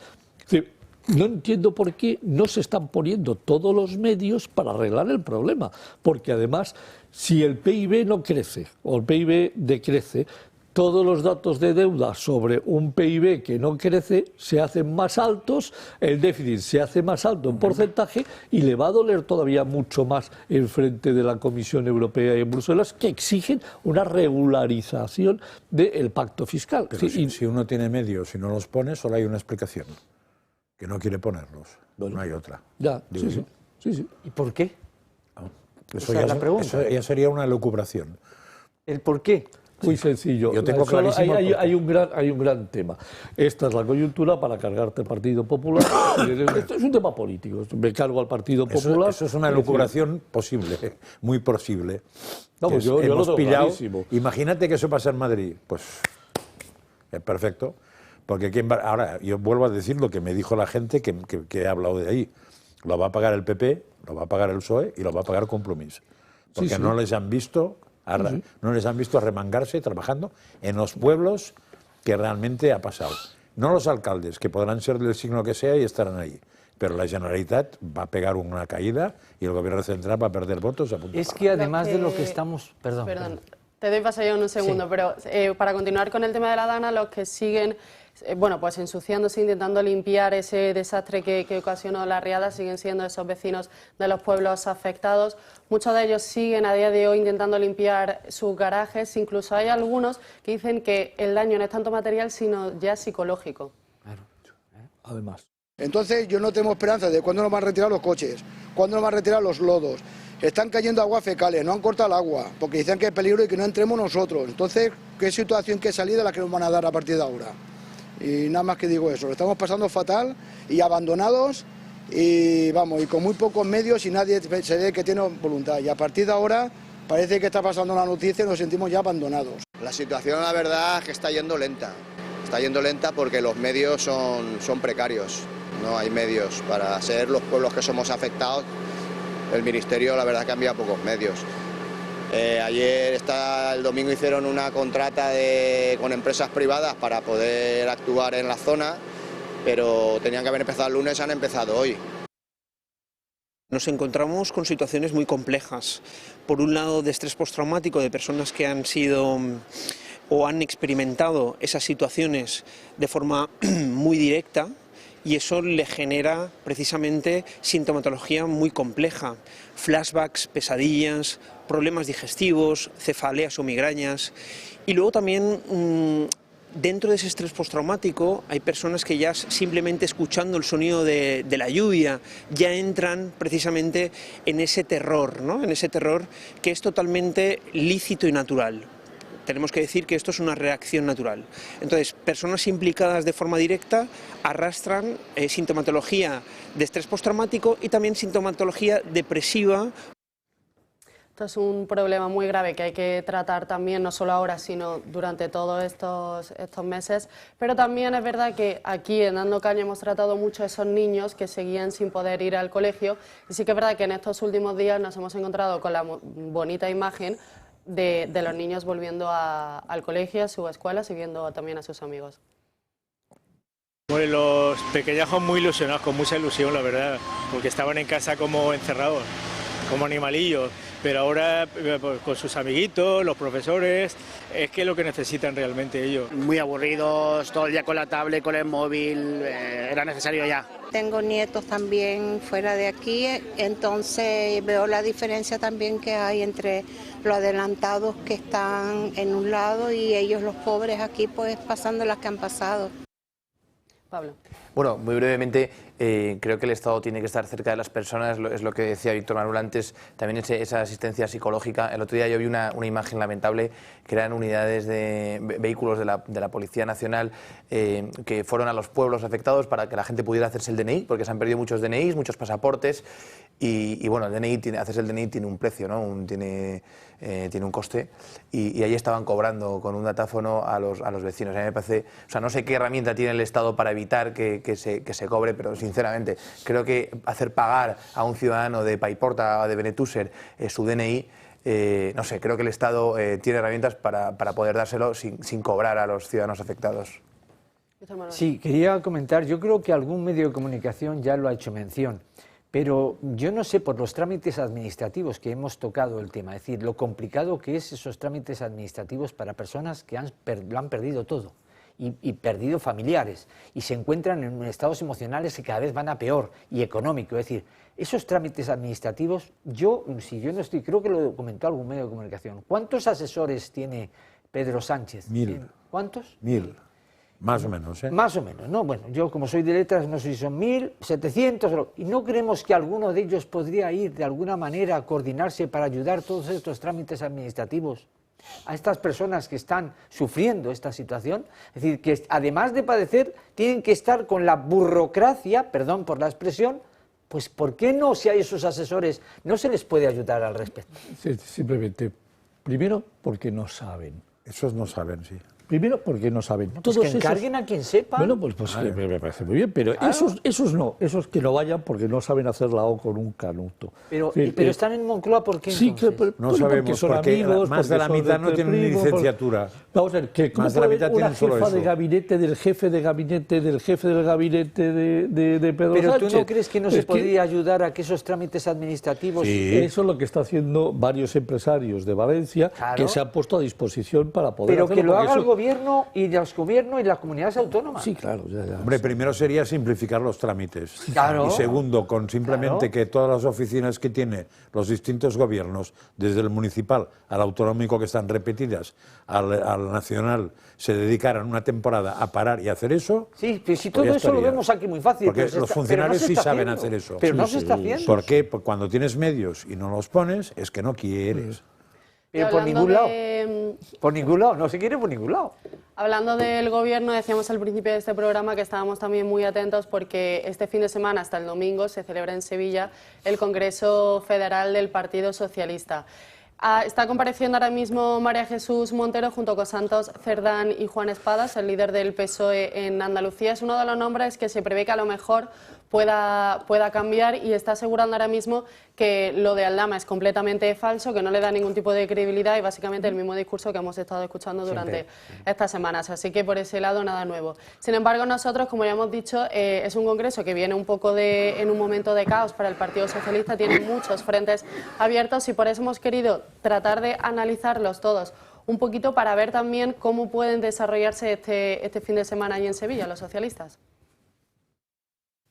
no entiendo por qué no se están poniendo todos los medios para arreglar el problema, porque además, si el PIB no crece o el PIB decrece, todos los datos de deuda sobre un PIB que no crece se hacen más altos, el déficit se hace más alto en porcentaje y le va a doler todavía mucho más en frente de la Comisión Europea y en Bruselas, que exigen una regularización del pacto fiscal. Pero si uno tiene medios y no los pone, solo hay una explicación. Que no quiere ponerlos, no hay otra. Ya, sí. ¿Y por qué? Eso ya sería una elucubración. ¿El por qué? Muy sencillo. Yo tengo clarísimo. Hay un gran tema. Esta es la coyuntura para cargarte al Partido Popular. Esto es un tema político. Me cargo al Partido Popular. Eso es una elucubración posible, muy posible. Vamos, yo lo tengo clarísimo. Imagínate que eso pasa en Madrid. Pues es perfecto. Porque ahora yo vuelvo a decir lo que me dijo la gente que ha hablado de ahí. Lo va a pagar el PP, lo va a pagar el PSOE y lo va a pagar Compromís. Porque no les han visto arremangarse trabajando en los pueblos que realmente ha pasado. No los alcaldes, que podrán ser del signo que sea y estarán ahí. Pero la Generalitat va a pegar una caída y el gobierno central va a perder votos. Es que además de lo que estamos... Perdón. Te doy paso yo en un segundo, pero para continuar con el tema de la Dana, los que siguen bueno, pues ensuciándose, intentando limpiar ese desastre que ocasionó la riada. Siguen siendo esos vecinos de los pueblos afectados. Muchos de ellos siguen a día de hoy intentando limpiar sus garajes. Incluso hay algunos que dicen que el daño no es tanto material, sino ya psicológico. Además. Entonces yo no tengo esperanza de cuándo nos van a retirar los coches, cuándo nos van a retirar los lodos. Están cayendo aguas fecales, no han cortado el agua, porque dicen que es peligro y que no entremos nosotros. Entonces, ¿qué situación, qué salida la que nos van a dar a partir de ahora? Y nada más que digo eso, lo estamos pasando fatal y abandonados y vamos, y con muy pocos medios y nadie se ve que tiene voluntad. Y a partir de ahora parece que está pasando la noticia y nos sentimos ya abandonados. La situación, la verdad, es que está yendo lenta. Está yendo lenta porque los medios son precarios. No hay medios para ser los pueblos que somos afectados. El Ministerio, la verdad, que ha enviado pocos medios. El domingo hicieron una contrata con empresas privadas para poder actuar en la zona, pero tenían que haber empezado el lunes, han empezado hoy. Nos encontramos con situaciones muy complejas. Por un lado, de estrés postraumático de personas que han sido o han experimentado esas situaciones de forma muy directa, y eso le genera precisamente sintomatología muy compleja, flashbacks, pesadillas, problemas digestivos, cefaleas o migrañas. Y luego también dentro de ese estrés postraumático hay personas que ya simplemente escuchando el sonido de la lluvia ya entran precisamente en ese terror, ¿no? En ese terror que es totalmente lícito y natural. Tenemos que decir que esto es una reacción natural. Entonces, personas implicadas de forma directa arrastran sintomatología de estrés postraumático y también sintomatología depresiva. Esto es un problema muy grave que hay que tratar también, no solo ahora, sino durante todos estos meses. Pero también es verdad que aquí en Dando Caña hemos tratado mucho a esos niños que seguían sin poder ir al colegio. Y sí que es verdad que en estos últimos días nos hemos encontrado con la bonita imagen de los niños volviendo al colegio, a sus escuelas y viendo también a sus amigos. Pues los pequeñajos muy ilusionados, con mucha ilusión, la verdad, porque estaban en casa como encerrados, como animalillos, pero ahora pues, con sus amiguitos, los profesores, es que es lo que necesitan realmente ellos. Muy aburridos, todo el día con la tablet, con el móvil, era necesario ya. Tengo nietos también fuera de aquí, entonces veo la diferencia también que hay entre los adelantados que están en un lado y ellos los pobres aquí pues pasando las que han pasado. Pablo. Bueno, muy brevemente, creo que el Estado tiene que estar cerca de las personas, es lo que decía Víctor Manuel antes, también esa asistencia psicológica. El otro día yo vi una imagen lamentable que eran unidades de vehículos de la Policía Nacional que fueron a los pueblos afectados para que la gente pudiera hacerse el DNI, porque se han perdido muchos DNIs, muchos pasaportes, y bueno, el DNI hacerse el DNI tiene un precio, ¿no? Tiene un coste, y ahí estaban cobrando con un datáfono a los vecinos. A mí me parece, o sea, no sé qué herramienta tiene el Estado para evitar que se cobre, pero sinceramente creo que hacer pagar a un ciudadano de Paiporta o de Benetúser su DNI, no sé, creo que el Estado tiene herramientas para poder dárselo sin cobrar a los ciudadanos afectados. Sí, quería comentar, yo creo que algún medio de comunicación ya lo ha hecho mención. Pero yo no sé, por los trámites administrativos que hemos tocado el tema, es decir, lo complicado que es esos trámites administrativos para personas que lo han perdido todo y perdido familiares y se encuentran en estados emocionales que cada vez van a peor y económico. Es decir, esos trámites administrativos, si yo no estoy, creo que lo comentó algún medio de comunicación. ¿Cuántos asesores tiene Pedro Sánchez? 1000. ¿Cuántos? 1000. Más o menos, ¿eh? Más o menos, ¿no? Bueno, yo como soy de letras no sé si son 1700, y no creemos que alguno de ellos podría ir de alguna manera a coordinarse para ayudar todos estos trámites administrativos a estas personas que están sufriendo esta situación. Es decir, que además de padecer, tienen que estar con la burocracia, perdón por la expresión, pues ¿por qué no, si hay esos asesores, no se les puede ayudar al respecto? Sí, simplemente, primero porque no saben. Esos no saben, sí. Primero porque no saben. Pues que encarguen a quien sepa. Bueno, pues me parece muy bien, pero claro. esos que no vayan porque no saben hacer la O con un canuto. Pero están en Moncloa, ¿por qué sí, entonces? No sabemos, son porque amigos, más de la mitad no tienen ni licenciatura. Vamos a ver, que más de la mitad una tienen solo jefa eso. de gabinete del jefe de gabinete de Pedro Pero Sánchez. ¿tú no crees que no se podría ayudar a que esos trámites administrativos... Sí. Eso es lo que está haciendo varios empresarios de Valencia, claro, que se han puesto a disposición para poder pero hacerlo. Que lo haga el gobierno y de los gobiernos y las comunidades autónomas. Sí, claro. Ya. Hombre, primero sería simplificar los trámites. Claro. Y segundo, con simplemente que todas las oficinas que tiene los distintos gobiernos, desde el municipal al autonómico, que están repetidas, al nacional, se dedicaran una temporada a parar y hacer eso. Sí, pero si todo eso lo vemos aquí muy fácil. Porque los funcionarios sí saben hacer eso. Pero no se está haciendo. ¿Por qué? Porque cuando tienes medios y no los pones, es que no quieres. Pero por ningún lado. Por ningún lado, no se quiere por ningún lado. Hablando del gobierno, decíamos al principio de este programa que estábamos también muy atentos porque este fin de semana, hasta el domingo, se celebra en Sevilla el Congreso Federal del Partido Socialista. Está compareciendo ahora mismo María Jesús Montero junto con Santos Cerdán y Juan Espadas, el líder del PSOE en Andalucía. Es uno de los nombres que se prevé que a lo mejor pueda cambiar, y está asegurando ahora mismo que lo de Aldama es completamente falso, que no le da ningún tipo de credibilidad, y básicamente el mismo discurso que hemos estado escuchando durante estas semanas. Así que por ese lado nada nuevo. Sin embargo, nosotros, como ya hemos dicho, es un congreso que viene un poco en un momento de caos para el Partido Socialista, tiene muchos frentes abiertos, y por eso hemos querido tratar de analizarlos todos un poquito para ver también cómo pueden desarrollarse este fin de semana allí en Sevilla los socialistas.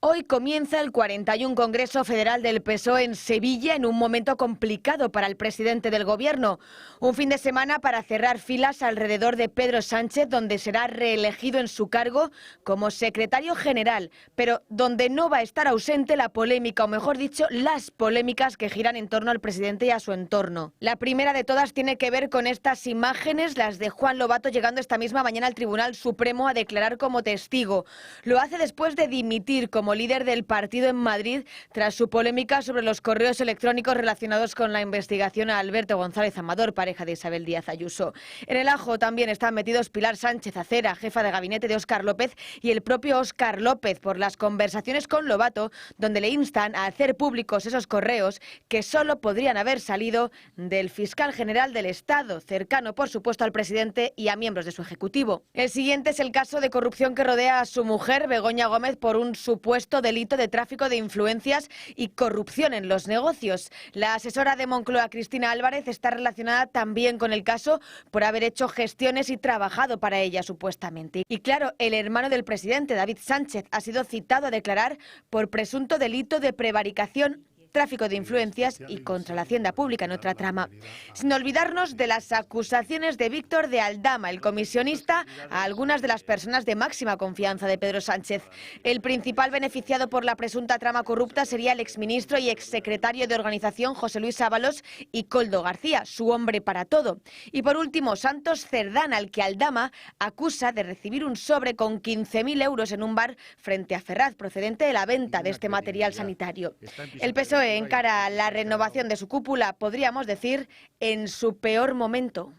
Hoy comienza el 41 Congreso Federal del PSOE en Sevilla, en un momento complicado para el presidente del Gobierno. Un fin de semana para cerrar filas alrededor de Pedro Sánchez, donde será reelegido en su cargo como secretario general, pero donde no va a estar ausente la polémica, o mejor dicho, las polémicas que giran en torno al presidente y a su entorno. La primera de todas tiene que ver con estas imágenes, las de Juan Lobato llegando esta misma mañana al Tribunal Supremo a declarar como testigo. Lo hace después de dimitir como líder del partido en Madrid tras su polémica sobre los correos electrónicos relacionados con la investigación a Alberto González Amador, pareja de Isabel Díaz Ayuso. En el ajo también están metidos Pilar Sánchez Acera, jefa de gabinete de Óscar López, y el propio Óscar López, por las conversaciones con Lobato, donde le instan a hacer públicos esos correos que solo podrían haber salido del fiscal general del Estado, cercano por supuesto al presidente y a miembros de su ejecutivo. El siguiente es el caso de corrupción que rodea a su mujer, Begoña Gómez, por un supuesto delito de tráfico de influencias y corrupción en los negocios. La asesora de Moncloa, Cristina Álvarez, está relacionada también con el caso por haber hecho gestiones y trabajado para ella supuestamente. Y claro, el hermano del presidente, David Sánchez, ha sido citado a declarar por presunto delito de prevaricación, tráfico de influencias y contra la hacienda pública en otra trama. Sin olvidarnos de las acusaciones de Víctor de Aldama, el comisionista a algunas de las personas de máxima confianza de Pedro Sánchez. El principal beneficiado por la presunta trama corrupta sería el exministro y exsecretario de Organización José Luis Ábalos y Koldo García, su hombre para todo. Y por último, Santos Cerdán, al que Aldama acusa de recibir un sobre con 15.000 euros en un bar frente a Ferraz, procedente de la venta de este material sanitario. El PSOE encara la renovación de su cúpula, podríamos decir, en su peor momento.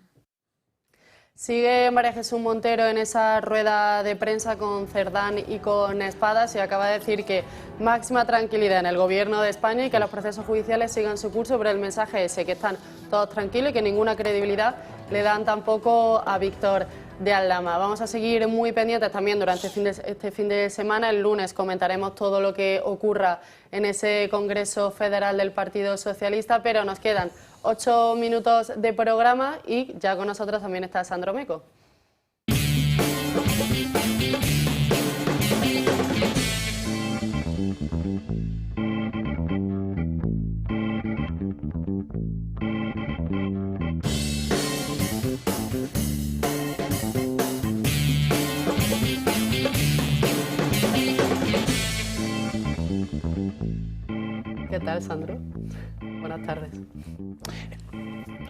Sigue María Jesús Montero en esa rueda de prensa con Cerdán y con Espadas, y acaba de decir que máxima tranquilidad en el Gobierno de España y que los procesos judiciales sigan su curso, pero el mensaje ese, que están todos tranquilos y que ninguna credibilidad le dan tampoco a Víctor de Aldama. Vamos a seguir muy pendientes también durante este fin de semana. El lunes comentaremos todo lo que ocurra en ese Congreso Federal del Partido Socialista, pero nos quedan 8 minutos de programa y ya con nosotros también está Sandro Meco. ¿Qué tal, Sandro? Buenas tardes.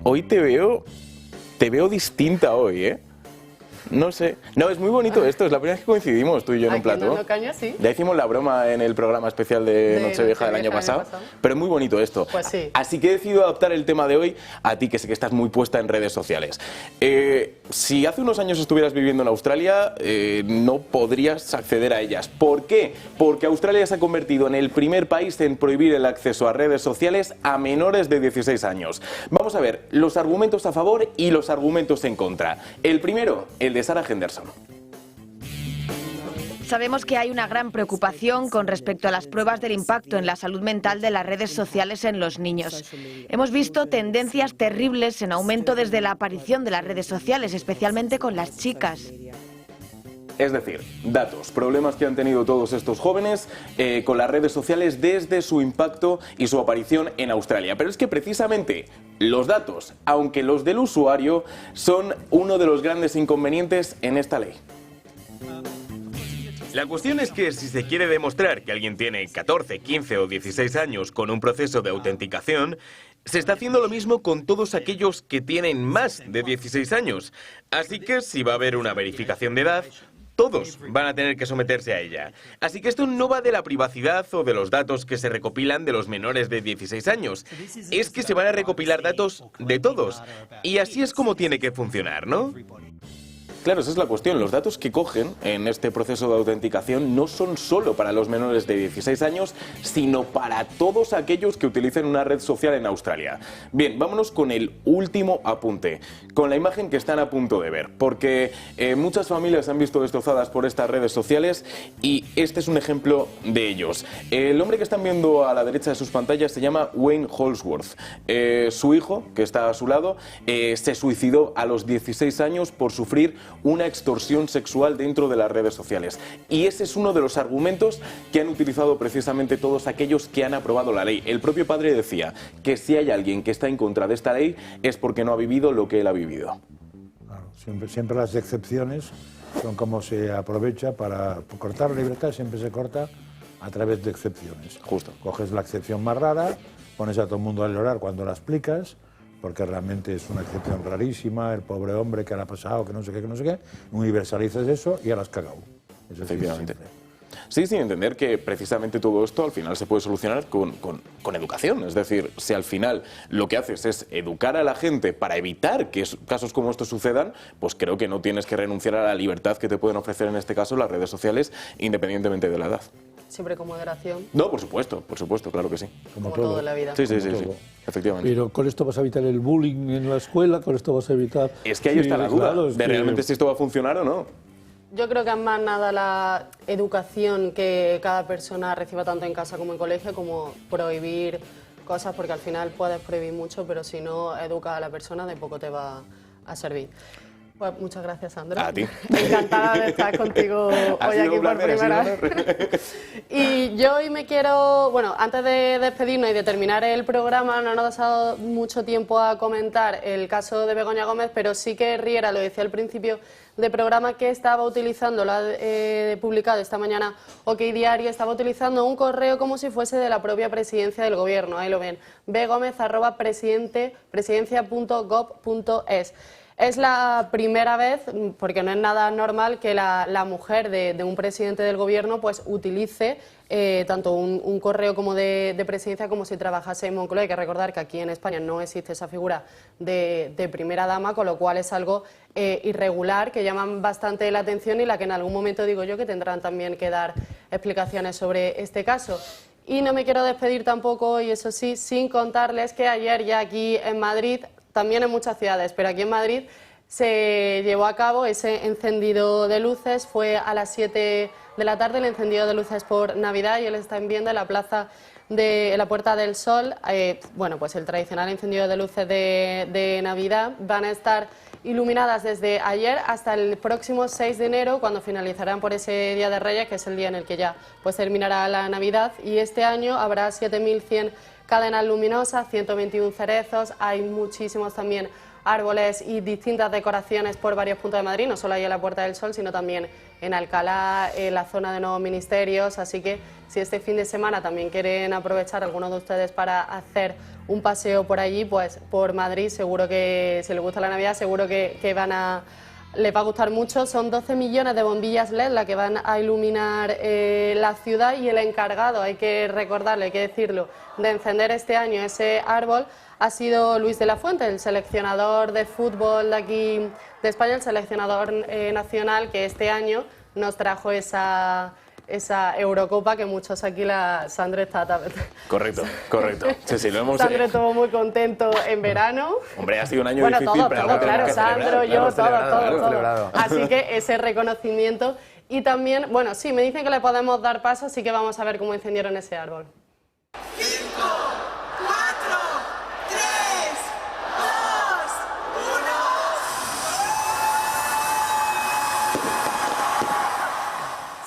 Hoy te veo distinta hoy, ¿eh? No sé. No, es muy bonito esto, es la primera vez que coincidimos tú y yo en un plató. ¿Sí? Ya hicimos la broma en el programa especial de Nochevieja del año pasado, pero es muy bonito esto. Pues sí. Así que he decidido adaptar el tema de hoy a ti, que sé que estás muy puesta en redes sociales. Si hace unos años estuvieras viviendo en Australia, no podrías acceder a ellas. ¿Por qué? Porque Australia se ha convertido en el primer país en prohibir el acceso a redes sociales a menores de 16 años. Vamos a ver los argumentos a favor y los argumentos en contra. El primero, el de Sarah Henderson. Sabemos que hay una gran preocupación con respecto a las pruebas del impacto en la salud mental de las redes sociales en los niños. Hemos visto tendencias terribles en aumento desde la aparición de las redes sociales, especialmente con las chicas. Es decir, datos, problemas que han tenido todos estos jóvenes con las redes sociales desde su impacto y su aparición en Australia. Pero es que precisamente los datos, aunque los del usuario, son uno de los grandes inconvenientes en esta ley. La cuestión es que si se quiere demostrar que alguien tiene 14, 15 o 16 años con un proceso de autenticación, se está haciendo lo mismo con todos aquellos que tienen más de 16 años. Así que si va a haber una verificación de edad, todos van a tener que someterse a ella. Así que esto no va de la privacidad o de los datos que se recopilan de los menores de 16 años. Es que se van a recopilar datos de todos. Y así es como tiene que funcionar, ¿no? Claro, esa es la cuestión. Los datos que cogen en este proceso de autenticación no son solo para los menores de 16 años, sino para todos aquellos que utilicen una red social en Australia. Bien, vámonos con el último apunte, con la imagen que están a punto de ver, porque muchas familias se han visto destrozadas por estas redes sociales y este es un ejemplo de ellos. El hombre que están viendo a la derecha de sus pantallas se llama Wayne Holsworth. Su hijo, que está a su lado, se suicidó a los 16 años por sufrir una extorsión sexual dentro de las redes sociales. Y ese es uno de los argumentos que han utilizado precisamente todos aquellos que han aprobado la ley. El propio padre decía que si hay alguien que está en contra de esta ley es porque no ha vivido lo que él ha vivido. Claro, siempre las excepciones son como se aprovecha para cortar la libertad, siempre se corta a través de excepciones. Justo. Coges la excepción más rara, pones a todo el mundo a llorar cuando la explicas, porque realmente es una excepción rarísima, el pobre hombre que le ha pasado, que no sé qué, universalizas eso y ya la has cagado. Efectivamente. Sí, sin entender que precisamente todo esto al final se puede solucionar con educación. Es decir, si al final lo que haces es educar a la gente para evitar que casos como estos sucedan, pues creo que no tienes que renunciar a la libertad que te pueden ofrecer en este caso las redes sociales, independientemente de la edad. Siempre con moderación. No, por supuesto, claro que sí. Como todo en la vida. Sí, efectivamente. Pero con esto vas a evitar el bullying en la escuela, con esto vas a evitar... Es que ahí está la duda, de realmente si esto va a funcionar o no. Yo creo que es más nada la educación que cada persona reciba tanto en casa como en colegio, como prohibir cosas, porque al final puedes prohibir mucho, pero si no educas a la persona de poco te va a servir. Pues muchas gracias, Sandra. A ti. Encantada de estar contigo hoy aquí por primera vez. Y yo hoy me quiero, bueno, antes de despedirnos y de terminar el programa, no nos ha dado mucho tiempo a comentar el caso de Begoña Gómez, pero sí que Riera lo decía al principio del programa que estaba utilizando, lo ha publicado esta mañana OK Diario, estaba utilizando un correo como si fuese de la propia presidencia del gobierno. Ahí lo ven, begomez@presidencia.gov.es. Es la primera vez, porque no es nada normal, que la mujer de un presidente del gobierno pues utilice tanto un correo como de presidencia como si trabajase en Moncloa. Hay que recordar que aquí en España no existe esa figura de primera dama, con lo cual es algo irregular, que llaman bastante la atención y la que en algún momento digo yo que tendrán también que dar explicaciones sobre este caso. Y no me quiero despedir tampoco, y eso sí, sin contarles que ayer ya aquí en Madrid, también en muchas ciudades, pero aquí en Madrid se llevó a cabo ese encendido de luces. Fue a las 7 de la tarde el encendido de luces por Navidad y él está en viendo en la plaza de la Puerta del Sol. Bueno, pues el tradicional encendido de luces de Navidad van a estar iluminadas desde ayer hasta el próximo 6 de enero, cuando finalizarán por ese Día de Reyes, que es el día en el que ya pues terminará la Navidad. Y este año habrá 7.100 cadenas luminosas, 121 cerezos, hay muchísimos también árboles y distintas decoraciones por varios puntos de Madrid, no solo ahí en la Puerta del Sol, sino también en Alcalá, en la zona de Nuevos Ministerios, así que si este fin de semana también quieren aprovechar algunos de ustedes para hacer un paseo por allí, pues por Madrid, seguro que si les gusta la Navidad, seguro que les va a gustar mucho. Son 12 millones de bombillas LED las que van a iluminar la ciudad, y el encargado, hay que recordarle, hay que decirlo, de encender este año ese árbol ha sido Luis de la Fuente, el seleccionador de fútbol de aquí de España, el seleccionador nacional, que este año nos trajo esa Eurocopa que muchos aquí, Sandra está... Correcto. Sí, lo hemos... Sandra estuvo muy contento en verano. Hombre, ha sido un año difícil, todo, claro, Sandro, yo, todo. Así que ese reconocimiento Y también, bueno, sí, me dicen que le podemos dar paso, así que vamos a ver cómo incendiaron ese árbol. 5, 4, 3, 2, 1.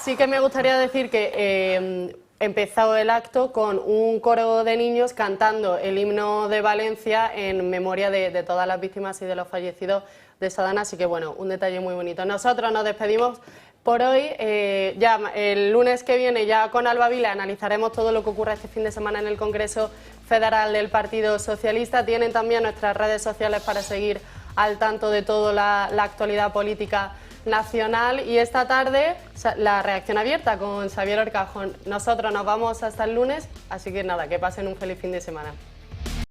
Sí que me gustaría decir que empezó el acto con un coro de niños cantando el himno de Valencia en memoria de todas las víctimas y de los fallecidos de Sadana, así que bueno, un detalle muy bonito. Nosotros nos despedimos por hoy, ya el lunes que viene ya con Alba Vila analizaremos todo lo que ocurra este fin de semana en el Congreso Federal del Partido Socialista. Tienen también nuestras redes sociales para seguir al tanto de toda la actualidad política nacional, y esta tarde la reacción abierta con Xavier Horcajón. Nosotros nos vamos hasta el lunes, así que nada, que pasen un feliz fin de semana.